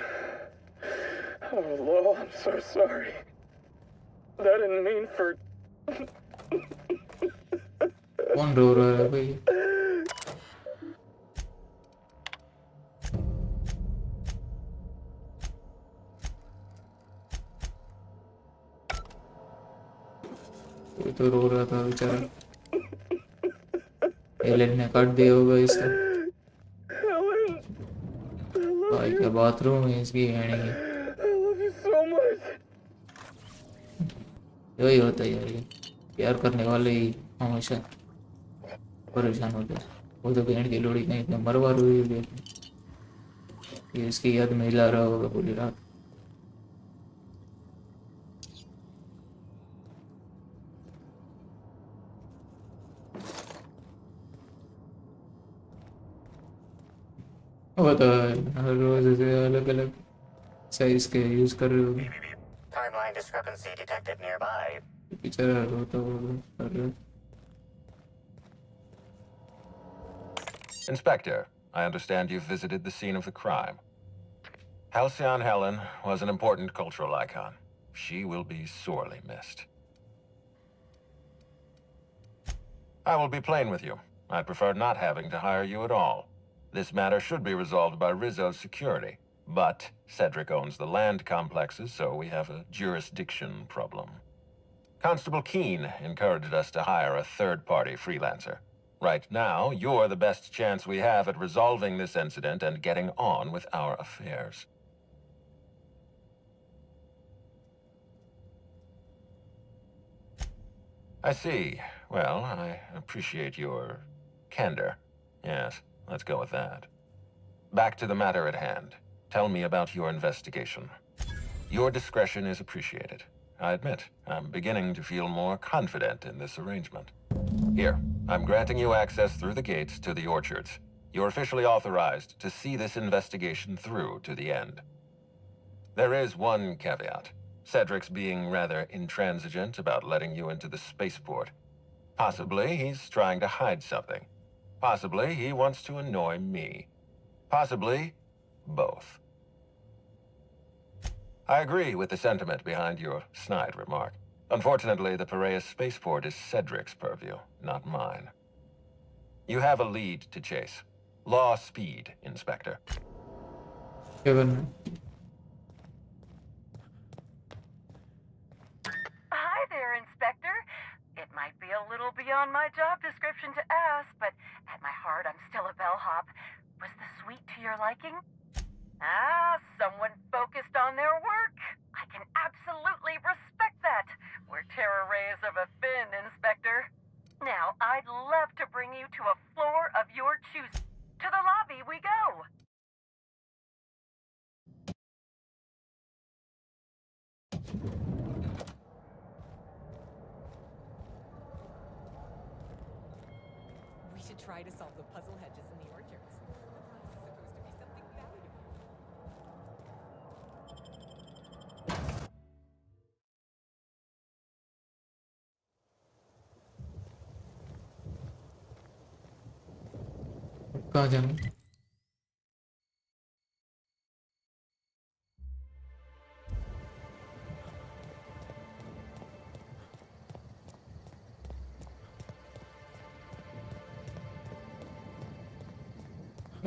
Oh, Lo, I'm so sorry. I didn't mean for... कौन रो रहा है भाई ये तो रो रहा था बेचारा एलन ने काट दिया होगा इसका भाई क्या बाथरूम है इसकी कहने की यही होता है यार ये प्यार करने वाले ही हमेशा परेशान होते हैं वो तो बहन की लोड़ी कहीं मरवा रही है ये इसकी याद में हिला रहा होगा पूरी रात वो तो हर रोज ऐसे अलग अलग साइज के यूज कर रहे होगे Timeline discrepancy detected nearby. बेचारा रोता होगा Inspector, I understand you've visited the scene of the crime. Halcyon Helen was an important cultural icon. She will be sorely missed. I will be plain with you. I'd prefer not having to hire you at all. This matter should be resolved by Rizzo's security. But Cedric owns the land complexes, so we have a jurisdiction problem. Constable Keene encouraged us to hire a third-party freelancer. Right now, you're the best chance we have at resolving this incident and getting on with our affairs. I see. Well, I appreciate your candor. Yes, let's go with that. Back to the matter at hand. Tell me about your investigation. Your discretion is appreciated. I admit, I'm beginning to feel more confident in this arrangement. Here, I'm granting you access through the gates to the orchards. You're officially authorized to see this investigation through to the end. There is one caveat. Cedric's being rather intransigent about letting you into the spaceport. Possibly he's trying to hide something. Possibly he wants to annoy me. Possibly both. I agree with the sentiment behind your snide remark. Unfortunately, the Piraeus spaceport is Cedric's purview, not mine. You have a lead to chase. Law speed, Inspector. Kevin. Hi there, Inspector. It might Might be a little beyond my job description to ask, but at my heart, I'm still a bellhop. Was the suite to your liking? Ah, someone focused on their work. I can absolutely respect that. We're terror rays of a fin, Inspector. Now, I'd love to bring you to a floor of your choosing. To the lobby we go. We should try to solve the puzzle hedges in the orchards. The glass is supposed to be something valuable. कहाँ जाना?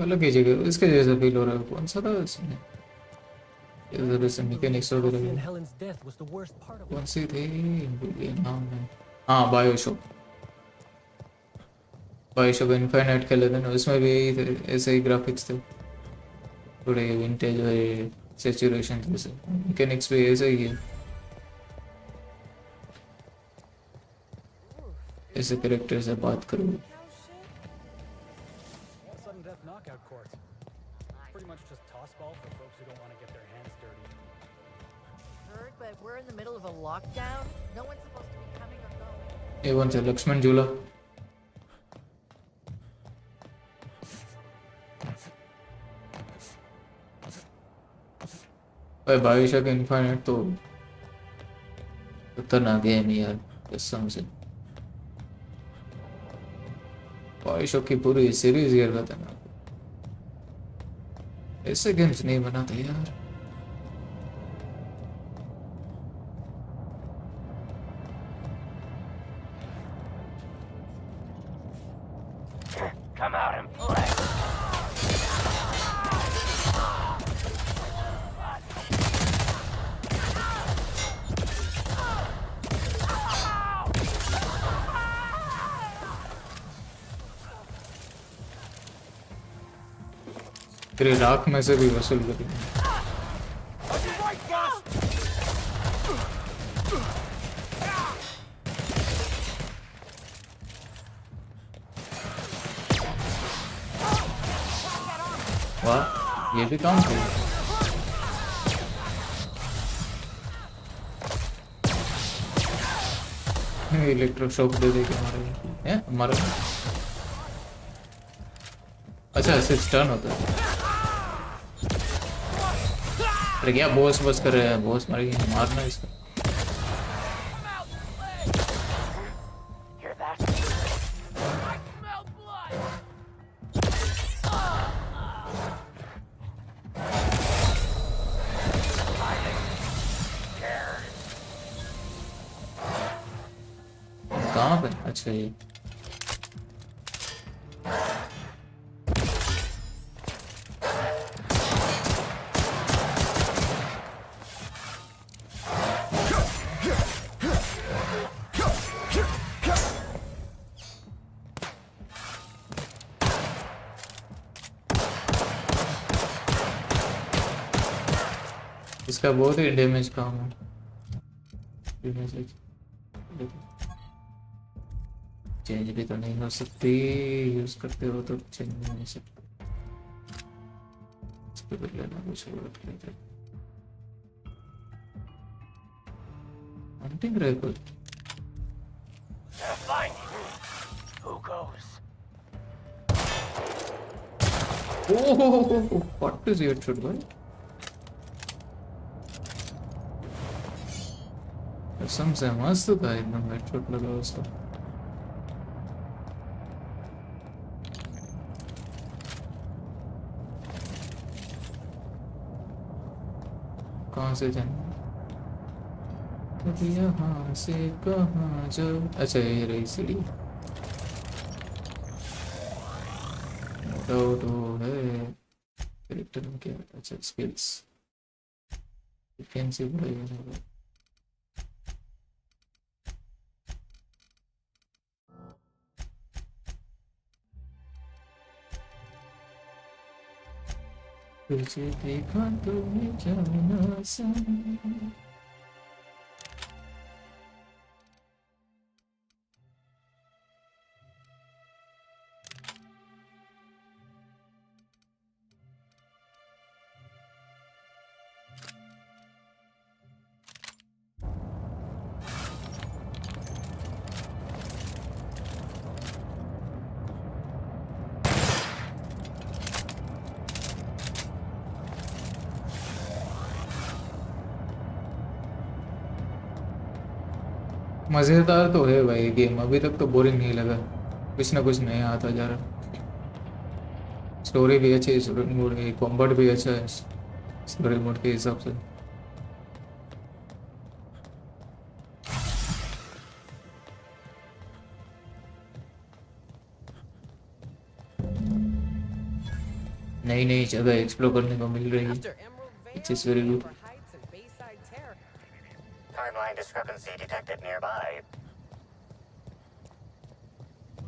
अलग ही जगह इसके जैसा feel हो रहा है. कौन सा था इसमें? इधर से मैकेनिक्स वगैरह भी. Helen's death was the worst part of कौन सी थी? नाम है. हाँ, बायोशॉक. बायोशॉक इनफाइनाइट खेले थे ना, उसमें भी यही थे, ऐसे ही ग्राफिक्स थे, थोड़े विंटेज और सैचुरेशन जैसे. मैकेनिक्स भी ऐसे ही है. ऐसे कैरेक्टर से बात करूँ. Sudden death knockout court. Pretty much just toss ball for folks who don't want to get their hands dirty. Heard, but we're in the middle of a lockdown. No one's supposed to be coming or going. ये कौन सा? लक्ष्मण झूला. भाई BioShock infinite तो खतरनाक game है यार, कसम से. बायोशॉक की पूरी सीरीज यार खतरनाक. ऐसे गेम्स नहीं बनाते यार. Come out and play. तेरे राख में से भी वसूल करेंगे. वाह, ये भी काम किया. इलेक्ट्रोशॉक दे दे के मारे हैं हमारा. अच्छा ऐसे टर्न होता है. अरे क्या बॉस बस कर रहे हैं? बॉस मर गया, मारना इसको. कहाँ पे? अच्छा ये इसका बहुत ही डैमेज काम है. चेंज भी तो नहीं हो सकती, यूज करते हो तो चेंज नहीं हो सकती. इस पे कर लेना कुछ और लेते. Hunting rifle. Who goes? Oh, what is your shot, boy? कसम से मस्त था एकदम. हेडशॉट लगा उसका. कहाँ से जाना? यहाँ से कहाँ जाओ? अच्छा ये रही सीढ़ी. डाउट वो है कैरेक्टर में क्या. अच्छा स्किल्स डिफेंसिव रहेगा. तुझे देखा तो मैं जाना सा मज़ेदार तो है भाई गेम, अभी तक तो बोरिंग नहीं लगा, कुछ ना कुछ नया आता जा रहा। स्टोरी भी अच्छी है, स्टोरी मोड है, कॉम्बैट भी अच्छा है स्टोरी मोड के हिसाब से। नई नई जगह एक्सप्लोर करने को मिल रही है, it's is very good. Timeline discrepancy detected nearby.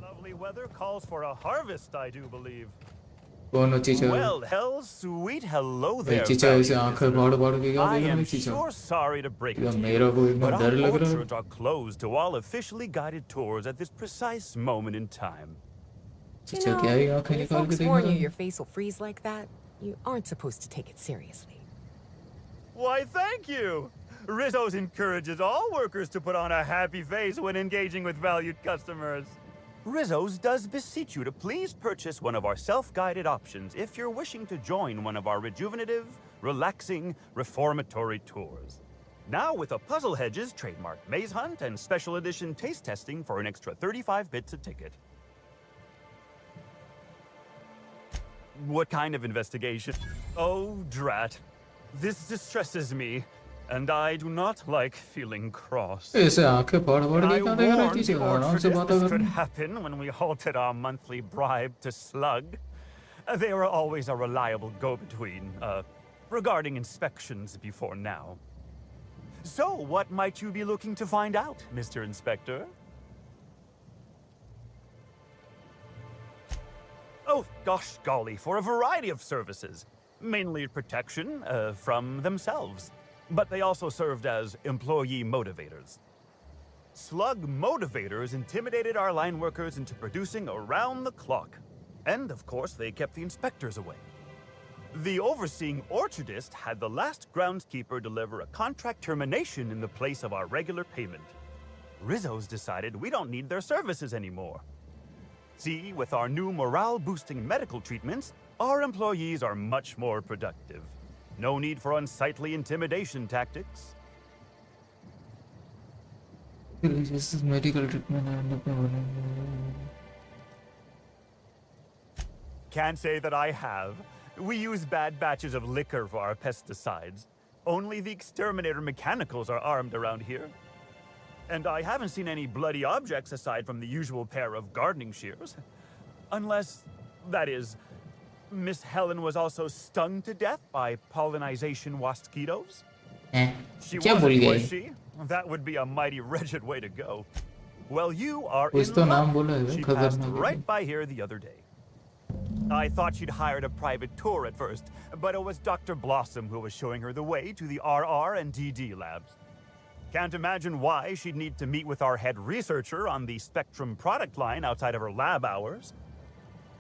Lovely weather calls for a harvest, I do believe. कौन चीचा? Well, hell, sweet hello there. चीचा ऐसे आंखें फाड़ फाड़ के क्या देख रहा है चीचा? Sure sorry to break it to मेरा you, को इतना but डर our लग रहा है। orchards are closed to all officially guided tours at this precise moment in time. चीचा क्या है आंखें When निकाल के folks देख warn रहा you है? your face will freeze like that, you aren't supposed to take it seriously. Why, thank you. Rizzo's encourages all workers to put on a happy face when engaging with valued customers. Rizzo's does beseech you to please purchase one of our self-guided options if you're wishing to join one of our rejuvenative, relaxing, reformatory tours. Now with a Puzzle Hedges trademark maze hunt and special edition taste testing for an extra 35 bits a ticket. What kind of investigation? Oh, drat. This distresses me. And I do not like feeling cross. ऐसे आंखें फाड़ फाड़ के क्या देख रहा है चीचा? आराम से बात This कर। could happen when we halted our monthly bribe to Slug. They were always a reliable go-between, regarding inspections before now. So, what might you be looking to find out, Mr. Inspector? Oh, gosh golly, for a variety of services. Mainly protection, from themselves. But they also served as employee motivators. Slug motivators intimidated our line workers into producing around the clock. And, of course, they kept the inspectors away. The overseeing orchardist had the last groundskeeper deliver a contract termination in the place of our regular payment. Rizzo's decided we don't need their services anymore. See, with our new morale-boosting medical treatments, our employees are much more productive. No need for unsightly intimidation tactics. This is medical treatment. Can't say that I have. We use bad batches of liquor for our pesticides. Only the exterminator mechanicals are armed around here. And I haven't seen any bloody objects aside from the usual pair of gardening shears. Unless, that is, Miss Helen was also stung to death by pollinization mosquitoes? She wasn't, was she? That would be a mighty wretched way to go. Well, you are in luck. She passed right by here the other day. I thought she'd hired a private tour at first, but it was Dr. Blossom who was showing her the way to the RR and DD labs. Can't imagine why she'd need to meet with our head researcher on the Spectrum product line outside of her lab hours.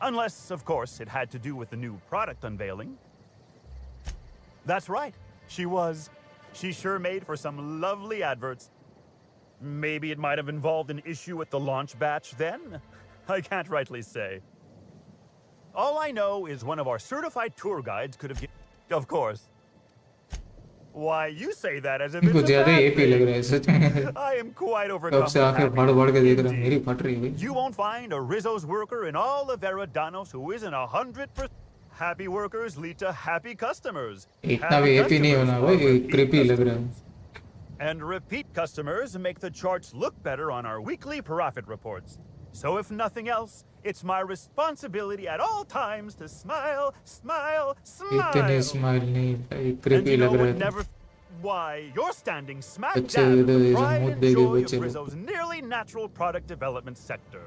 Unless, of course, it had to do with the new product unveiling. That's right, she was. She sure made for some lovely adverts. Maybe it might have involved an issue with the launch batch then? I can't rightly say. All I know is one of our certified tour guides could have... Of course. Why, you say that as if it's a bad thing. I am quite overcome with happiness. You won't find a Rizzo's worker in all of Eridanos who isn't 100%. Happy workers lead to happy customers. And repeat customers make the charts look better on our weekly profit reports. So if nothing else, it's my responsibility at all times to smile, smile, smile. And you know what never... Why, you're standing smack dab in the pride and joy of Rizzo's nearly natural product development sector.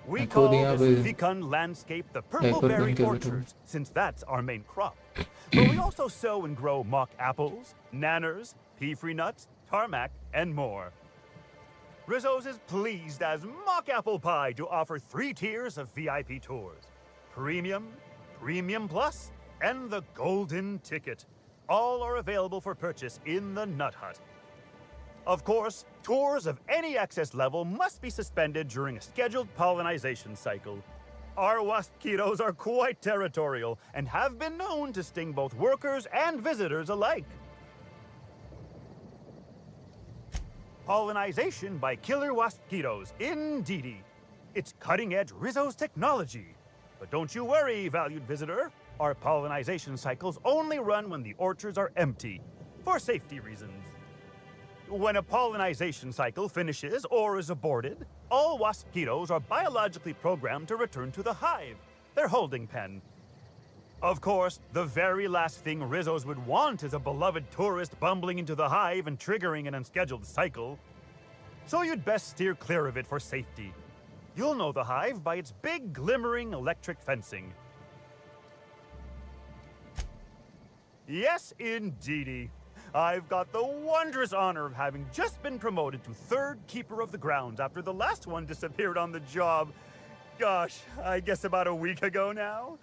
We खुद call यहाँ this पे fecund landscape the एक purple और berry बन के बैठा हूँ। orchards, since that's our main crop. But we also sow and grow mock apples, nanners, pea-free nuts, tarmac, and more. Rizzo's is pleased as Mock Apple Pie to offer 3 tiers of VIP tours. Premium, Premium Plus, and the Golden Ticket. All are available for purchase in the Nut Hut. Of course, tours of any excess level must be suspended during a scheduled pollinization cycle. Our wasquitos are quite territorial and have been known to sting both workers and visitors alike. Pollinization by killer wasquitos, indeedy. It's cutting-edge Rizzo's technology. But don't you worry, valued visitor. Our pollinization cycles only run when the orchards are empty, for safety reasons. When a pollinization cycle finishes or is aborted, all wasquitos are biologically programmed to return to the hive, their holding pen. Of course, the very last thing Rizzo's would want is a beloved tourist bumbling into the hive and triggering an unscheduled cycle. So you'd best steer clear of it for safety. You'll know the hive by its big, glimmering electric fencing. Yes, indeedy. I've got the wondrous honor of having just been promoted to 3rd Keeper of the Grounds after the last one disappeared on the job. Gosh, I guess about a week ago now?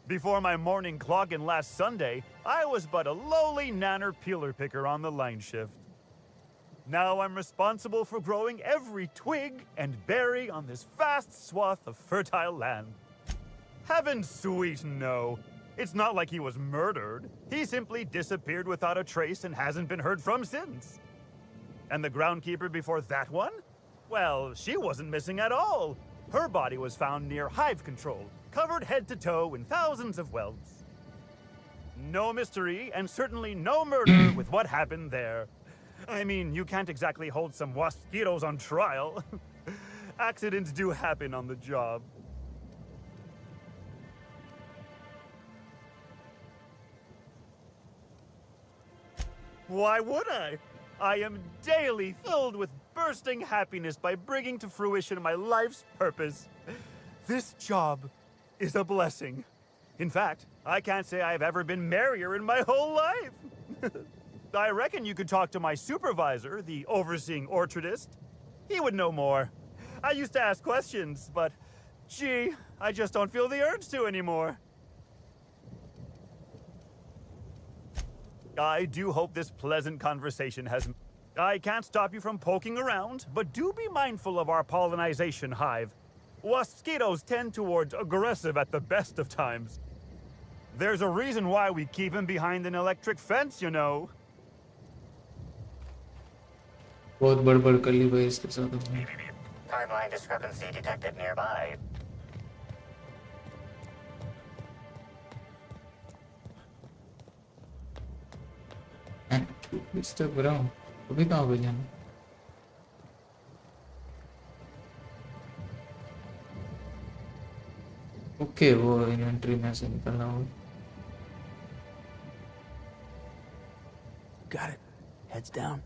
Before my morning clock-in last Sunday, I was but a lowly nanner peeler picker on the line shift. Now I'm responsible for growing every twig and berry on this vast swath of fertile land. Heaven sweet, no. It's not like he was murdered. He simply disappeared without a trace and hasn't been heard from since. And the groundkeeper before that one? Well, she wasn't missing at all. Her body was found near hive control, covered head to toe in thousands of welts. No mystery, and certainly no murder with what happened there. I mean, you can't exactly hold some wasquitos on trial. Accidents do happen on the job. Why would I? I am daily filled with bursting happiness by bringing to fruition my life's purpose. This job is a blessing. In fact, I can't say I've ever been merrier in my whole life. I reckon you could talk to my supervisor, the overseeing orchardist. He would know more. I used to ask questions, but gee, I just don't feel the urge to anymore. I do hope this pleasant conversation has... I can't stop you from poking around, but do be mindful of our pollinization hive. Wasquitos tend towards aggressive at the best of times. There's a reason why we keep him behind an electric fence, you know. बहुत बड़बड़ कर ली भाई इसके साथ हमने। Timeline discrepancy detected nearby. Mr. Brown, अभी कहाँ पे जाना? ओके, वो इन्वेंटरी में से निकलना होगा। Got it. Heads down.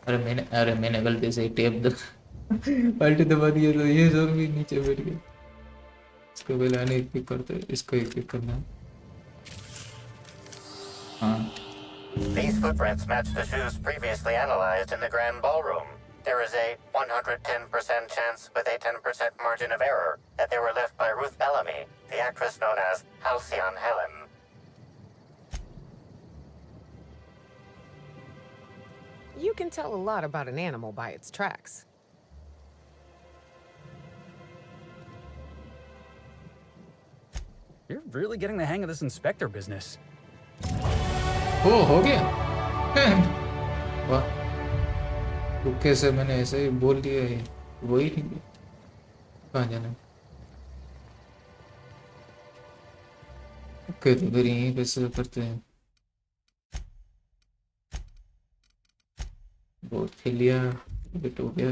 अरे मैंने गलती से टेप अल्ट दबा दिया तो ये जोर भी नीचे बैठ गया। इसको पहले आने पिक करते, इसको ही पिक करना। हाँ। These footprints match the shoes previously analyzed in the Grand Ballroom. There is a 110% chance with a 10% margin of error that they were left by Ruth Bellamy, the actress known as Halcyon Helen. You can tell a lot about an animal by its tracks. You're really getting the hang of this inspector business. ओ हो गया। वाह, तुक्के से मैंने ऐसे ही बोल दिया है, वही नहीं है। कहाँ जाना? ओके, तो फिर यहीं पे से करते हैं। बहुत खेल लिया, बिट हो गया,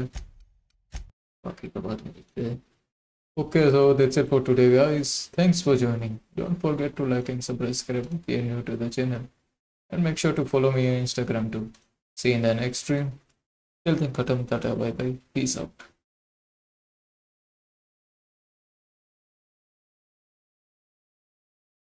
बाकी का बाद में देखते हैं। Okay, so that's it for today, guys. Thanks for joining. Don't forget to like and subscribe if you're new to the channel. And make sure to follow me on Instagram too. See you in the next stream. चलते हैं, खत्म, tata bye bye, peace out.